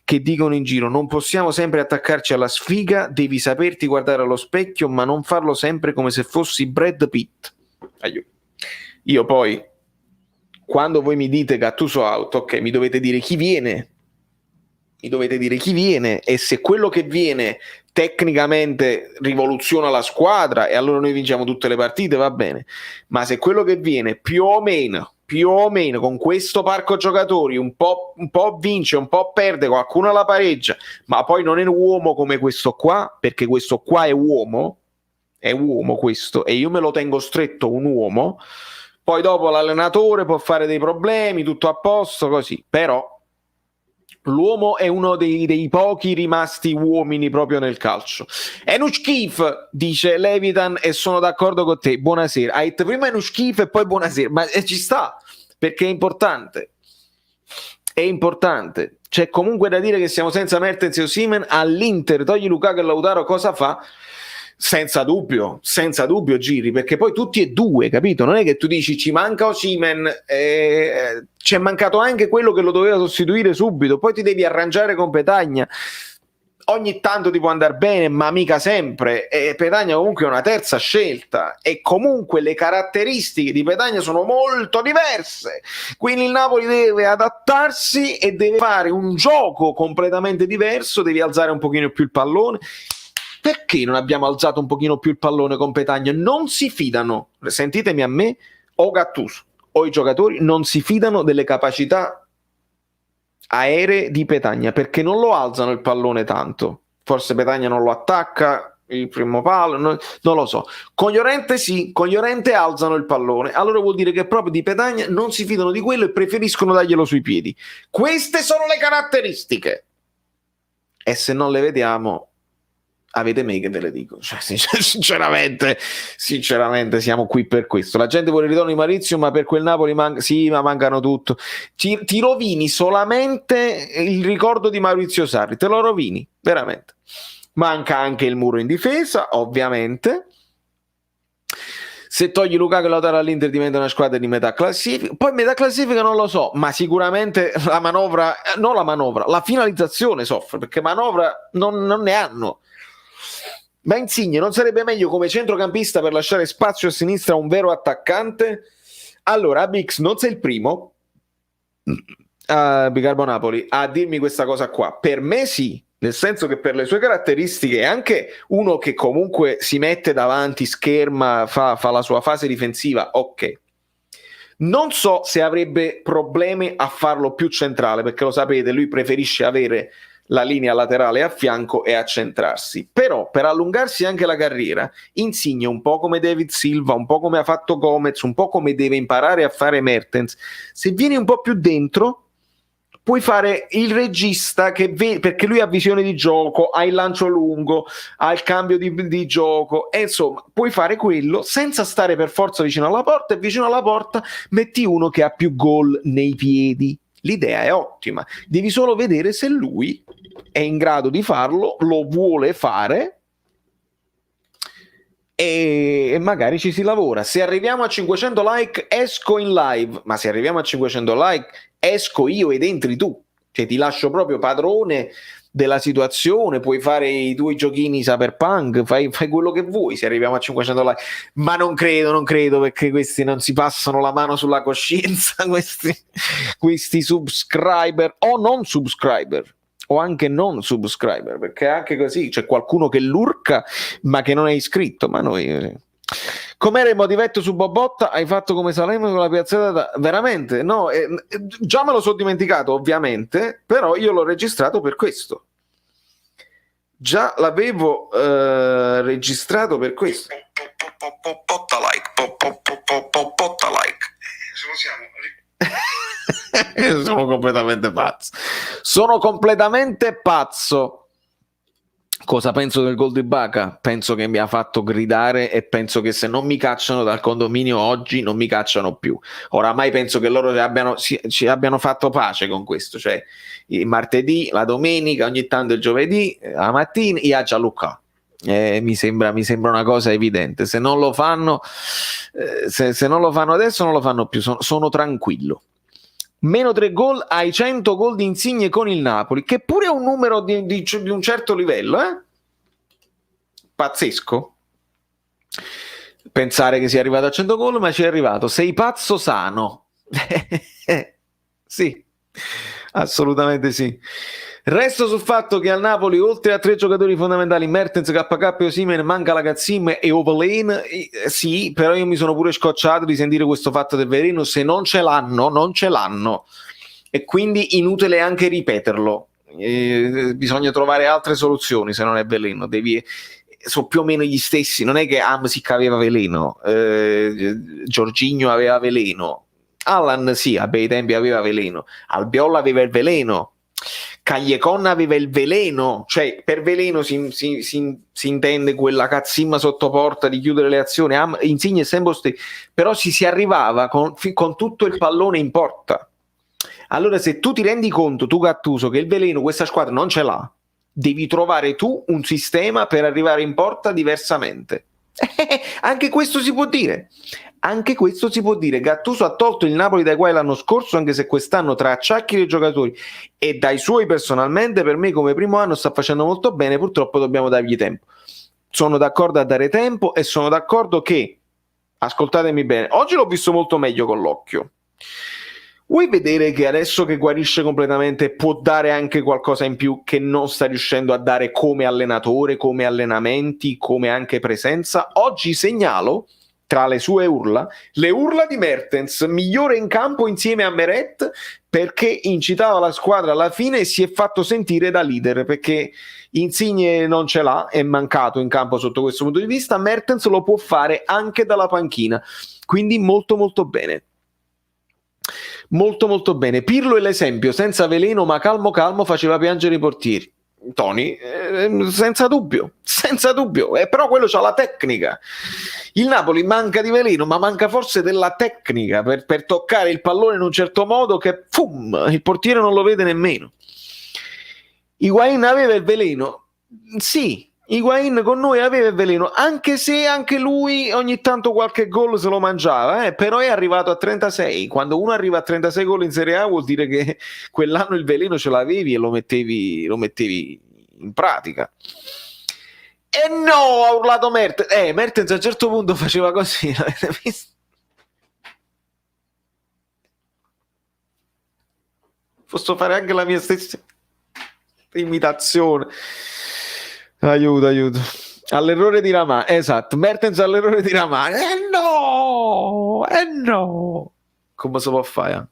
che dicono in giro: non possiamo sempre attaccarci alla sfiga, devi saperti guardare allo specchio, ma non farlo sempre come se fossi Brad Pitt. Io poi, quando voi mi dite Gattuso out, ok, mi dovete dire chi viene, e se quello che viene tecnicamente rivoluziona la squadra e allora noi vinciamo tutte le partite, va bene, ma se quello che viene più o meno con questo parco giocatori un po' vince, un po' perde, qualcuno la pareggia, ma poi non è un uomo come questo qua, perché questo qua è uomo questo, e io me lo tengo stretto un uomo, poi dopo l'allenatore può fare dei problemi, tutto a posto così, però l'uomo è uno dei pochi rimasti uomini proprio nel calcio. Enushkif, dice Levitan, e sono d'accordo con te. Buonasera. Hai detto prima Enushkif e poi buonasera, ma ci sta, perché è importante. C'è comunque da dire che siamo senza Mertens e Osimhen all'Inter. Togli Lukaku e Lautaro, cosa fa? Senza dubbio, Giri, perché poi tutti e due, capito? Non è che tu dici ci manca Osimhen, c'è mancato anche quello che lo doveva sostituire subito, poi ti devi arrangiare con Petagna. Ogni tanto ti può andare bene, ma mica sempre. E Petagna comunque è una terza scelta e comunque le caratteristiche di Petagna sono molto diverse. Quindi il Napoli deve adattarsi e deve fare un gioco completamente diverso, devi alzare un pochino più il pallone. Perché non abbiamo alzato un pochino più il pallone con Petagna? Non si fidano, sentitemi a me, o Gattuso o i giocatori non si fidano delle capacità aeree di Petagna, perché non lo alzano il pallone tanto. Forse Petagna non lo attacca il primo palo, non lo so. Con Llorente sì, con Llorente alzano il pallone. Allora vuol dire che proprio di Petagna non si fidano di quello e preferiscono darglielo sui piedi. Queste sono le caratteristiche. E se non le vediamo, avete me che ve le dico, cioè, sinceramente siamo qui per questo. La gente vuole il ritorno di Maurizio, ma per quel Napoli sì, ma mancano tutto. Ti rovini solamente il ricordo di Maurizio Sarri, te lo rovini veramente. Manca anche il muro in difesa, ovviamente. Se togli Lukaku e Lautaro all'Inter diventa una squadra di metà classifica. Poi metà classifica non lo so, ma sicuramente la finalizzazione soffre, perché manovra non ne hanno. Ma Insigne non sarebbe meglio come centrocampista per lasciare spazio a sinistra a un vero attaccante? Allora, Bix, non sei il primo, Bicarbo Napoli, a dirmi questa cosa qua. Per me sì, nel senso che per le sue caratteristiche è anche uno che comunque si mette davanti, scherma, fa la sua fase difensiva, ok. Non so se avrebbe problemi a farlo più centrale, perché lo sapete, lui preferisce avere la linea laterale a fianco e accentrarsi. Però per allungarsi anche la carriera, Insigne un po' come David Silva, un po' come ha fatto Gomez, un po' come deve imparare a fare Mertens, se vieni un po' più dentro puoi fare il regista perché lui ha visione di gioco, ha il lancio lungo, ha il cambio di gioco, e insomma puoi fare quello senza stare per forza vicino alla porta, e vicino alla porta metti uno che ha più gol nei piedi. L'idea è ottima, devi solo vedere se lui è in grado di farlo, lo vuole fare e magari ci si lavora. Se arriviamo a 500 like esco in live, ma se arriviamo a 500 like esco io ed entri tu, cioè ti lascio proprio padrone della situazione, puoi fare i tuoi giochini cyberpunk, fai quello che vuoi se arriviamo a 500 like, ma non credo perché questi non si passano la mano sulla coscienza, questi subscriber o non subscriber o anche non subscriber, perché anche così c'è qualcuno che lurca ma che non è iscritto, ma noi com'era il motivetto su Bobotta? Hai fatto come Salerno con la piazzata? Veramente? No, già me lo sono dimenticato ovviamente, però io l'ho registrato per questo. Già l'avevo registrato per questo. Potta like. Sono completamente pazzo. Cosa penso del gol di Baca? Penso che mi ha fatto gridare e penso che se non mi cacciano dal condominio oggi non mi cacciano più. Oramai penso che loro ci abbiano fatto pace con questo, cioè il martedì, la domenica, ogni tanto il giovedì, la mattina, io a Gianluca. Mi sembra una cosa evidente. Se non lo fanno, se non lo fanno adesso, non lo fanno più. Sono tranquillo. Meno 3 gol ai 100 gol di Insigne con il Napoli, che pure è un numero di un certo livello, pazzesco pensare che sia arrivato a 100 gol, ma ci è arrivato. Sei pazzo sano. Sì, assolutamente sì. Resto sul fatto che al Napoli, oltre a 3 giocatori fondamentali, Mertens, KK e Osimhen, manca la Gazzim e Ovelin. Sì, però io mi sono pure scocciato di sentire questo fatto del veleno. Se non ce l'hanno, non ce l'hanno. E quindi inutile anche ripeterlo. Bisogna trovare altre soluzioni se non è veleno. Sono più o meno gli stessi. Non è che Hamsik aveva veleno, Jorginho aveva veleno, Allan sì, a bei tempi aveva veleno, Albiol aveva il veleno, Callecon aveva il veleno, cioè per veleno si intende quella cazzimma sotto porta di chiudere le azioni. Insigne è sempre però si arrivava con tutto il pallone in porta. Allora se tu ti rendi conto, tu Gattuso, che il veleno questa squadra non ce l'ha, Devi trovare tu un sistema per arrivare in porta diversamente. Anche questo si può dire. Anche questo si può dire. Gattuso ha tolto il Napoli dai guai l'anno scorso, anche se quest'anno tra acciacchi dei giocatori e dai suoi personalmente, per me come primo anno sta facendo molto bene, purtroppo dobbiamo dargli tempo. Sono d'accordo a dare tempo e sono d'accordo che, ascoltatemi bene, oggi l'ho visto molto meglio con l'occhio. Vuoi vedere che adesso che guarisce completamente può dare anche qualcosa in più che non sta riuscendo a dare come allenatore, come allenamenti, come anche presenza? Oggi segnalo, tra le sue urla, le urla di Mertens, migliore in campo insieme a Meret, perché incitava la squadra alla fine e si è fatto sentire da leader, perché Insigne non ce l'ha, è mancato in campo sotto questo punto di vista. Mertens lo può fare anche dalla panchina, quindi molto molto bene. Molto molto bene. Pirlo è l'esempio, senza veleno ma calmo calmo faceva piangere i portieri. Tony, senza dubbio, però quello c'ha la tecnica. Il Napoli manca di veleno, ma manca forse della tecnica per toccare il pallone in un certo modo che il portiere non lo vede nemmeno. Higuain aveva il veleno? Sì, Higuain con noi aveva il veleno, anche se anche lui ogni tanto qualche gol se lo mangiava, però è arrivato a 36. Quando uno arriva a 36 gol in Serie A vuol dire che quell'anno il veleno ce l'avevi e lo mettevi in pratica. E no, ha urlato Mertens. Mertens a un certo punto faceva così, l'avete visto? Posso fare anche la mia stessa imitazione. Aiuto. All'errore di Raman, esatto. Mertens all'errore di Raman. No. Come si può fare?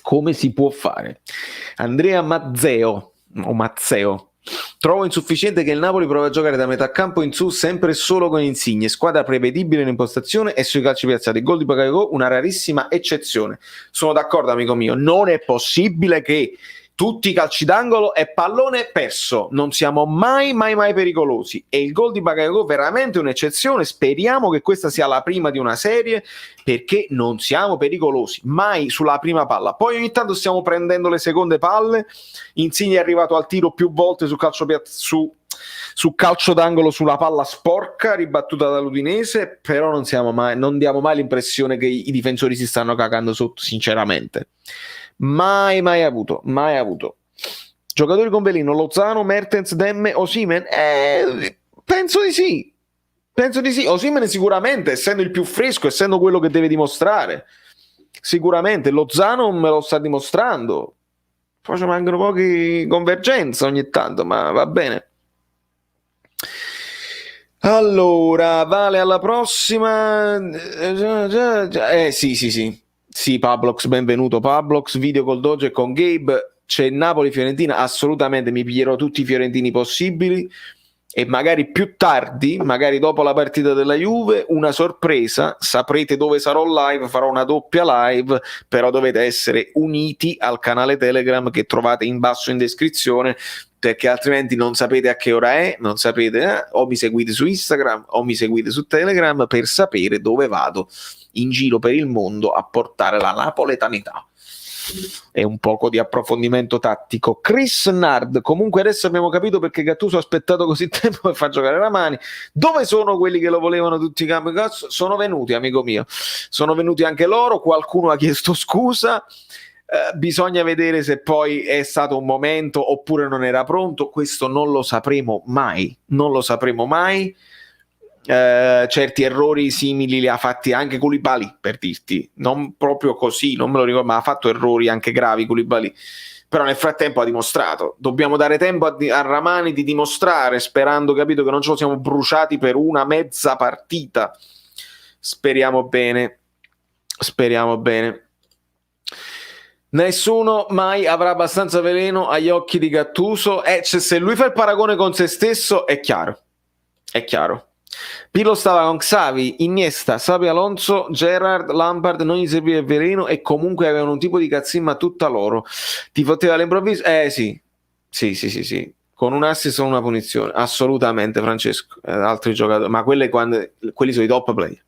Come si può fare? Andrea Mazzeo. Trovo insufficiente che il Napoli prova a giocare da metà campo in su sempre e solo con Insigne, squadra prevedibile in impostazione e sui calci piazzati. Gol di Bakayoko, una rarissima eccezione. Sono d'accordo, amico mio, non è possibile che tutti i calci d'angolo e pallone perso, non siamo mai pericolosi, e il gol di Bakayoko veramente un'eccezione. Speriamo che questa sia la prima di una serie, perché non siamo pericolosi mai sulla prima palla. Poi ogni tanto stiamo prendendo le seconde palle. Insigne è arrivato al tiro più volte su calcio d'angolo sulla palla sporca ribattuta dall'Udinese, però non diamo mai l'impressione che i difensori si stanno cagando sotto, sinceramente. Mai avuto. Giocatori con veleno: Lozano, Mertens, Demme, Osimhen? Penso di sì. Osimhen sicuramente, essendo il più fresco, essendo quello che deve dimostrare. Sicuramente. Lozano me lo sta dimostrando. Poi ci mancano pochi convergenza ogni tanto, ma va bene. Allora, Vale, alla prossima. Sì, Pablox, benvenuto Pablox, video col Doge e con Gabe. C'è Napoli-Fiorentina, assolutamente mi piglierò tutti i fiorentini possibili, e magari più tardi, magari dopo la partita della Juve, una sorpresa. Saprete dove sarò live, farò una doppia live, però dovete essere uniti al canale Telegram che trovate in basso in descrizione, perché altrimenti non sapete a che ora è, non sapete, o mi seguite su Instagram o mi seguite su Telegram per sapere dove vado in giro per il mondo a portare la napoletanità e un poco di approfondimento tattico. Chris Nard: comunque adesso abbiamo capito perché Gattuso ha aspettato così tempo per far giocare Ramani. Dove sono quelli che lo volevano tutti i campi? Sono venuti, amico mio, sono venuti anche loro, qualcuno ha chiesto scusa. Bisogna vedere se poi è stato un momento oppure non era pronto, questo non lo sapremo mai. Certi errori simili li ha fatti anche Koulibaly, per dirti, non proprio così, non me lo ricordo, ma ha fatto errori anche gravi Koulibaly, però nel frattempo ha dimostrato. Dobbiamo dare tempo a Ramani di dimostrare, sperando, capito, che non ce lo siamo bruciati per una mezza partita. Speriamo bene. Nessuno mai avrà abbastanza veleno agli occhi di Gattuso. Se lui fa il paragone con se stesso è chiaro. Pirlo stava con Xavi, Iniesta, Xabi Alonso, Gerrard, Lampard, non gli serviva il veleno e comunque avevano un tipo di cazzimma tutta loro. Ti fotteva all'improvviso? Sì. Con un assist o una punizione, assolutamente, Francesco. Altri giocatori, ma quelli sono i top player.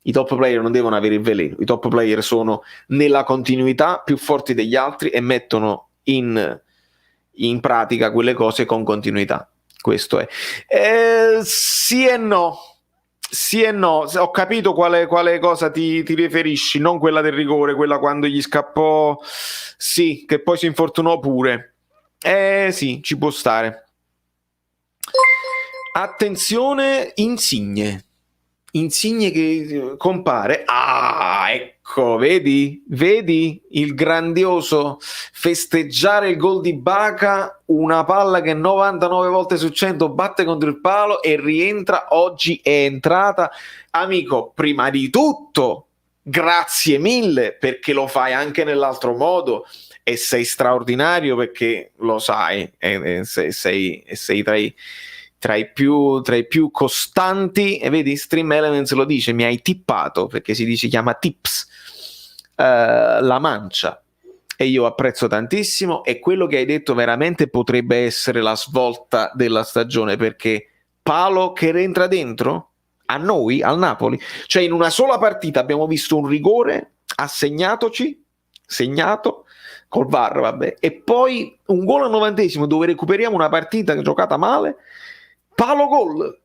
I top player non devono avere il veleno, i top player sono nella continuità più forti degli altri e mettono in in pratica quelle cose con continuità. Questo è. Sì e no. Sì e no, ho capito quale cosa ti riferisci, non quella del rigore, quella quando gli scappò, sì, che poi si infortunò pure. Sì, ci può stare. Attenzione, Insigne che compare. Ah, ecco, vedi il grandioso festeggiare il gol di Baca, una palla che 99 volte su 100 batte contro il palo e rientra. Oggi è entrata. Amico, prima di tutto grazie mille, perché lo fai anche nell'altro modo e sei straordinario, perché lo sai, sei tra i più costanti, e vedi, Stream Elements lo dice, mi hai tippato, perché si chiama tips, la mancia, e io apprezzo tantissimo, e quello che hai detto veramente potrebbe essere la svolta della stagione, perché palo che rientra dentro a noi, al Napoli, cioè in una sola partita abbiamo visto un rigore segnato col VAR, vabbè, e poi un gol al 90esimo dove recuperiamo una partita giocata male, palo gol.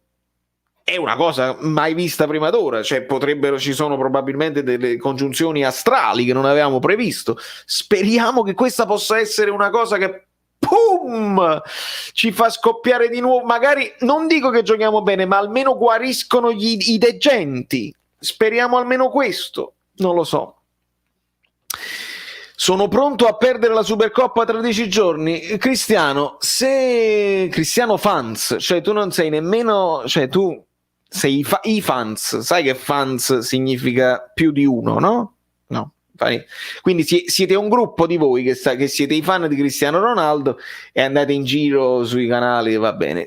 È una cosa mai vista prima d'ora, cioè ci sono probabilmente delle congiunzioni astrali che non avevamo previsto. Speriamo che questa possa essere una cosa che pum, ci fa scoppiare di nuovo. Magari non dico che giochiamo bene, ma almeno guariscono i degenti. Speriamo almeno questo, non lo so. Sono pronto a perdere la Supercoppa tra 10 giorni. Cristiano fans, cioè tu non sei nemmeno, cioè tu sei i fans, sai che fans significa più di uno, no? No. Quindi siete un gruppo di voi che siete i fan di Cristiano Ronaldo e andate in giro sui canali, va bene.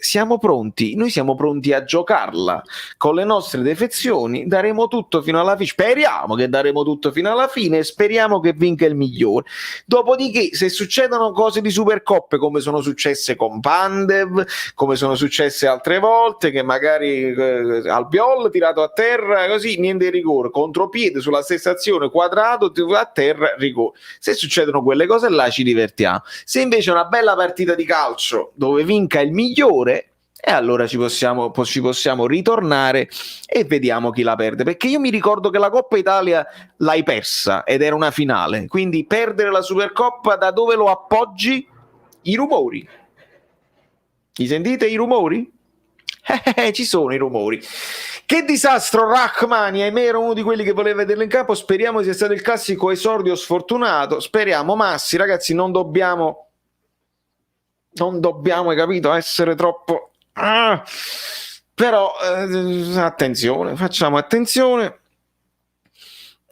Noi siamo pronti a giocarla con le nostre defezioni, daremo tutto fino alla fine, speriamo che daremo tutto fino alla fine e speriamo che vinca il migliore. Dopodiché, se succedono cose di Supercoppe come sono successe con Pandev, come sono successe altre volte, che magari Albiol tirato a terra, così, niente rigore, contropiede sulla stessa azione, quadrato, a terra, rigore. Se succedono quelle cose là ci divertiamo. Se invece è una bella partita di calcio dove vinca il migliore, e allora ci possiamo ritornare e vediamo chi la perde, perché io mi ricordo che la Coppa Italia l'hai persa ed era una finale, quindi perdere la Supercoppa da dove lo appoggi? I rumori. Li sentite i rumori? Ci sono i rumori. Che disastro, Rachmani, ahimè ero uno di quelli che voleva vederlo in campo, speriamo sia stato il classico esordio sfortunato, speriamo. Massi, ragazzi, non dobbiamo, hai capito, essere troppo... però attenzione, facciamo attenzione.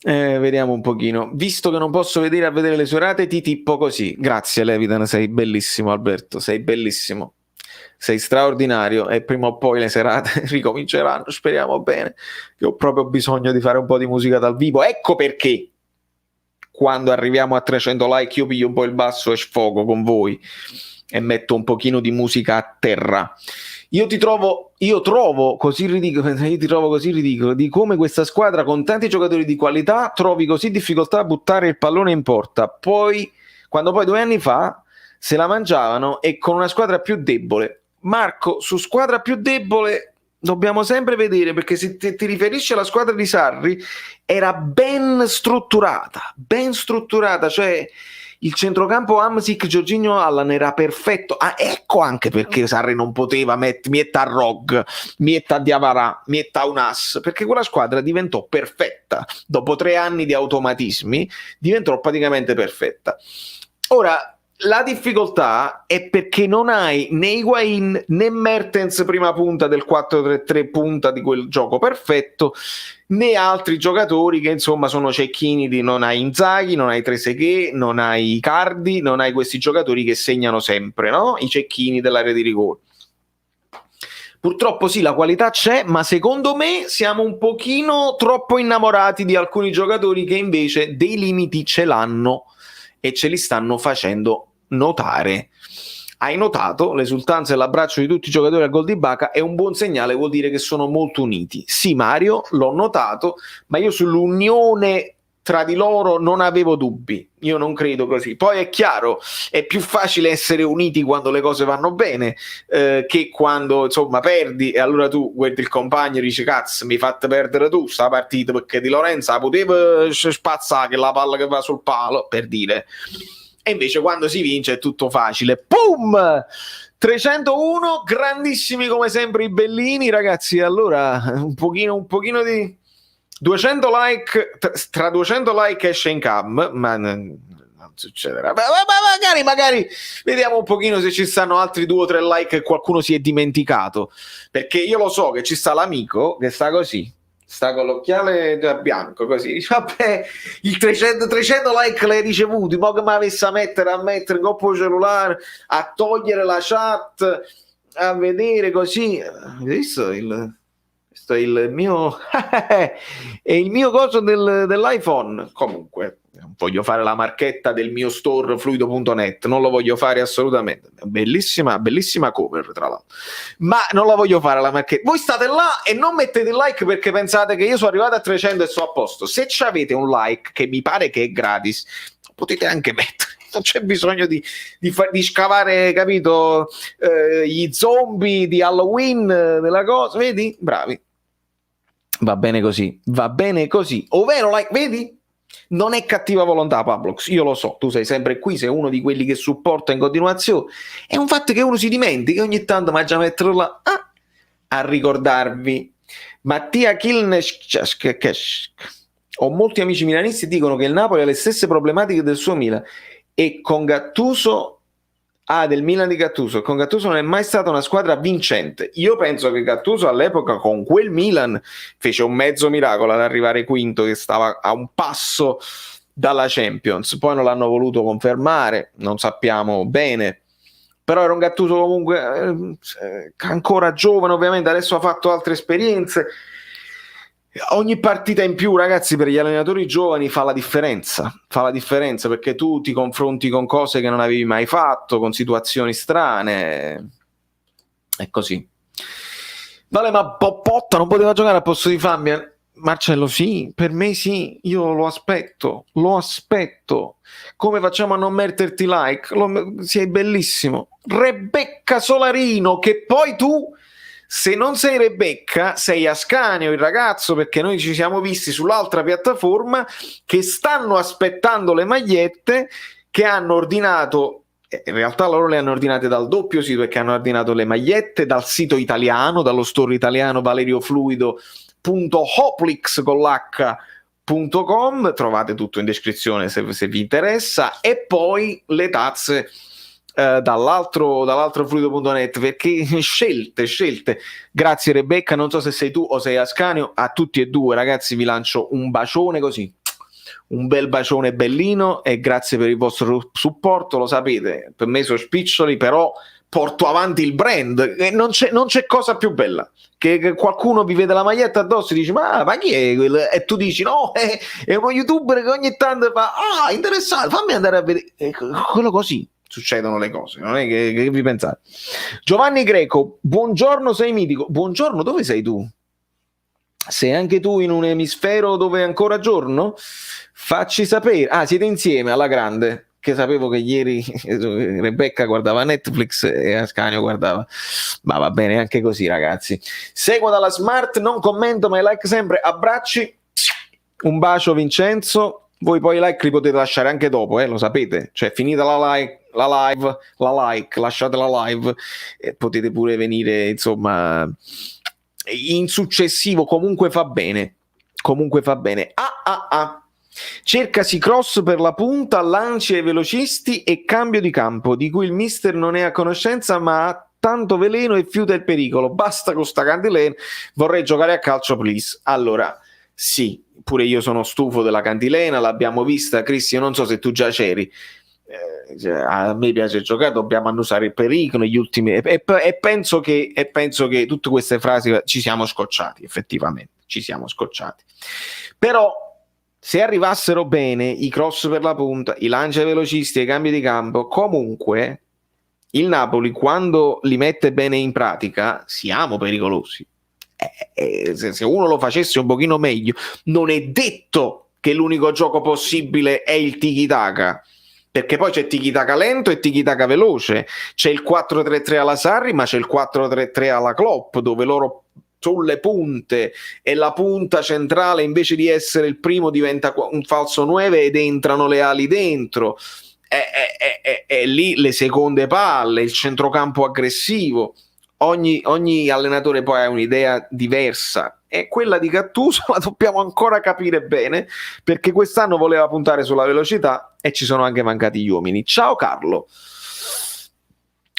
Vediamo un pochino, visto che non posso vedere le serate, ti tippo così. Grazie Levitan, sei bellissimo Alberto, sei bellissimo, sei straordinario, e prima o poi le serate ricominceranno, speriamo bene, che ho proprio bisogno di fare un po' di musica dal vivo. Ecco perché quando arriviamo a 300 like io piglio un po' il basso e sfogo con voi e metto un pochino di musica a terra. Io ti trovo così ridicolo di come questa squadra con tanti giocatori di qualità trovi così difficoltà a buttare il pallone in porta. Poi, quando 2 anni fa se la mangiavano e con una squadra più debole. Marco, su squadra più debole dobbiamo sempre vedere, perché se ti riferisci alla squadra di Sarri era ben strutturata, cioè il centrocampo Hamsik, Jorginho, Allan era perfetto. Ecco anche perché Sarri non poteva mietta Rog, mietta Diawara, mietta Unas, perché quella squadra diventò perfetta. Dopo 3 anni di automatismi diventò praticamente perfetta. Ora, la difficoltà è perché non hai né Higuain né Mertens prima punta del 4-3-3 punta di quel gioco perfetto, né altri giocatori che insomma sono cecchini non hai Inzaghi, non hai Trezeguet, non hai Icardi, non hai questi giocatori che segnano sempre, no? I cecchini dell'area di rigore. Purtroppo sì, la qualità c'è, ma secondo me siamo un pochino troppo innamorati di alcuni giocatori che invece dei limiti ce l'hanno e ce li stanno facendo notare. Hai notato l'esultanza e l'abbraccio di tutti i giocatori al gol di Baca? È un buon segnale, vuol dire che sono molto uniti. Sì, Mario, l'ho notato, ma io sull'unione tra di loro non avevo dubbi, io non credo così. Poi è chiaro, è più facile essere uniti quando le cose vanno bene, che quando insomma perdi, e allora tu guardi il compagno e dici cazzo mi hai fatto perdere tu sta partita perché Di Lorenzo poteva spazzare che la palla che va sul palo, per dire. E invece quando si vince è tutto facile. Pum! 301, grandissimi come sempre i bellini, ragazzi. Allora un pochino di 200 like, tra 200 like esce in cam, ma non succederà. Ma magari vediamo un pochino se ci stanno altri 2 o 3 like e qualcuno si è dimenticato, perché io lo so che ci sta l'amico che sta così, sta con l'occhiale bianco così, dice vabbè il 300 like l'hai ricevuti, mo che mi avesse a mettere in coppo cellulare, a togliere la chat, a vedere così, hai visto questo è il mio è il mio coso dell'iPhone. Comunque voglio fare la marchetta del mio store fluido.net, non lo voglio fare assolutamente, bellissima cover tra l'altro, ma non la voglio fare la marchetta. Voi state là e non mettete il like perché pensate che io sono arrivato a 300 e sto a posto. Se avete un like, che mi pare che è gratis, potete anche mettere, non c'è bisogno di scavare, capito, gli zombie di Halloween della cosa, vedi? Bravi. Va bene così, ovvero like, vedi? Non è cattiva volontà, Pablox, io lo so, tu sei sempre qui, sei uno di quelli che supporta in continuazione, è un fatto che uno si dimentica ogni tanto, ma già metterlo là a ricordarvi. Mattia Kilnesk, ho molti amici milanisti che dicono che il Napoli ha le stesse problematiche del suo Milan e con Gattuso del Milan di Gattuso. Con Gattuso non è mai stata una squadra vincente. Io penso che Gattuso all'epoca con quel Milan fece un mezzo miracolo ad arrivare quinto, che stava a un passo dalla Champions. Poi non l'hanno voluto confermare, non sappiamo bene, però era un Gattuso comunque ancora giovane, ovviamente adesso ha fatto altre esperienze. Ogni partita in più, ragazzi, per gli allenatori giovani fa la differenza, perché tu ti confronti con cose che non avevi mai fatto, con situazioni strane, è così. Vale, ma Poppotta non poteva giocare al posto di Fabian? Marcello, sì, per me sì, io lo aspetto. Come facciamo a non metterti like? Sei bellissimo. Rebecca Solarino, che poi tu, se non sei Rebecca, sei Ascanio, il ragazzo, perché noi ci siamo visti sull'altra piattaforma, che stanno aspettando le magliette, che hanno ordinato, in realtà loro le hanno ordinate dal doppio sito, perché hanno ordinato le magliette dal sito italiano, dallo store italiano valeriofluido.hoplix.com, trovate tutto in descrizione se vi interessa, e poi le tazze dall'altro fluido.net, perché scelte. Grazie Rebecca, non so se sei tu o sei Ascanio, a tutti e due, ragazzi, vi lancio un bacione così, un bel bacione bellino, e grazie per il vostro supporto. Lo sapete, per me sono spiccioli, però porto avanti il brand, e non c'è cosa più bella che qualcuno vi vede la maglietta addosso e dice ma chi è quello? E tu dici no, è uno youtuber che ogni tanto fa interessante, fammi andare a vedere, quello. Così succedono le cose, non è che vi pensate. Giovanni Greco, buongiorno, sei mitico. Buongiorno, dove sei tu? Sei anche tu in un emisfero dove è ancora giorno? Facci sapere. Siete insieme alla grande, che sapevo che ieri Rebecca guardava Netflix e Ascanio guardava, ma va bene anche così, ragazzi. Seguo dalla smart, non commento ma like sempre, abbracci, un bacio Vincenzo. Voi poi i like li potete lasciare anche dopo, lo sapete, cioè finita la like, lasciate la live e potete pure venire, insomma, in successivo, comunque fa bene. Cercasi cross per la punta, lanci ai velocisti e cambio di campo, di cui il mister non è a conoscenza, ma ha tanto veleno e fiuta il pericolo. Basta con sta cantilena, vorrei giocare a calcio, please. Allora, sì, pure io sono stufo della cantilena, l'abbiamo vista, Cristi, io non so se tu già c'eri. A me piace giocare, dobbiamo annusare il pericolo, gli ultimi, e penso che tutte queste frasi ci siamo scocciati, effettivamente, però se arrivassero bene i cross per la punta, i lanci ai velocisti e i cambi di campo, comunque il Napoli quando li mette bene in pratica siamo pericolosi. Se uno lo facesse un pochino meglio, non è detto che l'unico gioco possibile è il tiki-taka, perché poi c'è tiki-taka lento e tiki-taka veloce, c'è il 4-3-3 alla Sarri, ma c'è il 4-3-3 alla Klopp, dove loro sulle punte e la punta centrale invece di essere il primo diventa un falso 9 ed entrano le ali dentro, e lì le seconde palle, il centrocampo aggressivo. Ogni allenatore poi ha un'idea diversa, e quella di Gattuso la dobbiamo ancora capire bene, perché quest'anno voleva puntare sulla velocità e ci sono anche mancati gli uomini. Ciao Carlo.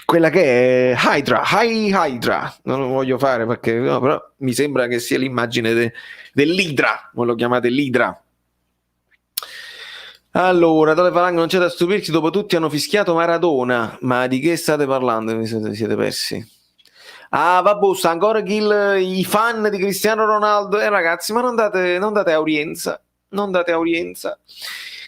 Quella che è Hydra, non lo voglio fare perché no, però mi sembra che sia l'immagine dell'Idra, voi lo chiamate l'Idra. Allora, dalle Valanghe non c'è da stupirsi, dopo tutti hanno fischiato Maradona, ma di che state parlando? Vi siete persi? Ah, vabbè, sta ancora i fan di Cristiano Ronaldo. Ragazzi, ma non date audienza. Non date audienza.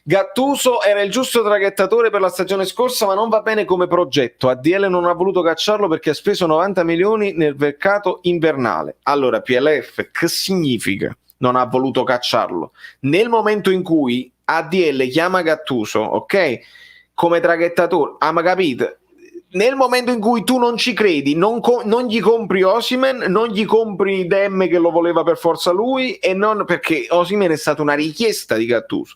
Gattuso era il giusto traghettatore per la stagione scorsa, ma non va bene come progetto. ADL non ha voluto cacciarlo perché ha speso 90 milioni nel mercato invernale. Allora, PLF, che significa non ha voluto cacciarlo? Nel momento in cui ADL chiama Gattuso, ok? Come traghettatore, ma capite? Nel momento in cui tu non ci credi, non gli compri Osimhen, non gli compri Demme che lo voleva per forza lui, e non perché Osimhen è stata una richiesta di Gattuso.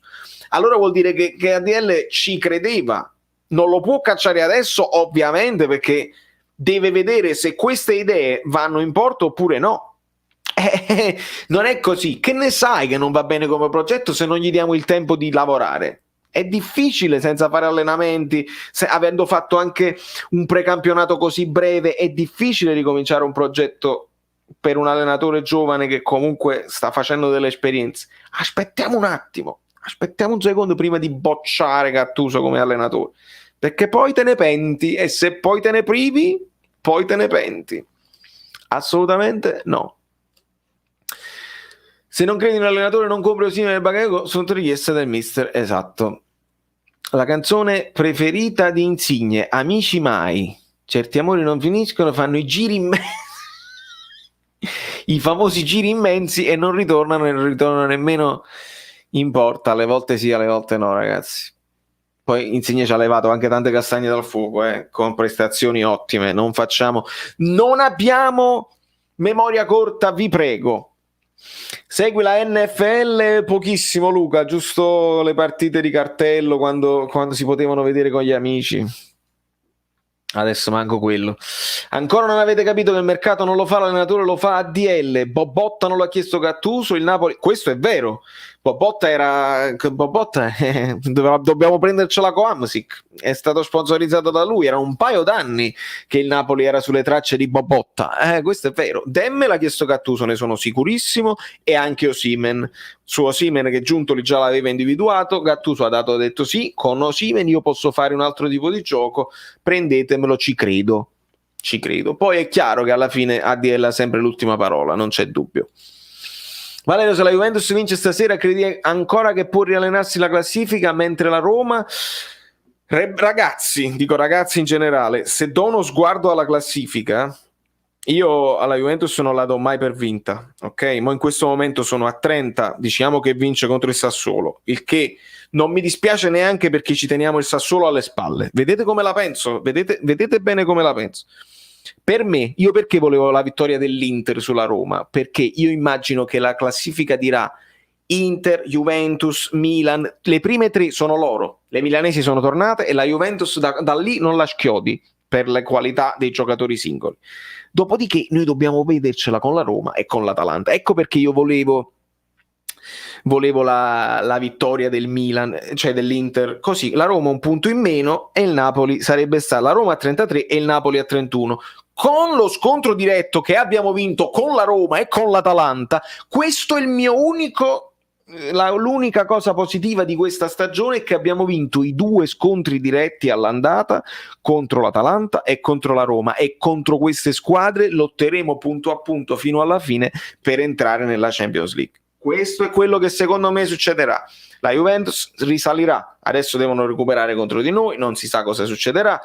Allora vuol dire che ADL ci credeva. Non lo può cacciare adesso, ovviamente, perché deve vedere se queste idee vanno in porto oppure no. Non è così. Che ne sai che non va bene come progetto se non gli diamo il tempo di lavorare? È difficile senza fare allenamenti, avendo fatto anche un precampionato così breve, è difficile ricominciare un progetto per un allenatore giovane che comunque sta facendo delle esperienze. Aspettiamo un attimo, aspettiamo un secondo prima di bocciare Gattuso come allenatore, perché poi te ne penti, e se poi te ne privi, poi te ne penti. Assolutamente no. Se non credi in un allenatore non compri Osimhen nel Bakayoko, sono richieste del mister. Esatto. La canzone preferita di Insigne, Amici mai. Certi amori non finiscono, fanno i giri immensi, i famosi giri immensi, e non ritornano nemmeno in porta. Alle volte sì, alle volte no, ragazzi. Poi Insigne ci ha levato anche tante castagne dal fuoco, con prestazioni ottime. Non abbiamo memoria corta, vi prego. Segui la NFL pochissimo, Luca, giusto le partite di cartello quando si potevano vedere con gli amici. Adesso manco quello. Ancora non avete capito che il mercato non lo fa l'allenatore, lo fa ADL. Bobotta non l'ha chiesto Gattuso, il Napoli. Questo è vero. Bobotta dobbiamo prendercela con Hamsik, è stato sponsorizzato da lui, era un paio d'anni che il Napoli era sulle tracce di Bobotta, questo è vero. Demme l'ha chiesto Gattuso, ne sono sicurissimo, e anche Osimhen. Su Osimhen, che Giuntoli già l'aveva individuato, Gattuso ha detto sì, con Osimhen io posso fare un altro tipo di gioco, prendetemelo, ci credo. Poi è chiaro che alla fine ADL ha sempre l'ultima parola, non c'è dubbio. Valerio, se la Juventus vince stasera, credi ancora che può riallenarsi la classifica, mentre la Roma... Ragazzi in generale, se do uno sguardo alla classifica, io alla Juventus non la do mai per vinta, ok? Ma in questo momento sono a 30, diciamo che vince contro il Sassuolo, il che non mi dispiace neanche, perché ci teniamo il Sassuolo alle spalle. Vedete come la penso? Vedete bene come la penso? Per me, io perché volevo la vittoria dell'Inter sulla Roma? Perché io immagino che la classifica dirà Inter, Juventus, Milan, le prime tre sono loro, le milanesi sono tornate, e la Juventus da lì non la schiodi per le qualità dei giocatori singoli. Dopodiché noi dobbiamo vedercela con la Roma e con l'Atalanta. Ecco perché io volevo la vittoria del Milan, cioè dell'Inter, così la Roma un punto in meno e il Napoli sarebbe stato la Roma a 33 e il Napoli a 31. Con lo scontro diretto che abbiamo vinto con la Roma e con l'Atalanta, questo è il mio l'unica cosa positiva di questa stagione, è che abbiamo vinto i 2 scontri diretti all'andata contro l'Atalanta e contro la Roma, e contro queste squadre lotteremo punto a punto fino alla fine per entrare nella Champions League. Questo è quello che secondo me succederà. La Juventus risalirà, adesso devono recuperare contro di noi, non si sa cosa succederà.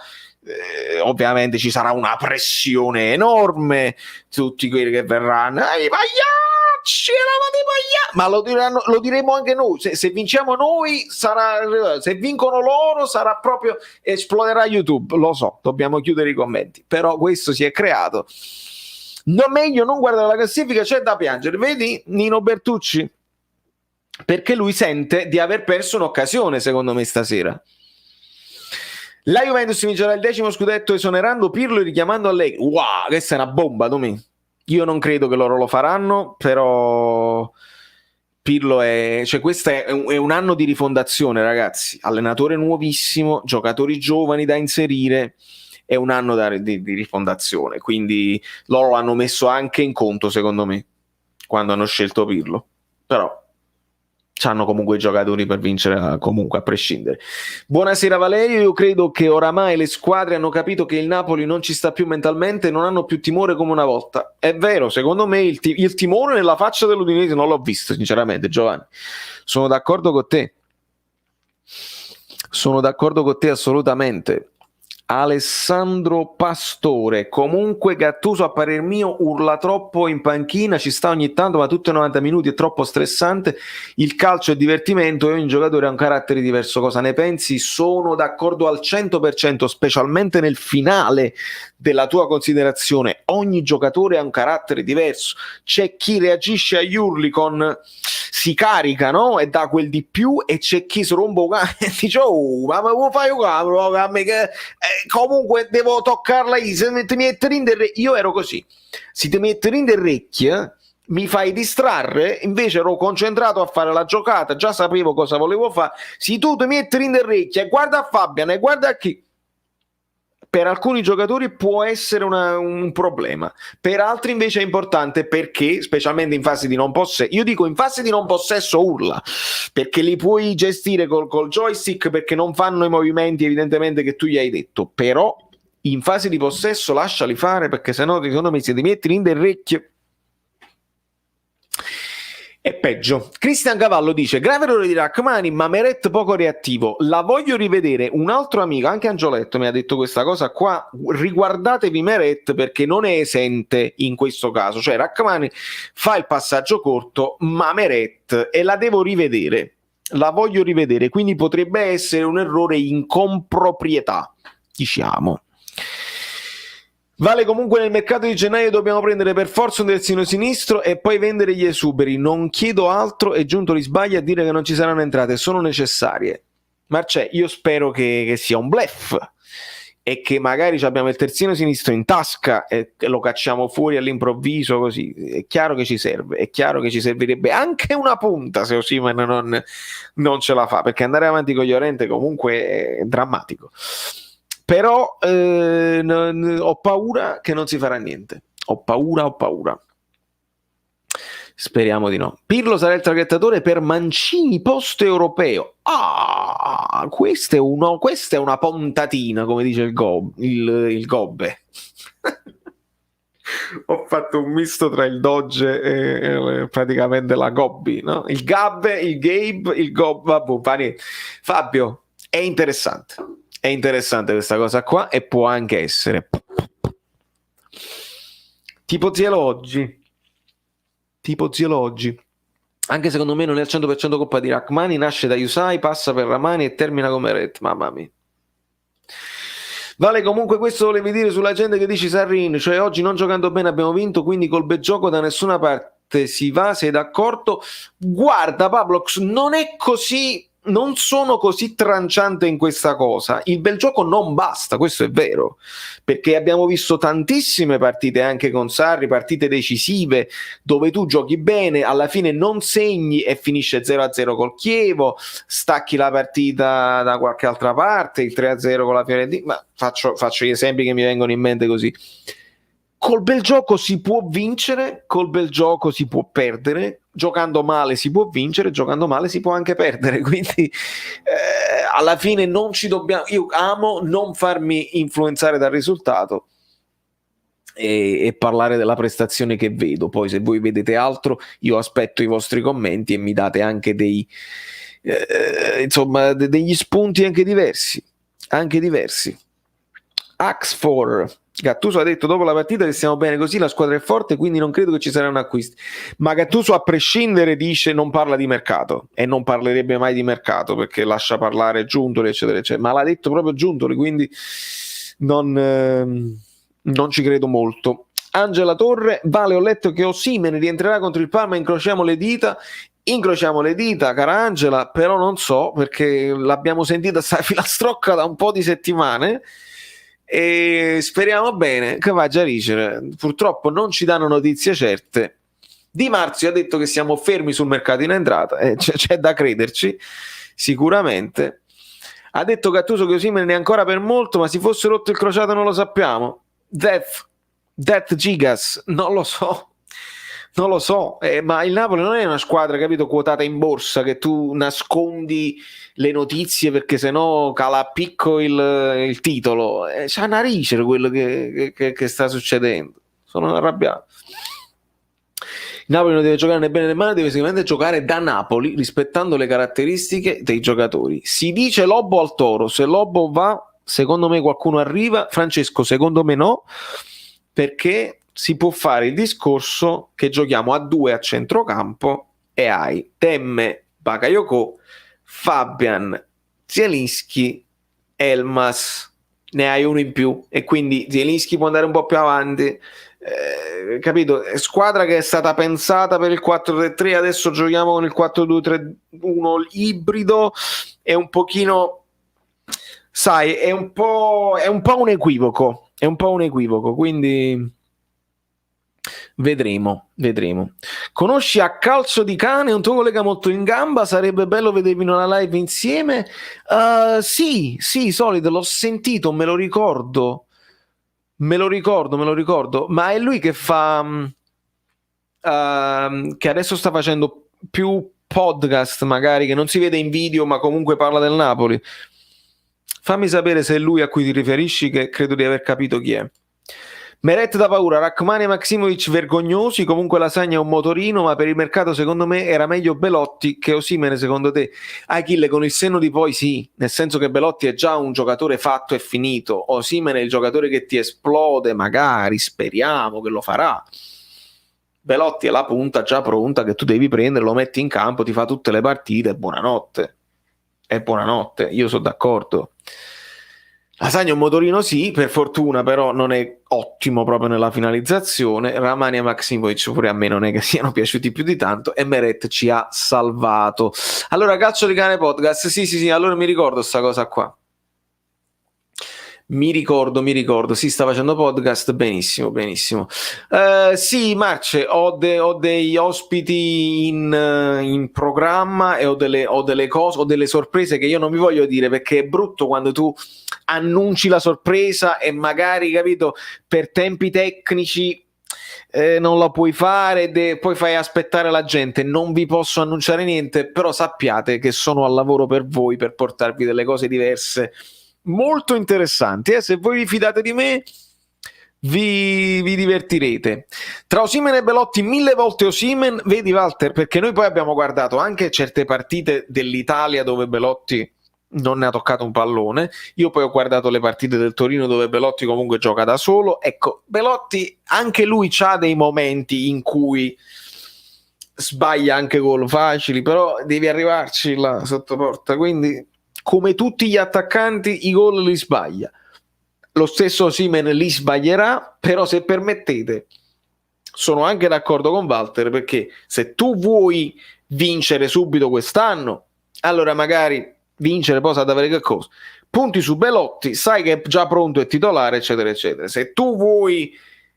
Ovviamente ci sarà una pressione enorme, tutti quelli che verranno, ce la ma lo diremo anche noi. Se vinciamo noi sarà, se vincono loro sarà proprio, esploderà YouTube, lo so, dobbiamo chiudere i commenti, però questo si è creato. No, meglio non guardare la classifica, c'è da piangere. Vedi Nino Bertucci? Perché lui sente di aver perso un'occasione, secondo me, stasera. La Juventus vincerà il 10° scudetto esonerando Pirlo e richiamando Allegri. Wow, questa è una bomba, Domì. Io non credo che loro lo faranno, però Pirlo cioè questo è un anno di rifondazione, ragazzi. Allenatore nuovissimo, giocatori giovani da inserire, è un anno di rifondazione, quindi loro l'hanno messo anche in conto, secondo me, quando hanno scelto Pirlo. Però c'hanno comunque i giocatori per vincere, comunque, a prescindere. Buonasera Valerio, io credo che oramai le squadre hanno capito che il Napoli non ci sta più mentalmente, non hanno più timore come una volta. È vero, secondo me il timore nella faccia dell'Udinese non l'ho visto, sinceramente, Giovanni. Sono d'accordo con te assolutamente. Alessandro Pastore, comunque Gattuso a parer mio urla troppo in panchina, ci sta ogni tanto ma tutti i 90 minuti è troppo stressante. Il calcio è divertimento e ogni giocatore ha un carattere diverso, cosa ne pensi? Sono d'accordo al 100%, specialmente nel finale della tua considerazione. Ogni giocatore ha un carattere diverso, c'è chi reagisce agli urli si carica, no? E dà quel di più, e c'è chi si rompe e dice ma come fai a me che comunque devo toccarla se ti metti in io ero così, se ti metti in orecchie mi fai distrarre, invece ero concentrato a fare la giocata, già sapevo cosa volevo fare. Se tu ti metti in orecchie, guarda a Fabian e guarda a chi, per alcuni giocatori può essere un problema, per altri invece è importante, perché specialmente in fase di non possesso, io dico in fase di non possesso urla, perché li puoi gestire col joystick, perché non fanno i movimenti evidentemente che tu gli hai detto, però in fase di possesso lasciali fare, perché sennò secondo me se ti metti in orecchie è peggio. Cristian Cavallo dice: grave errore di Rachmani, ma Meret poco reattivo, la voglio rivedere. Un altro amico, anche Angioletto, mi ha detto questa cosa qua: riguardatevi Meret perché non è esente in questo caso, cioè Rachmani fa il passaggio corto, ma Meret, e la devo rivedere, la voglio rivedere, quindi potrebbe essere un errore in comproprietà, diciamo. Vale, comunque nel mercato di gennaio dobbiamo prendere per forza un terzino sinistro e poi vendere gli esuberi, non chiedo altro, e Giuntoli sbaglia a dire che non ci saranno entrate, sono necessarie. Marcè, io spero che sia un bluff e che magari abbiamo il terzino sinistro in tasca e lo cacciamo fuori all'improvviso così. È chiaro che ci serve, è chiaro che ci servirebbe anche una punta se Osimhen non ce la fa, perché andare avanti con Llorente comunque è drammatico. Però ho paura che non si farà niente. Ho paura. Speriamo di no. Pirlo sarà il traghettatore per Mancini post-europeo. Ah, questa è una puntatina, come dice il Gobbe. Ho fatto un misto tra il Dodge e praticamente la Gobbi, no? Il Gabbe, il Gabe, il Gobbe. Vabbè, Fabio, è interessante. È interessante questa cosa qua, e può anche essere tipo Zielo oggi, anche secondo me non è al 100% colpa di Rachmani, nasce da Yusai, passa per Ramani e termina come Ret, mamma mia. Vale, comunque questo volevi dire sulla gente che dici Sarrin, cioè oggi non giocando bene abbiamo vinto, quindi col bel gioco da nessuna parte si va, sei d'accordo? Guarda Pablox, non è così, non sono così tranciante in questa cosa. Il bel gioco non basta, questo è vero, perché abbiamo visto tantissime partite anche con Sarri, partite decisive dove tu giochi bene, alla fine non segni e finisce 0-0 col Chievo, stacchi la partita da qualche altra parte, il 3-0 con la Fiorentina, ma faccio gli esempi che mi vengono in mente così. Col bel gioco si può vincere, col bel gioco si può perdere, giocando male si può vincere, giocando male si può anche perdere, quindi alla fine non ci dobbiamo, io amo non farmi influenzare dal risultato e parlare della prestazione che vedo. Poi se voi vedete altro io aspetto i vostri commenti e mi date anche degli spunti anche diversi. Ax4 Gattuso ha detto dopo la partita che stiamo bene così, la squadra è forte, quindi non credo che ci saranno acquisti. Ma Gattuso a prescindere dice non parla di mercato e non parlerebbe mai di mercato perché lascia parlare Giuntoli eccetera eccetera, ma l'ha detto proprio Giuntoli, quindi non ci credo molto. Angela Torre, Vale, ho letto che Osimhen rientrerà contro il Parma, incrociamo le dita, cara Angela, però non so perché l'abbiamo sentita sta filastrocca da un po' di settimane e speriamo bene che vada a ricevere. Purtroppo non ci danno notizie certe. Di Marzio ha detto che siamo fermi sul mercato in entrata, c'è da crederci sicuramente. Ha detto Gattuso che Osimhen è ancora per molto, ma si fosse rotto il crociato non lo sappiamo. Death Gigas, non lo so, ma il Napoli non è una squadra, capito, quotata in borsa che tu nascondi le notizie perché sennò cala a picco il titolo. C'ha narice quello che sta succedendo. Sono arrabbiato. Il Napoli non deve giocare né bene né male, deve sicuramente giocare da Napoli rispettando le caratteristiche dei giocatori. Si dice Lobo al Toro, se Lobo va, secondo me qualcuno arriva. Francesco, secondo me no, perché si può fare il discorso che giochiamo a 2 a centrocampo e hai Temme, Bakayoko, Fabian, Zielinski, Elmas, ne hai uno in più e quindi Zielinski può andare un po' più avanti. Capito? Squadra che è stata pensata per il 4-3-3, adesso giochiamo con il 4-2-3-1 ibrido, è un pochino, sai, è un po' un equivoco, quindi vedremo. Conosci A Calcio di Cane, un tuo collega molto in gamba, sarebbe bello vedervi in una live insieme. Sì, solito, l'ho sentito, me lo ricordo, ma è lui che fa che adesso sta facendo più podcast, magari che non si vede in video ma comunque parla del Napoli. Fammi sapere se è lui a cui ti riferisci, che credo di aver capito chi è. Meret da paura, Rachmani e Maximovic vergognosi, comunque Lasagna è un motorino, ma per il mercato secondo me era meglio Belotti che Osimhen. Secondo te? Achille, con il senno di poi sì, nel senso che Belotti è già un giocatore fatto e finito, Osimhen è il giocatore che ti esplode, magari, speriamo che lo farà. Belotti è la punta già pronta che tu devi prendere, lo metti in campo, ti fa tutte le partite e buonanotte, io sono d'accordo. Lasagna un motorino sì, per fortuna, però non è ottimo proprio nella finalizzazione. Ramani e Maximovic pure a me non è che siano piaciuti più di tanto e Meret ci ha salvato. Allora, Calcio di Cane podcast, sì, allora mi ricordo sta cosa qua. Mi ricordo, sì, sta facendo podcast, benissimo. Sì, Marce, ho degli ospiti in programma e ho delle cose, ho delle sorprese che io non vi voglio dire perché è brutto quando tu annunci la sorpresa e magari, capito, per tempi tecnici non la puoi fare, poi fai aspettare la gente. Non vi posso annunciare niente, però sappiate che sono al lavoro per voi, per portarvi delle cose diverse molto interessanti. Se voi vi fidate di me vi divertirete. Tra Osimhen e Belotti 1000 volte Osimhen, vedi Walter, perché noi poi abbiamo guardato anche certe partite dell'Italia dove Belotti non ne ha toccato un pallone. Io poi ho guardato le partite del Torino dove Belotti comunque gioca da solo. Ecco, Belotti anche lui c'ha dei momenti in cui sbaglia anche gol facili, però devi arrivarci là sotto porta, quindi come tutti gli attaccanti i gol li sbaglia. Lo stesso Osimhen li sbaglierà, però se permettete sono anche d'accordo con Walter, perché se tu vuoi vincere subito quest'anno, allora magari vincere poi sa da avere che cosa, punti su Belotti, sai che è già pronto e titolare eccetera eccetera. Se tu vuoi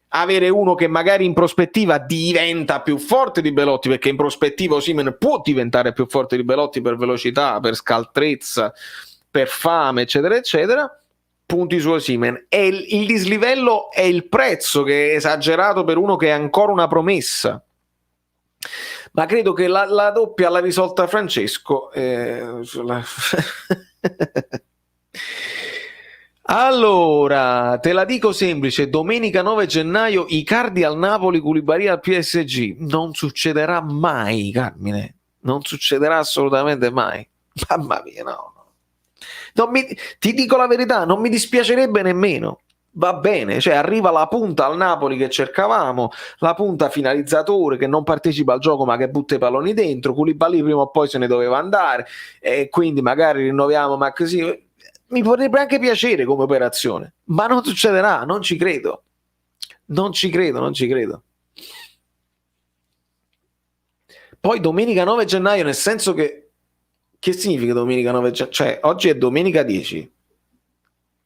avere uno che magari in prospettiva diventa più forte di Belotti, perché in prospettiva Osimhen può diventare più forte di Belotti per velocità, per scaltrezza, per fame eccetera eccetera, punti su Osimhen. E il dislivello è il prezzo, che è esagerato per uno che è ancora una promessa, ma credo che la doppia l'ha risolta Francesco. Allora, te la dico semplice, domenica 9 gennaio Icardi al Napoli, Koulibaly al PSG. Non succederà mai, Carmine, non succederà assolutamente mai. Mamma mia, no. Ti dico la verità, non mi dispiacerebbe nemmeno. va bene, cioè arriva la punta al Napoli che cercavamo, la punta finalizzatore che non partecipa al gioco ma che butta i palloni dentro, Koulibaly prima o poi se ne doveva andare e quindi magari rinnoviamo ma così, mi potrebbe anche piacere come operazione, ma non succederà, non ci credo. Poi domenica 9 gennaio, nel senso che significa domenica 9 gennaio? Cioè oggi è domenica 10,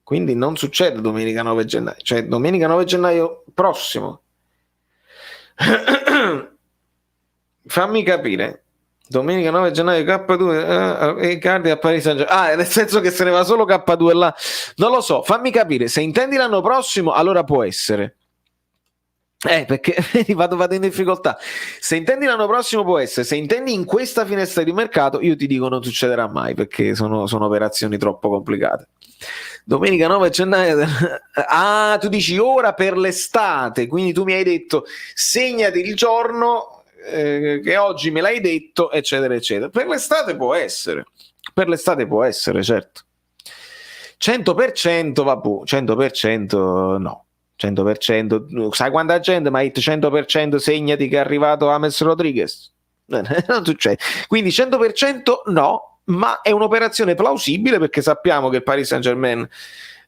quindi non succede domenica 9 gennaio, cioè domenica 9 gennaio prossimo. Fammi capire. Domenica 9 gennaio K2 e Icardi a Paris Saint-Germain. Nel senso che se ne va solo K2 là. Non lo so, fammi capire. Se intendi l'anno prossimo, allora può essere. Perché vado in difficoltà. Se intendi l'anno prossimo può essere, se intendi in questa finestra di mercato, io ti dico non succederà mai perché sono operazioni troppo complicate. Domenica 9 gennaio. Tu dici ora per l'estate, quindi tu mi hai detto segnati il giorno che oggi me l'hai detto, eccetera, eccetera. Per l'estate può essere, certo. 100% vabbè, 100% no. 100%, sai quanta gente mi ha detto 100% segnati che è arrivato James Rodriguez? Non succede. Quindi 100% no, ma è un'operazione plausibile perché sappiamo che il Paris Saint-Germain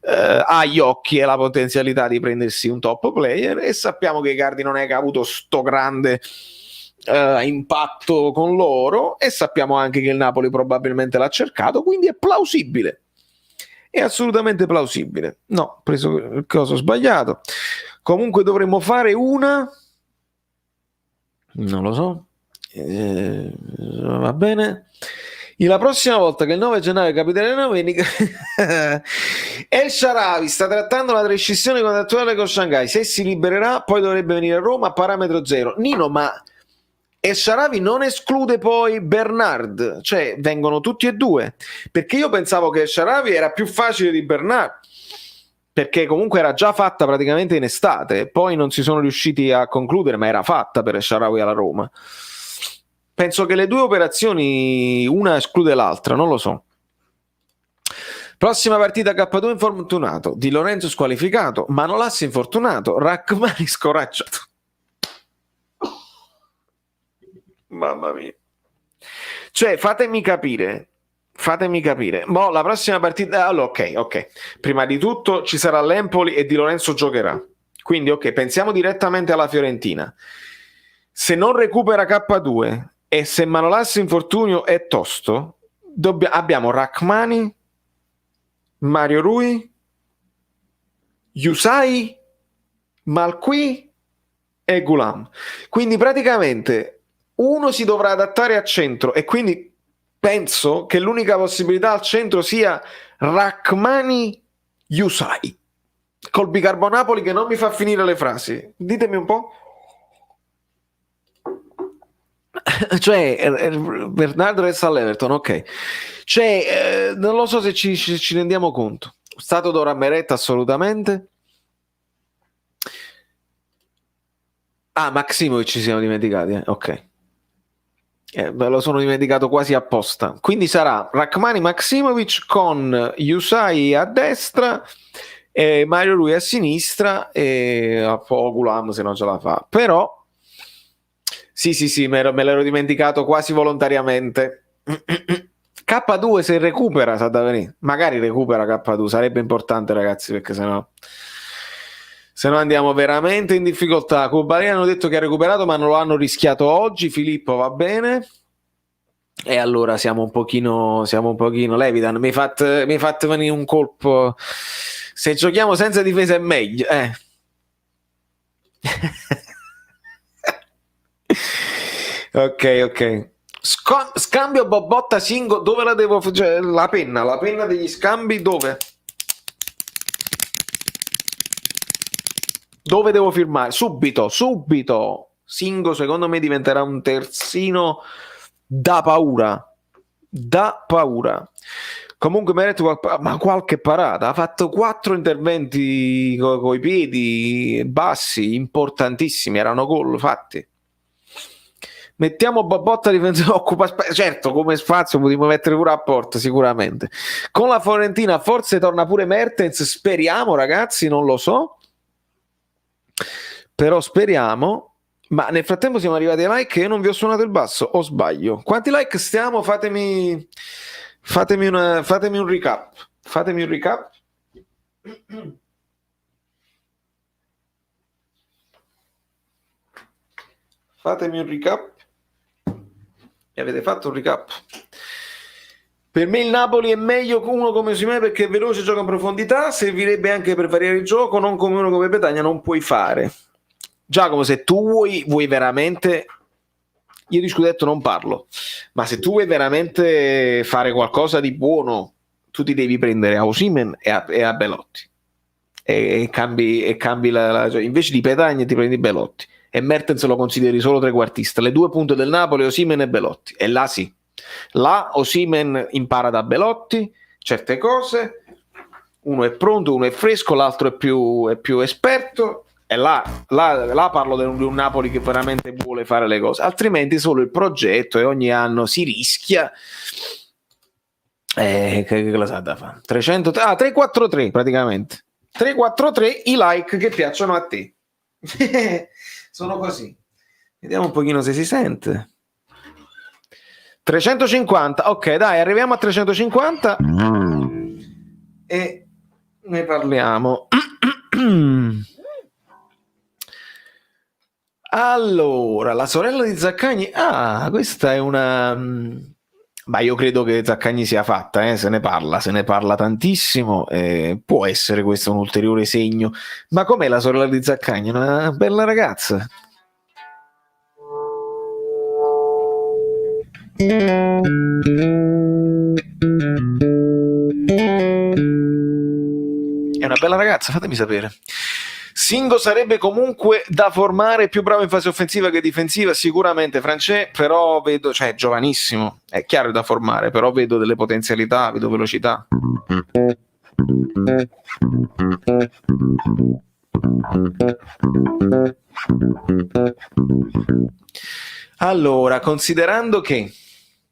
ha gli occhi e la potenzialità di prendersi un top player e sappiamo che Icardi non è che ha avuto sto grande impatto con loro e sappiamo anche che il Napoli probabilmente l'ha cercato, quindi è plausibile. È assolutamente plausibile. No, ho preso il coso sbagliato. Comunque dovremmo fare una... Non lo so. Va bene. E la prossima volta che il 9 gennaio capiterà la domenica El Shaarawy sta trattando la rescissione contrattuale con Shanghai. Se si libererà poi dovrebbe venire a Roma a parametro zero. Nino, ma El Shaarawy non esclude poi Bernard, cioè vengono tutti e due, perché io pensavo che El Shaarawy era più facile di Bernard, perché comunque era già fatta praticamente in estate, poi non si sono riusciti a concludere, ma era fatta per El Shaarawy alla Roma. Penso che le due operazioni, una esclude l'altra, non lo so. Prossima partita K2 infortunato, Di Lorenzo squalificato, Manolas infortunato, Rachmani scoraggiato. Mamma mia. Cioè, fatemi capire. Mo la prossima partita, allora, ok. Prima di tutto ci sarà l'Empoli e Di Lorenzo giocherà. Quindi, ok, pensiamo direttamente alla Fiorentina. Se non recupera K2 e se Manolas infortunio è tosto, abbiamo Rachmani, Mario Rui, Yusai, Malqui e Gulam. Quindi praticamente uno si dovrà adattare a centro e quindi penso che l'unica possibilità al centro sia Rachmani Yusai col bicarbonapoli che non mi fa finire le frasi. Ditemi un po'. Cioè Bernardo resta all'Everton, ok. Cioè non lo so se ci rendiamo conto. Stato d'ora Meretta assolutamente. Maximovic ci siamo dimenticati, ok. Me lo sono dimenticato quasi apposta. Quindi sarà Rachmani Maximovic con Yusai a destra e Mario Rui a sinistra e a Gulam se non ce la fa. Però sì, me l'ero dimenticato quasi volontariamente. K2 se recupera sa da venire. Magari recupera K2, sarebbe importante ragazzi perché sennò andiamo veramente in difficoltà. Koulibaly hanno detto che ha recuperato ma non lo hanno rischiato oggi. Filippo va bene e allora siamo un pochino Levidan, mi hai fatto venire un colpo. Se giochiamo senza difesa è meglio ok. Scambio Bobotta Singo, dove la devo cioè, la penna degli scambi dove devo firmare? Subito. Singo secondo me diventerà un terzino da paura. Comunque mi ha detto qualche parata, ha fatto 4 interventi coi piedi bassi importantissimi, erano gol fatti. Mettiamo Bobotta difensore, occupa certo, come spazio potremmo mettere pure a Porta sicuramente. Con la Fiorentina forse torna pure Mertens, speriamo ragazzi, non lo so, però speriamo. Ma nel frattempo siamo arrivati ai like e io non vi ho suonato il basso, o sbaglio? Quanti like stiamo? Fatemi un recap. Fatemi un recap. Fatemi un recap. E avete fatto un recap. Per me il Napoli è meglio uno come Osimhen perché è veloce, gioca in profondità, servirebbe anche per variare il gioco, non come uno come Petagna non puoi fare. Giacomo, se tu vuoi veramente, io di scudetto non parlo, ma se tu vuoi veramente fare qualcosa di buono, tu ti devi prendere a Osimhen e a Belotti e cambi cioè, invece di Petagna ti prendi Belotti e Mertens lo consideri solo trequartista. Le due punte del Napoli, Osimhen e Belotti, e là sì, là Osimhen impara da Belotti certe cose, uno è pronto, uno è fresco, l'altro è più esperto. E là parlo di un Napoli che veramente vuole fare le cose, altrimenti solo il progetto e ogni anno si rischia. Che la sa da fare? 343 praticamente. 343 i like che piacciono a te. Sono così. Vediamo un pochino se si sente. 350, ok, dai, arriviamo a 350 e ne parliamo. Allora, la sorella di Zaccagni, questa è una... Ma io credo che Zaccagni sia fatta, se ne parla tantissimo, può essere questo un ulteriore segno. Ma com'è la sorella di Zaccagni? Una bella ragazza. È una bella ragazza, fatemi sapere. Singo sarebbe comunque da formare, più bravo in fase offensiva che difensiva, sicuramente Francè, però vedo, cioè giovanissimo, è chiaro da formare, però vedo delle potenzialità, vedo velocità. Allora, considerando che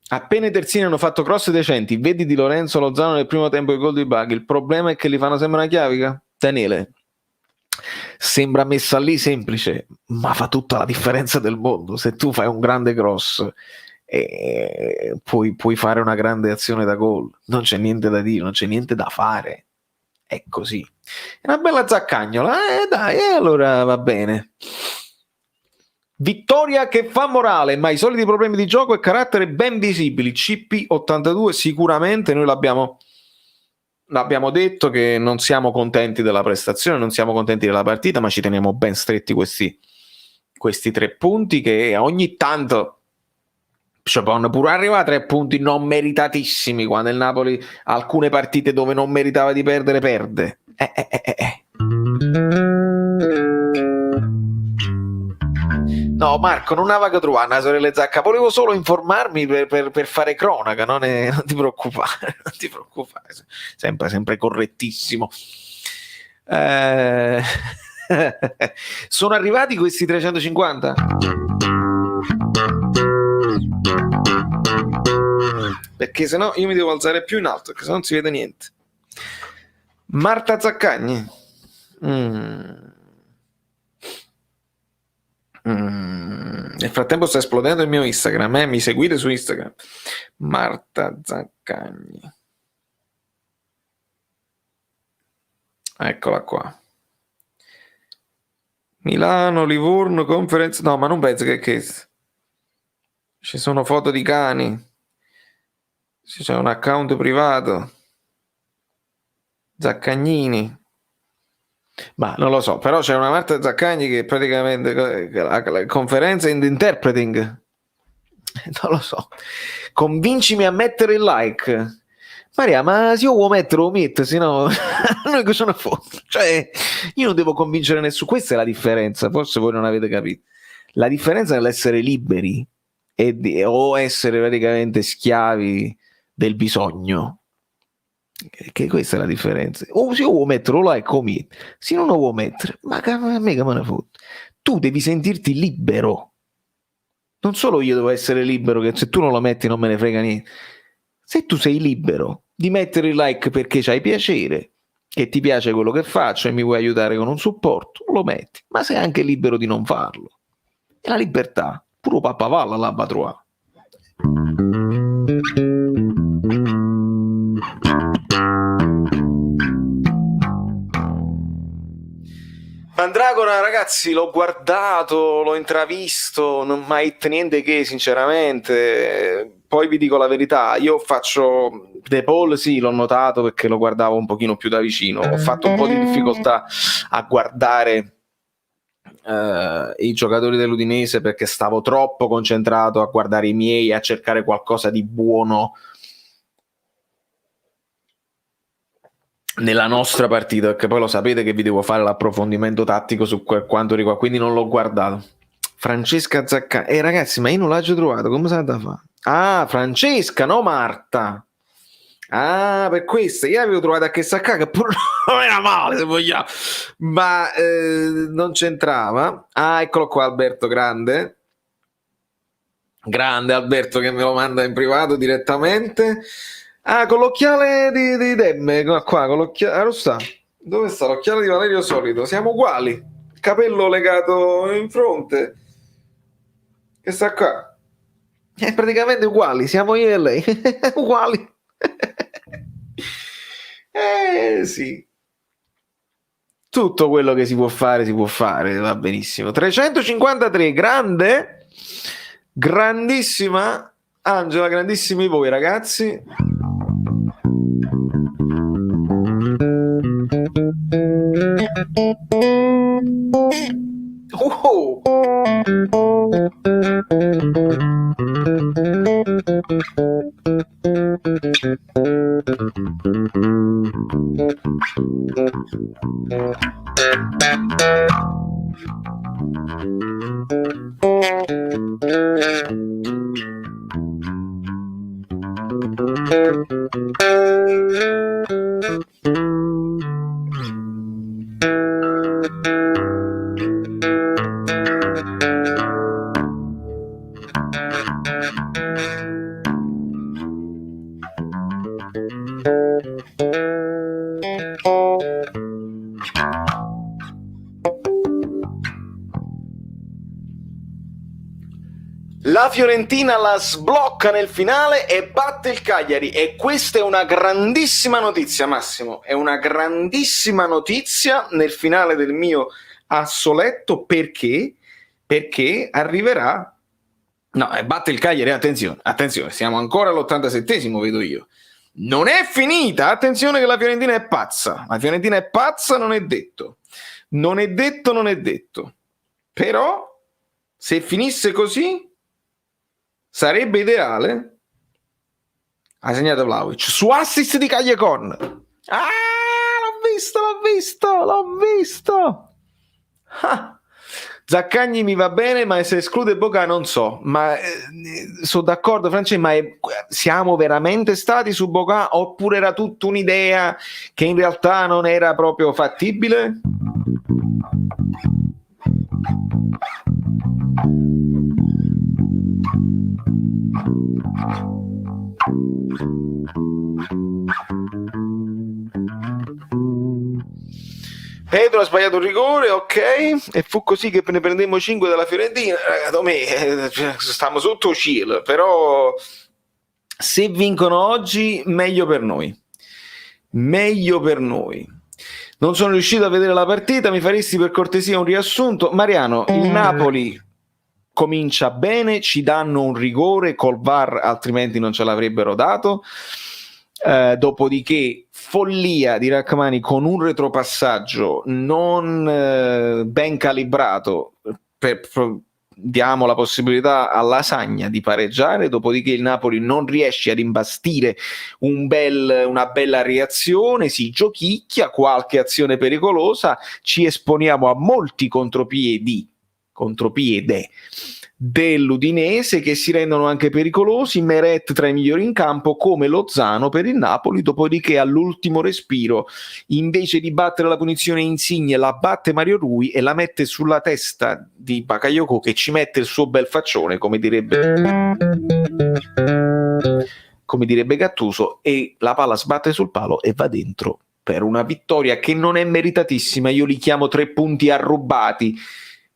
appena i terzini hanno fatto cross decenti, vedi Di Lorenzo Lozano nel primo tempo il gol di Baghi, il problema è che li fanno sempre una chiavica? Daniele, sembra messa lì semplice, ma fa tutta la differenza del mondo. Se tu fai un grande cross puoi fare una grande azione da gol, non c'è niente da dire, non c'è niente da fare, è così. È una bella Zaccagnola, dai, allora va bene. Vittoria che fa morale, ma i soliti problemi di gioco e carattere ben visibili. CP82 sicuramente, noi l'abbiamo detto che non siamo contenti della prestazione, non siamo contenti della partita, ma ci teniamo ben stretti questi 3 punti che ogni tanto possono pure arrivare a 3 punti non meritatissimi, quando il Napoli alcune partite dove non meritava di perdere perde. No, Marco, non avevo trovato una sorella Zacca, volevo solo informarmi per fare cronaca, non ti preoccupare, non ti preoccupare, sempre correttissimo. Sono arrivati questi 350? Perché sennò io mi devo alzare più in alto, perché sennò non si vede niente. Marta Zaccagni. Nel frattempo sta esplodendo il mio Instagram, mi seguite su Instagram. Marta Zaccagni, eccola qua. Milano, Livorno, conferenza. No, ma non penso che ci sono foto di cani, c'è un account privato Zaccagnini. Ma non lo so, però c'è una Marta Zaccagni che praticamente la conferenza in interpreting, non lo so, convincimi a mettere il like. Maria, ma se io vuoi mettere lo metto, se no noi cosa ne foto? Cioè, io non devo convincere nessuno, questa è la differenza, forse voi non avete capito. La differenza nell'essere liberi o essere praticamente schiavi del bisogno. Che questa è la differenza. O se io vuoi mettere un like o mi, se non lo vuoi mettere, ma a me che me ne fotte. Tu devi sentirti libero, Non solo io devo essere libero, che se tu non lo metti non me ne frega niente. Se tu sei libero di mettere il like perché c'hai piacere, che ti piace quello che faccio e mi vuoi aiutare con un supporto, lo metti. Ma sei anche libero di non farlo. E la libertà, pure pappavalla la va trovare. Mandragora, ragazzi, l'ho guardato, l'ho intravisto, non mi ha detto niente che, sinceramente. Poi vi dico la verità, io faccio The Paul, sì, l'ho notato perché lo guardavo un pochino più da vicino. Ho fatto un po' di difficoltà a guardare i giocatori dell'Udinese perché stavo troppo concentrato a guardare i miei, a cercare qualcosa di buono nella nostra partita, perché poi lo sapete che vi devo fare l'approfondimento tattico su quanto riguarda, quindi non l'ho guardato. Francesca Zaccani, ragazzi, ma io non l'ho già trovato, come sa da fare? Ah, Francesca, no Marta. Ah, per questo io l'avevo trovato a che Zaccani, che pure non era male se vogliamo, ma non c'entrava. Ah, eccolo qua Alberto, grande Alberto che me lo manda in privato direttamente. Ah, con l'occhiale di Demme, qua, con l'occhiale. Ah, sta. Dove sta l'occhiale di Valerio Solito? Siamo uguali. Capello legato in fronte. Che sta qua. È praticamente uguali, siamo io e lei. Uguali. Sì. Tutto quello che si può fare, va benissimo. 353, grande. Grandissima Angela, grandissimi voi ragazzi. La Fiorentina la sblocca nel finale e batte il Cagliari, e questa è una grandissima notizia, Massimo, è una grandissima notizia nel finale del mio assoletto, perché arriverà, no, batte il Cagliari, attenzione, siamo ancora all'87esimo, vedo io, non è finita, attenzione che la Fiorentina è pazza, non è detto, però se finisse così sarebbe ideale. Ha segnato Vlahovic su assist di Callecon. Ah, l'ho visto. Ah. Zaccagni mi va bene, ma se esclude Boca non so. Ma sono d'accordo, Francesco, ma siamo veramente stati su Boca oppure era tutta un'idea che in realtà non era proprio fattibile? Pedro ha sbagliato un rigore, ok, e fu così che ne prendemmo 5 dalla Fiorentina. Stiamo sotto cielo, però se vincono oggi meglio per noi. Non sono riuscito a vedere la partita, mi faresti per cortesia un riassunto? Mariano, il Napoli comincia bene, ci danno un rigore col VAR, altrimenti non ce l'avrebbero dato. Dopodiché follia di Rachmani con un retropassaggio non ben calibrato, diamo la possibilità a Lasagna di pareggiare, dopodiché il Napoli non riesce ad imbastire una bella reazione, si giochicchia, qualche azione pericolosa, ci esponiamo a molti contropiede dell'Udinese, che si rendono anche pericolosi. Meret tra i migliori in campo, come Lozano per il Napoli, dopodiché all'ultimo respiro, invece di battere la punizione Insigne, la batte Mario Rui e la mette sulla testa di Bakayoko, che ci mette il suo bel faccione, come direbbe Gattuso, e la palla sbatte sul palo e va dentro per una vittoria che non è meritatissima. Io li chiamo 3 punti arrubati,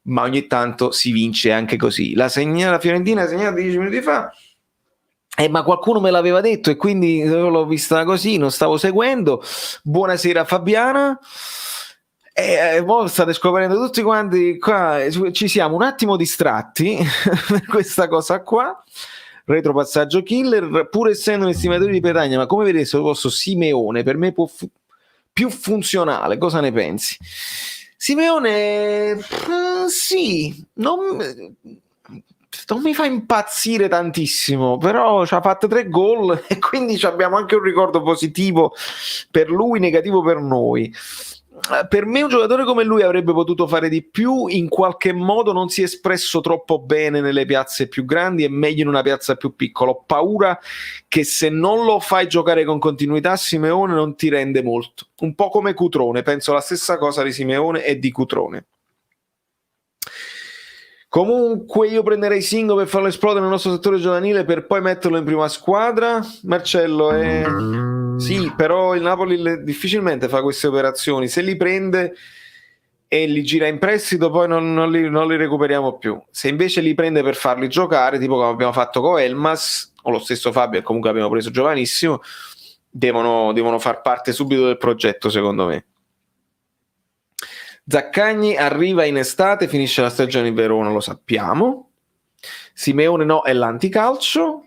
ma ogni tanto si vince anche così. La Fiorentina ha segnato 10 minuti fa, ma qualcuno me l'aveva detto e quindi l'ho vista così, non stavo seguendo. Buonasera Fabiana. Voi state scoprendo tutti quanti qua, ci siamo un attimo distratti per questa cosa qua. Retropassaggio killer, pur essendo un estimatore di Petagna, ma come vedete se posso, Simeone per me può più funzionale. Cosa ne pensi? Simeone sì, non mi fa impazzire tantissimo, però ci ha fatto 3 gol e quindi abbiamo anche un ricordo positivo per lui, negativo per noi. Per me un giocatore come lui avrebbe potuto fare di più, in qualche modo non si è espresso troppo bene nelle piazze più grandi, è meglio in una piazza più piccola. Ho paura che se non lo fai giocare con continuità Simeone non ti rende molto, un po' come Cutrone, penso la stessa cosa di Simeone e di Cutrone. Comunque io prenderei Singo per farlo esplodere nel nostro settore giovanile per poi metterlo in prima squadra. Marcello, sì, però il Napoli difficilmente fa queste operazioni. Se li prende e li gira in prestito poi non li recuperiamo più. Se invece li prende per farli giocare, tipo come abbiamo fatto con Elmas o lo stesso Fabio, che comunque abbiamo preso giovanissimo, devono far parte subito del progetto, secondo me. Zaccagni arriva in estate, finisce la stagione in Verona, lo sappiamo. Simeone no, è l'anticalcio.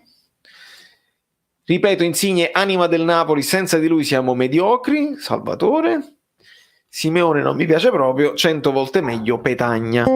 Ripeto, Insigne, anima del Napoli, senza di lui siamo mediocri. Salvatore. Simeone non mi piace proprio, 100 volte meglio Petagna.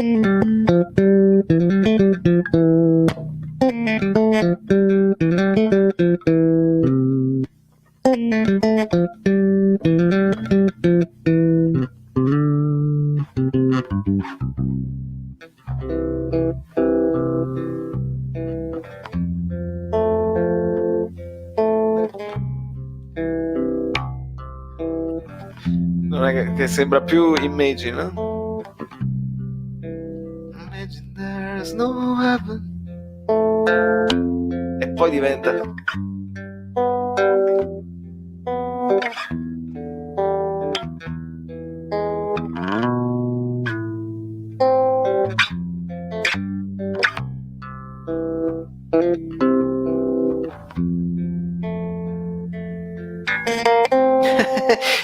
Non è che sembra più Imagine, no? Imagine there's no heaven. E poi diventa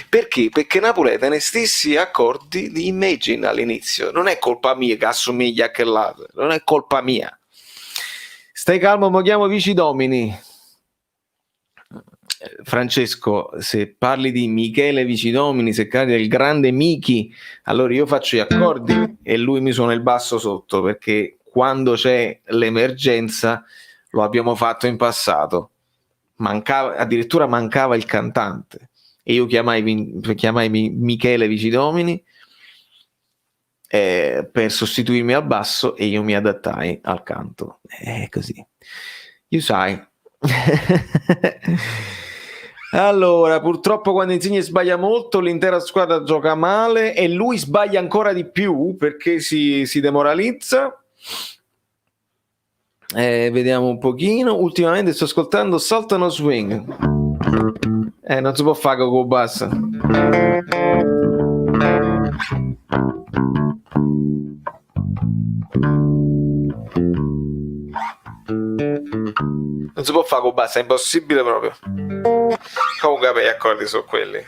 perché? Perché Napoli ha nei stessi accordi di Imagine all'inizio. Non è colpa mia che assomiglia a quell'altro, non è colpa mia. Stai calmo, mo chiamo Vici Domini. Francesco, se parli di Michele Vici Domini, se parli del grande Michi, allora io faccio gli accordi e lui mi suona il basso sotto, perché quando c'è l'emergenza lo abbiamo fatto in passato. Addirittura mancava il cantante e io chiamai Michele Vici Domini per sostituirmi al basso e io mi adattai al canto. Così. You sai. Allora, purtroppo quando Insigne sbaglia molto l'intera squadra gioca male e lui sbaglia ancora di più perché si demoralizza. Vediamo un pochino. Ultimamente sto ascoltando Saltano Swing. Non si può fare con bassa. Non si può fare con bassa, è impossibile proprio. Comunque vabbè, gli accordi sono quelli.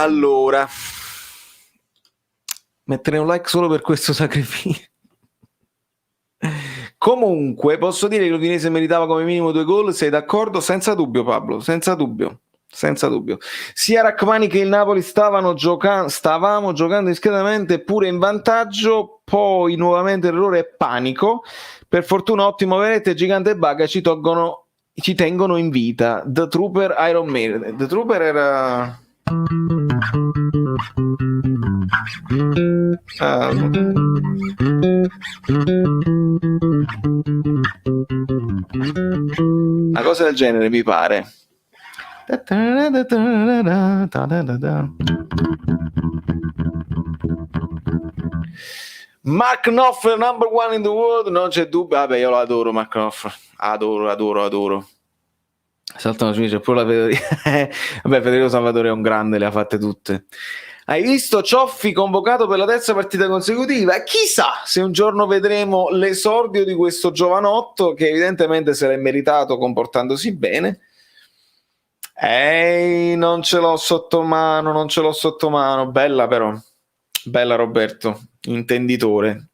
Allora, mettere un like solo per questo sacrificio. Comunque posso dire che l'Udinese meritava come minimo 2 gol, sei d'accordo? Senza dubbio, Pablo, senza dubbio. Sia Rachmani che il Napoli stavamo giocando discretamente pure in vantaggio, poi nuovamente errore e panico. Per fortuna Ottimo Verette e Gigante Baga ci tengono in vita. The Trooper, Iron Maiden. The Trooper era... una cosa del genere, mi pare. Mark Knopfler, number one in the world, non c'è dubbio. Vabbè, io lo adoro Mark Knopfler, adoro. Saltano su, c'è pure la Federico. Vabbè, Federico Salvatore è un grande, le ha fatte tutte. Hai visto Cioffi convocato per la terza partita consecutiva? Chissà se un giorno vedremo l'esordio di questo giovanotto che evidentemente se l'è meritato comportandosi bene. Non ce l'ho sotto mano. Bella però, bella Roberto, intenditore.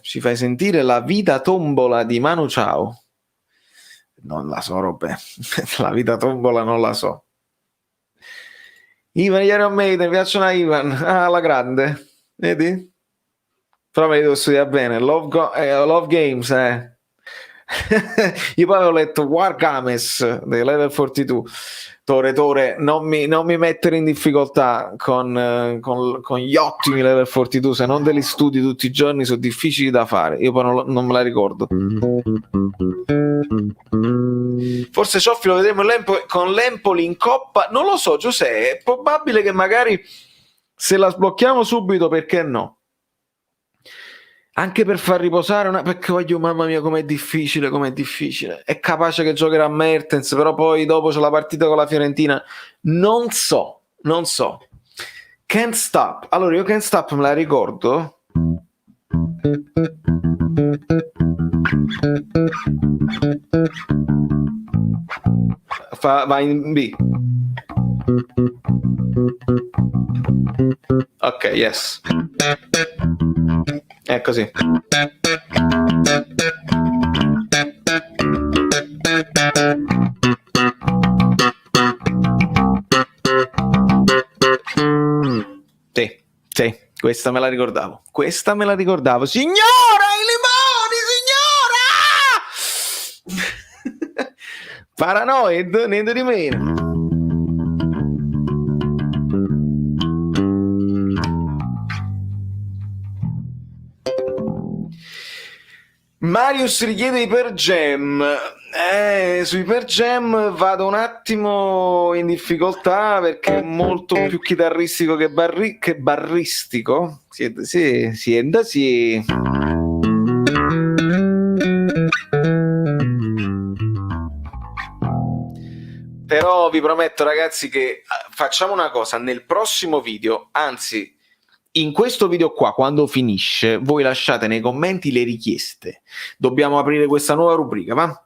Ci fai sentire la vita tombola di Manu Ciao? Non la so, Robè. La vita tombola non la so. Ivan, Iron Maiden, piacciono a Ivan. La grande. Vedi? Però me li devo studiare bene. Love Games, Io poi avevo letto War Games dei Level 42. Tore, non mi mettere in difficoltà con gli ottimi Level 42, se non te li studi tutti i giorni sono difficili da fare. Io poi non me la ricordo. Forse Cioffi lo vedremo con l'Empoli in Coppa, non lo so Giuseppe, è probabile che magari se la sblocchiamo subito, perché no? Anche per far riposare perché voglio, mamma mia com'è difficile, è capace che giocherà Mertens, però poi dopo c'è la partita con la Fiorentina, non so. Can't Stop, allora io Can't Stop me la ricordo. Va in B. Ok, yes. È così. Sì, questa me la ricordavo. Signora, i limoni, signora! Paranoid, niente di meno. Marius richiede i Per Jam. Sui Per Jam vado un attimo in difficoltà perché è molto più chitarristico che barristico. Sì. Però vi prometto ragazzi che facciamo una cosa, nel prossimo video, anzi in questo video qua, quando finisce, voi lasciate nei commenti le richieste. Dobbiamo aprire questa nuova rubrica, va?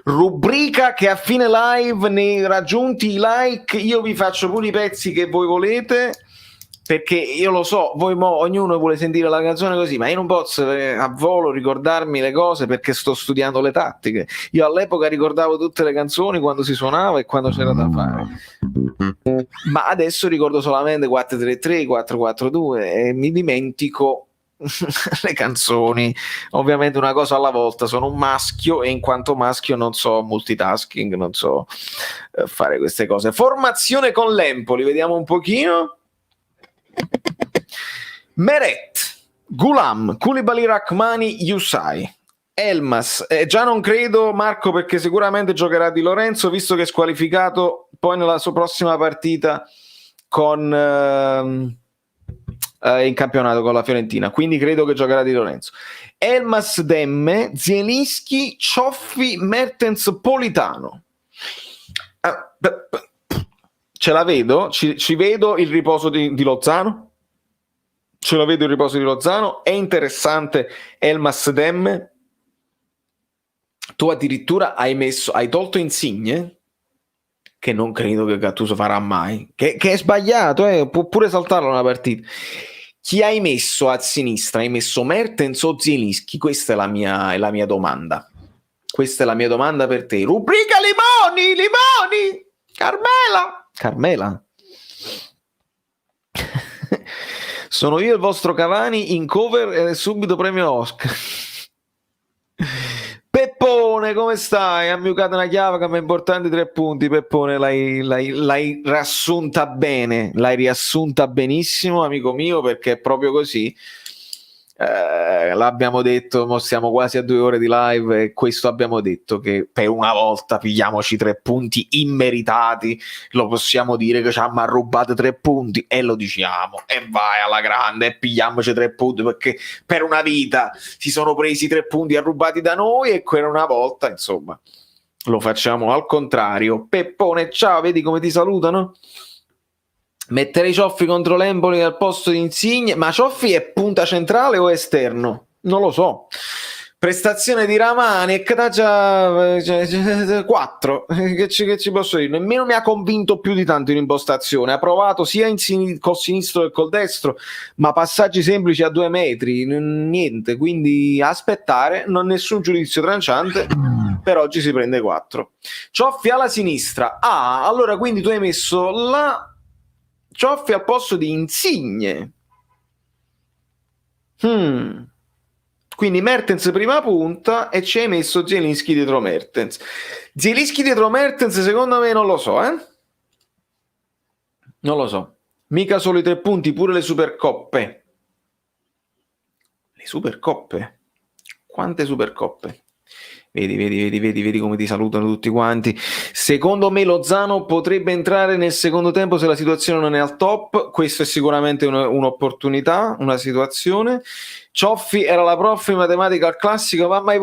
Rubrica che a fine live, ne raggiunti i like, io vi faccio pure i pezzi che voi volete, perché io lo so, voi ognuno vuole sentire la canzone così, ma io non posso a volo ricordarmi le cose perché sto studiando le tattiche. Io all'epoca ricordavo tutte le canzoni quando si suonava e quando c'era da fare, ma adesso ricordo solamente 433, 442 e mi dimentico le canzoni. Ovviamente una cosa alla volta, sono un maschio e in quanto maschio non so multitasking, non so fare queste cose. Formazione con l'Empoli, vediamo un pochino. Meret, Gulam, Koulibaly, Rachmani, Yusai, Elmas, già non credo Marco perché sicuramente giocherà Di Lorenzo visto che è squalificato poi nella sua prossima partita in campionato con la Fiorentina, quindi credo che giocherà Di Lorenzo. Elmas, Demme, Zielinski, Cioffi, Mertens, Politano. Ce la vedo, ci vedo il riposo di Lozano. Ce la vedo il riposo di Lozano. È interessante Elmas, Demme. Tu addirittura hai tolto Insigne, che non credo che Gattuso farà mai, che è sbagliato, può pure saltarlo una partita. Chi hai messo a sinistra? Hai messo Mertens o Zielinski? Questa è la mia domanda. Questa è la mia domanda per te. Rubrica limoni! Carmela! Sono io il vostro Cavani in cover e subito premio Oscar. Peppone, come stai? Ha miucato una chiave, ma importanti 3 punti. Peppone, l'hai riassunta bene, l'hai riassunta benissimo, amico mio, perché è proprio così. L'abbiamo detto, mo siamo quasi a 2 ore di live e questo abbiamo detto, che per una volta pigliamoci 3 punti immeritati, lo possiamo dire che ci hanno rubato 3 punti e lo diciamo e vai alla grande e pigliamoci 3 punti, perché per una vita si sono presi 3 punti arrubati da noi e quella una volta, insomma, lo facciamo al contrario. Peppone, ciao, vedi come ti salutano? Metterei Cioffi contro l'Empoli al posto di Insigne, ma Cioffi è punta centrale o esterno? Non lo so. Prestazione di Ramani e Catagia 4. Che ci posso dire? Nemmeno mi ha convinto più di tanto in impostazione. Ha provato sia col sinistro che col destro, ma passaggi semplici a 2 metri, niente. Quindi aspettare, non nessun giudizio tranciante. Per oggi si prende 4. Cioffi alla sinistra. Ah, allora quindi tu hai messo la Cioffi al posto di Insigne. Quindi Mertens prima punta e ci hai messo Zielinski dietro Mertens. Zielinski dietro Mertens secondo me non lo so, Non lo so. Mica solo i 3 punti, pure le Supercoppe. Le Supercoppe? Quante Supercoppe? Vedi come ti salutano tutti quanti. Secondo me Lozano potrebbe entrare nel secondo tempo se la situazione non è al top. Questo è sicuramente un'opportunità, una situazione. Cioffi era la prof in matematica al classico, ma mai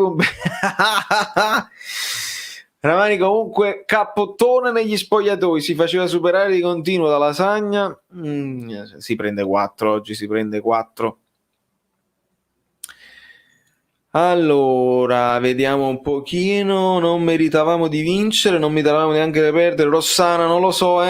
Ramani comunque cappottone negli spogliatoi, si faceva superare di continuo da Lasagna. Si prende 4 oggi, si prende 4. Allora, vediamo un pochino. Non meritavamo di vincere, non meritavamo neanche di perdere. Rossana, non lo so,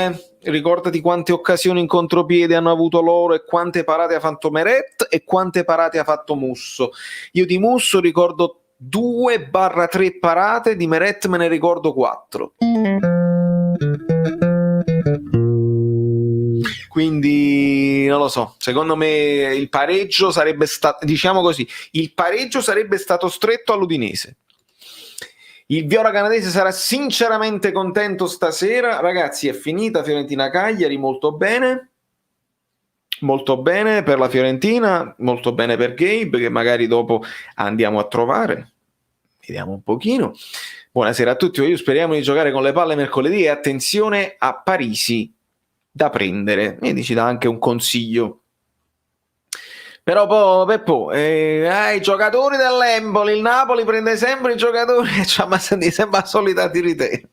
Ricordati quante occasioni in contropiede hanno avuto loro e quante parate ha fatto Meret e quante parate ha fatto Musso. Io di Musso ricordo 2/3 parate, di Meret me ne ricordo 4. Quindi non lo so, secondo me il pareggio sarebbe stato, diciamo così, il pareggio sarebbe stato stretto all'Udinese. Il Viola Canadese sarà sinceramente contento stasera. Ragazzi, è finita Fiorentina-Cagliari, molto bene per la Fiorentina, molto bene per Gabe, che magari dopo andiamo a trovare. Vediamo un pochino. Buonasera a tutti, io speriamo di giocare con le palle mercoledì e attenzione a Parisi da prendere. E ci dà anche un consiglio. Però poi Peppo, i giocatori dell'Empoli, il Napoli prende sempre i giocatori, ma senti sempre la solita di te.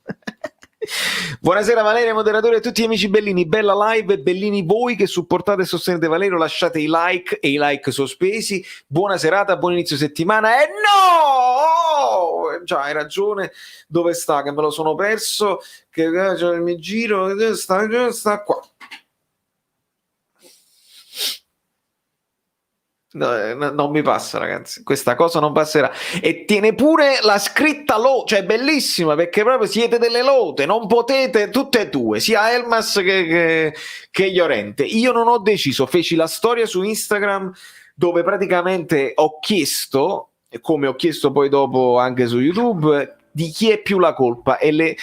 Buonasera Valerio, moderatore, a tutti gli amici bellini, bella live, bellini voi che supportate e sostenete Valerio, lasciate i like e i like sospesi. Buona serata, buon inizio settimana. E no! Già, hai ragione, dove sta? Che me lo sono perso, che mi giro, sta qua. No, non mi passa, ragazzi, questa cosa non passerà. E tiene pure la scritta cioè bellissima, perché proprio siete delle lote, non potete, tutte e due, sia Elmas che Llorente. Io non ho deciso, feci la storia su Instagram dove praticamente ho chiesto, come ho chiesto poi dopo anche su YouTube, di chi è più la colpa, e le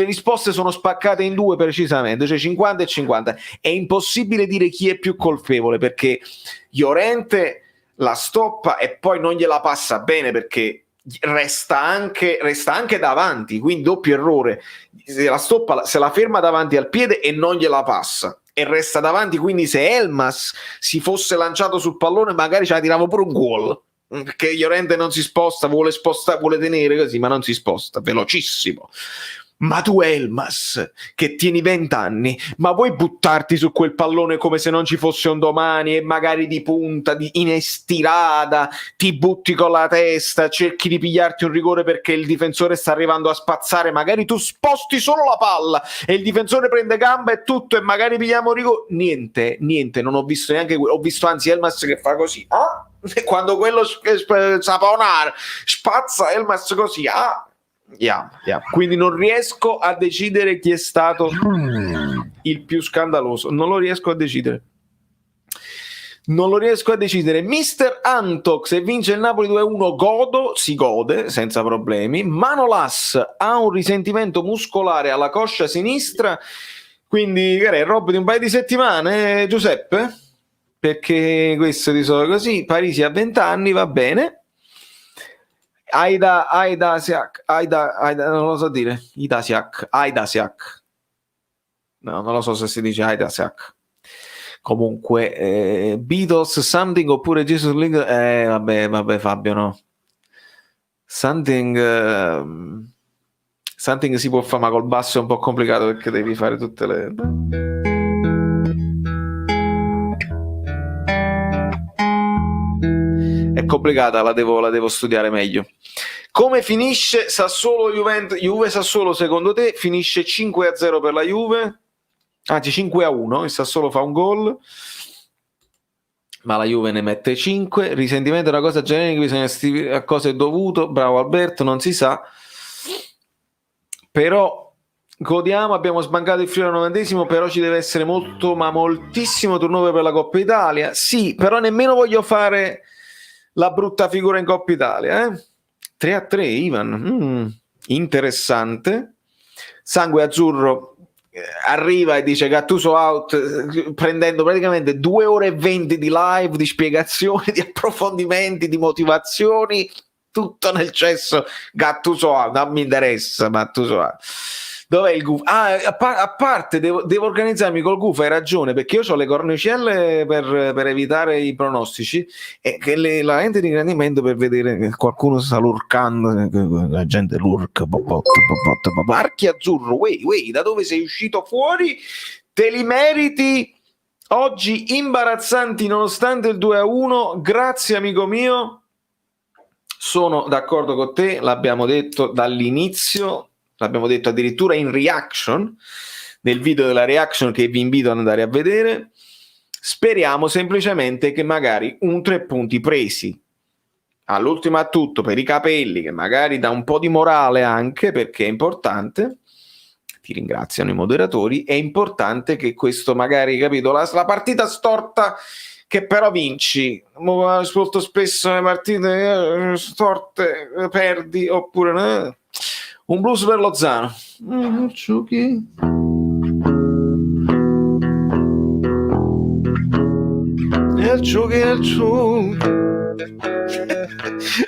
risposte sono spaccate in 2 precisamente, cioè 50 e 50. È impossibile dire chi è più colpevole, perché Llorente la stoppa e poi non gliela passa bene, perché resta anche davanti, quindi doppio errore. Se la stoppa, se la ferma davanti al piede e non gliela passa e resta davanti, quindi se Elmas si fosse lanciato sul pallone magari ce la tirava pure un gol, perché Llorente non si sposta, vuole tenere così, ma non si sposta, velocissimo. Ma tu Elmas, che tieni 20 anni, ma vuoi buttarti su quel pallone come se non ci fosse un domani e magari di punta, in estirada, ti butti con la testa, cerchi di pigliarti un rigore perché il difensore sta arrivando a spazzare, magari tu sposti solo la palla e il difensore prende gamba e tutto e magari pigliamo rigore. Niente, non ho visto neanche quello, ho visto anzi Elmas che fa così, quando quello Saponara spazza Elmas così, quindi non riesco a decidere chi è stato il più scandaloso, non lo riesco a decidere. Non lo riesco a decidere. Mister Antox, se vince il Napoli 2-1 godo, si gode senza problemi. Manolas ha un risentimento muscolare alla coscia sinistra, quindi è roba di un paio di settimane, Giuseppe? Perché questo di solito così. Parisi a 20 anni, va bene. Aida Siak, non lo so dire. Aida Siak. No, non lo so se si dice Aida Siak. Comunque Beatles Something oppure Jesus League, vabbè Fabio, no, Something si può fare, ma col basso è un po' complicato perché devi fare tutte le... è complicata, la devo studiare meglio. Come finisce Sassuolo Juve Sassuolo secondo te? Finisce 5-0 per la Juve, anzi 5-1, il Sassuolo fa un gol ma la Juve ne mette 5. Risentimento è una cosa generica, bisogna stabilire a cosa è dovuto. Bravo Alberto, non si sa, però godiamo, abbiamo sbancato il filo al 90esimo, però ci deve essere molto, ma moltissimo turnover per la Coppa Italia. Sì, però nemmeno voglio fare la brutta figura in Coppa Italia, 3-3 Ivan, interessante. Sangue azzurro arriva e dice Gattuso out, prendendo praticamente 2 ore e 20 di live, di spiegazioni, di approfondimenti, di motivazioni, tutto nel cesso. Gattuso out, non mi interessa, Gattuso out. Dov'è il gufo? A parte devo organizzarmi col gufo, hai ragione, perché io ho le cornicelle per evitare i pronostici e che la lente di ingrandimento per vedere che qualcuno sta lurcando, la gente lurca, Archi azzurro, wey, da dove sei uscito fuori? Te li meriti oggi, imbarazzanti nonostante il 2-1, grazie amico mio, sono d'accordo con te, l'abbiamo detto dall'inizio. L'abbiamo detto addirittura in reaction, nel video della reaction che vi invito ad andare a vedere. Speriamo semplicemente che magari 3 punti presi all'ultimo a tutto per i capelli, che magari dà un po' di morale anche, perché è importante, ti ringraziano i moderatori, è importante che questo magari, capito, la partita storta che però vinci, molto spesso le partite storte perdi, oppure... Un blues per Lozano.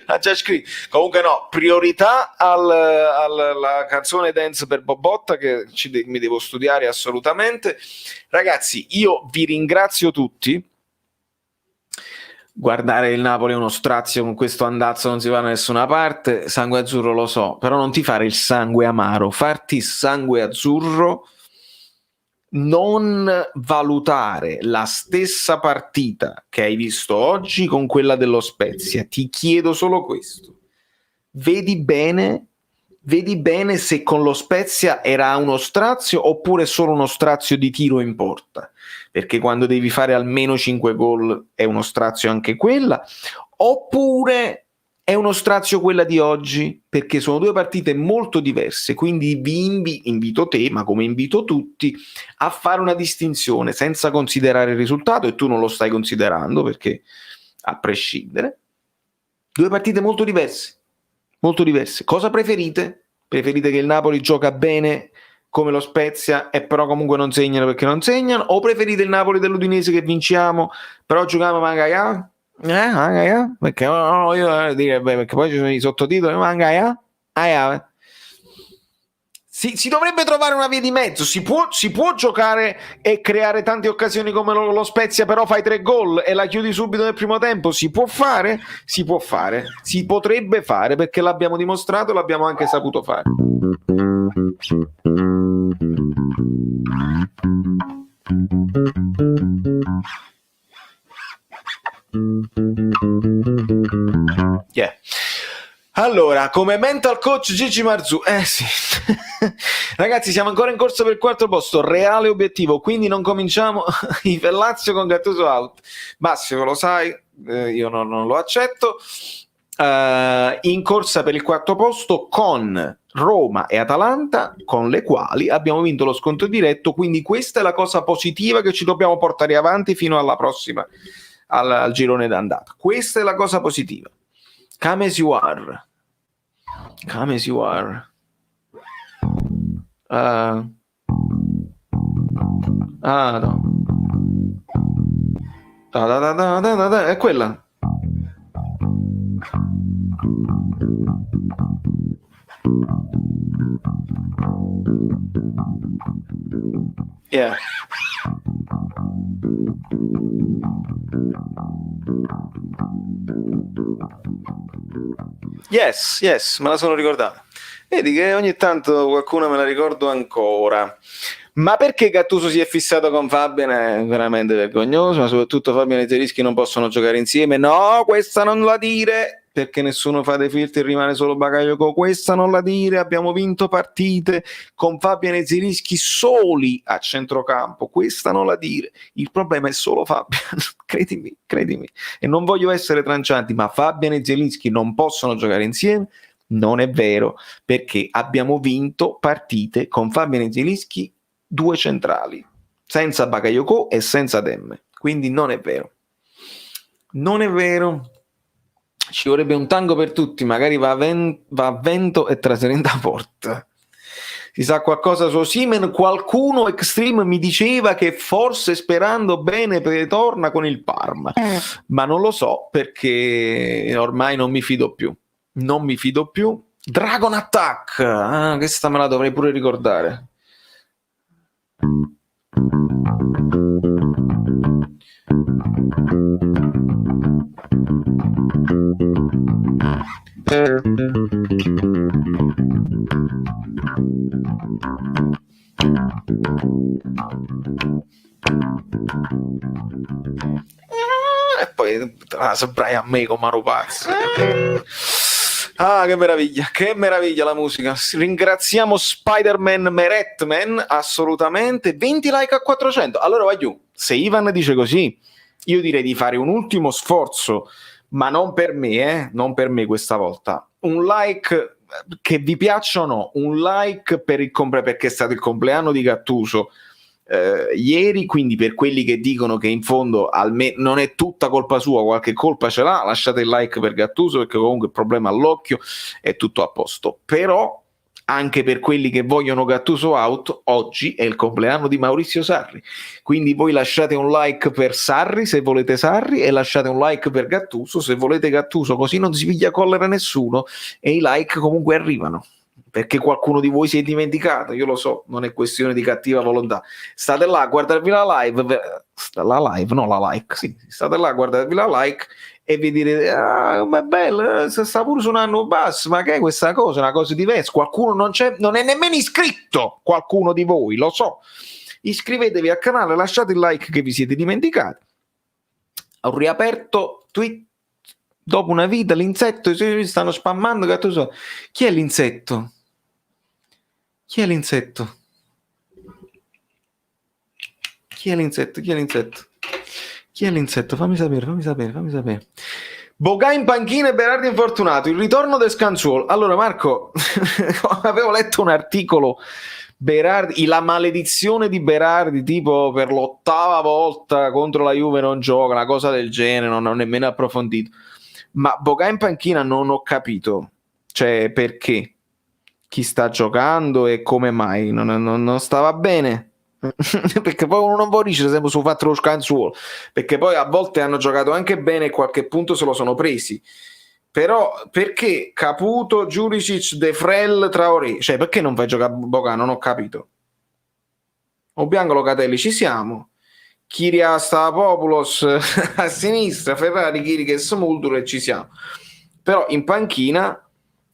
Ha già scritto. Comunque no, priorità alla canzone dance per Bobotta che mi devo studiare assolutamente. Ragazzi, io vi ringrazio tutti. Guardare il Napoli è uno strazio, con questo andazzo non si va da nessuna parte. Sangue azzurro lo so, però non ti fare il sangue amaro, farti sangue azzurro, non valutare la stessa partita che hai visto oggi con quella dello Spezia. Ti chiedo solo questo: vedi bene se con lo Spezia era uno strazio oppure solo uno strazio di tiro in porta, perché quando devi fare almeno 5 gol è uno strazio anche quella, oppure è uno strazio quella di oggi, perché sono 2 partite molto diverse. Quindi vi invito te, ma come invito tutti, a fare una distinzione senza considerare il risultato, e tu non lo stai considerando perché a prescindere, 2 partite molto diverse. Cosa preferite? Preferite che il Napoli gioca bene come lo Spezia e però comunque non segnano perché non segnano, o preferite il Napoli dell'Udinese che vinciamo però giochiamo magari perché no, io dire perché poi ci sono i sottotitoli magari si dovrebbe trovare una via di mezzo. Si può giocare e creare tante occasioni come lo Spezia, però fai 3 gol e la chiudi subito nel primo tempo. Si può fare, si potrebbe fare, perché l'abbiamo dimostrato e l'abbiamo anche saputo fare. Yeah. Allora, come mental coach Gigi Marzu, sì. Ragazzi, siamo ancora in corsa per il 4º posto, reale obiettivo, quindi non cominciamo i Lazio con Gattuso out. Massimo, lo sai, io non lo accetto. In corsa per il 4º posto con Roma e Atalanta, con le quali abbiamo vinto lo scontro diretto, quindi questa è la cosa positiva che ci dobbiamo portare avanti fino alla prossima al girone d'andata. Questa è la cosa positiva. Come as you are. Come as you are. No. È quella. Yeah. Yes, me la sono ricordata. Vedi che ogni tanto qualcuno me la ricordo ancora. Ma perché Gattuso si è fissato con Fabian? È veramente vergognoso, ma soprattutto Fabian e Zielinski non possono giocare insieme. No, questa non la dire, perché nessuno fa dei filtri e rimane solo Bakayoko. Questa non la dire, abbiamo vinto partite con Fabian e Zielinski soli a centrocampo. Questa non la dire. Il problema è solo Fabian, credimi. E non voglio essere trancianti, ma Fabian e Zielinski non possono giocare insieme. Non è vero, perché abbiamo vinto partite con Fabian e Zielinski 2 centrali, senza Bakayoko e senza Demme. Quindi non è vero. Non è vero. Ci vorrebbe un tango per tutti, magari va a vento e traserenta porta. Si sa qualcosa su Osimhen? Qualcuno Extreme mi diceva che forse sperando bene torna con il Parma, ma non lo so perché ormai non mi fido più. Dragon Attack, questa me la dovrei pure ricordare. E poi Brian May con Manu Pazzo. Che meraviglia la musica. Ringraziamo Spider-Man Meretman, assolutamente. 20 like a 400. Allora va giù, se Ivan dice così, io direi di fare un ultimo sforzo, ma non per me questa volta. Un like che vi piaccia o no, un like perché è stato il compleanno di Gattuso ieri, quindi per quelli che dicono che in fondo non è tutta colpa sua, qualche colpa ce l'ha, lasciate il like per Gattuso perché comunque il problema all'occhio è tutto a posto. Però anche per quelli che vogliono Gattuso out, oggi è il compleanno di Maurizio Sarri, quindi voi lasciate un like per Sarri se volete Sarri e lasciate un like per Gattuso se volete Gattuso, così non si piglia collera nessuno e i like comunque arrivano. Perché qualcuno di voi si è dimenticato, io lo so, non è questione di cattiva volontà. State là a guardarvi la live, state là a guardarvi la like e vi direte, ma è bello, sta pure suonando basso, ma che è questa cosa, una cosa diversa, qualcuno non è nemmeno iscritto, qualcuno di voi, lo so. Iscrivetevi al canale, lasciate il like che vi siete dimenticati. Ho riaperto Twitter. Dopo una vita l'insetto si stanno spammando Gattuso. Chi è l'insetto? Fammi sapere. Bogà in panchina e Berardi infortunato, il ritorno del Scanzuolo. Allora Marco, avevo letto un articolo, Berardi, la maledizione di Berardi, tipo per l'8ª volta contro la Juve non gioca, una cosa del genere, non ho nemmeno approfondito. Ma Bogà in panchina non ho capito, cioè perché? Chi sta giocando e come mai? Non stava bene? Perché poi uno non può dire sempre su fatto lo Scanzuolo, perché poi a volte hanno giocato anche bene e qualche punto se lo sono presi. Però perché Caputo, Juricic, De Frel, Traoré? Cioè perché non fai giocare Bogà? Non ho capito. Obiang Locatelli ci siamo. Kyria Stavropoulos a sinistra, Ferrari, Chiriches, Muldur e ci siamo. Però in panchina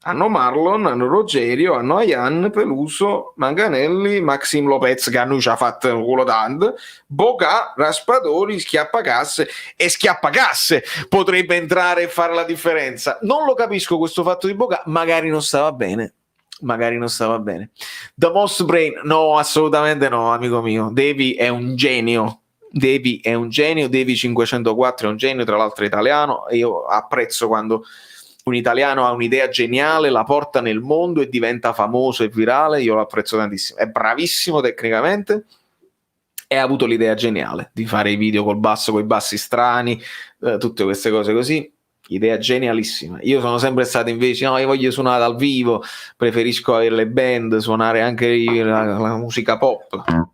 hanno Marlon, hanno Rogerio, hanno Ayan, Peluso, Manganelli, Maxim Lopez che a noi ci ha fatto un culo tanto, Bogà, Raspadori, Schiappacasse e Schiappacasse potrebbe entrare e fare la differenza. Non lo capisco questo fatto di Bogà, magari non stava bene. The Most Brain, no, assolutamente no, amico mio. Devi è un genio. Devi 504 è un genio, tra l'altro è italiano, e io apprezzo quando un italiano ha un'idea geniale, la porta nel mondo e diventa famoso e virale, io lo apprezzo tantissimo, è bravissimo tecnicamente, e ha avuto l'idea geniale di fare i video col basso, con i bassi strani, tutte queste cose così. Idea genialissima. Io sono sempre stato invece, no, io voglio suonare dal vivo, preferisco avere le band, suonare anche la musica pop.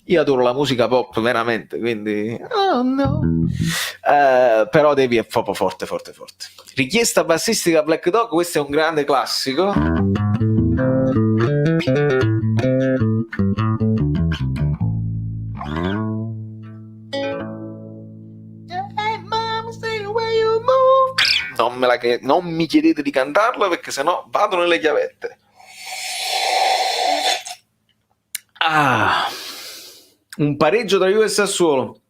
Io adoro la musica pop veramente, quindi oh no. Però devi proprio forte. Richiesta bassistica Black Dog, questo è un grande classico. Non mi chiedete di cantarlo perché sennò vado nelle chiavette. Un pareggio tra Juve e Sassuolo.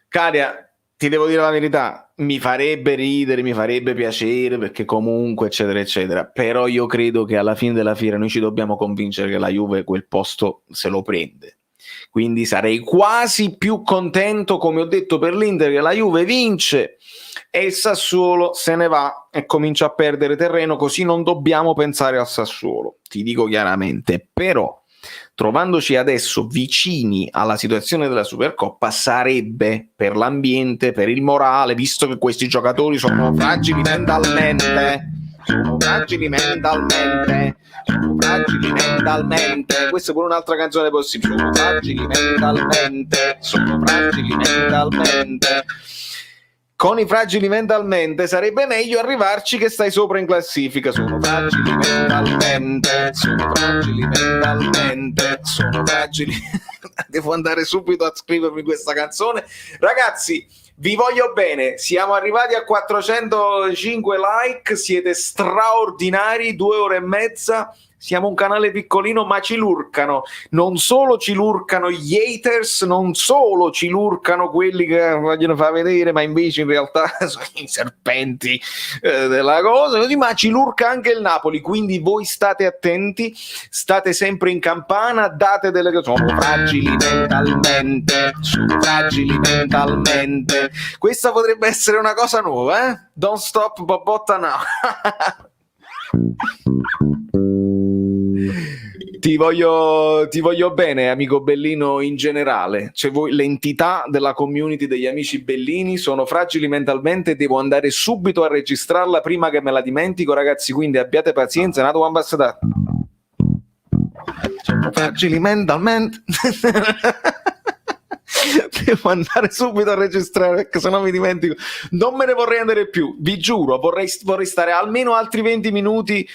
Caria, ti devo dire la verità, mi farebbe ridere, mi farebbe piacere perché comunque eccetera eccetera, però io credo che alla fine della fiera noi ci dobbiamo convincere che la Juve quel posto se lo prende. Quindi sarei quasi più contento, come ho detto per l'Inter, che la Juve vince e il Sassuolo se ne va e comincia a perdere terreno, così non dobbiamo pensare al Sassuolo, ti dico chiaramente. Però trovandoci adesso vicini alla situazione della Supercoppa sarebbe per l'ambiente, per il morale, visto che questi giocatori sono fragili mentalmente, questa è pure un'altra canzone possibile, sono fragili mentalmente. Con i fragili mentalmente sarebbe meglio arrivarci che stai sopra in classifica. Sono fragili mentalmente. Devo andare subito a scrivermi questa canzone. Ragazzi, vi voglio bene, siamo arrivati a 405 like, siete straordinari, 2 ore e mezza. Siamo un canale piccolino, ma ci lurcano. Non solo ci lurcano gli haters, non solo ci lurcano quelli che vogliono far vedere, ma invece in realtà sono i serpenti della cosa, ma ci lurca anche il Napoli. Quindi voi state attenti, state sempre in campana, date delle cose. Sono fragili mentalmente. Questa potrebbe essere una cosa nuova, eh? Don't stop Bobotta now. Ti voglio bene, amico Bellino, in generale. Cioè, voi, l'entità della community degli amici Bellini, sono fragili mentalmente, devo andare subito a registrarla prima che me la dimentico, ragazzi, quindi abbiate pazienza, nato ambassador. Sono fragili mentalmente. Devo andare subito a registrare perché sennò mi dimentico. Non me ne vorrei andare più, vi giuro, vorrei stare almeno altri 20 minuti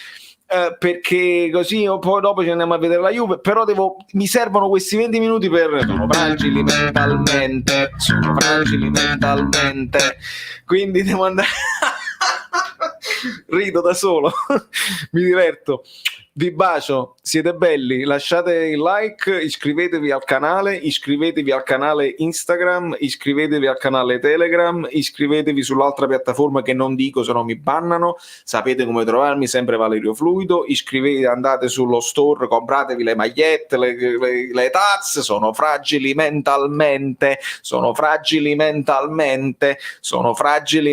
perché così poi dopo ci andiamo a vedere la Juve, però mi servono questi 20 minuti per sono fragili mentalmente, quindi devo andare rido da solo mi diverto. Vi bacio, siete belli, lasciate il like, iscrivetevi al canale Instagram, iscrivetevi al canale Telegram, iscrivetevi sull'altra piattaforma che non dico se no mi bannano, sapete come trovarmi, sempre Valerio Fluido, iscrivetevi, andate sullo store, compratevi le magliette, le tazze, sono fragili mentalmente.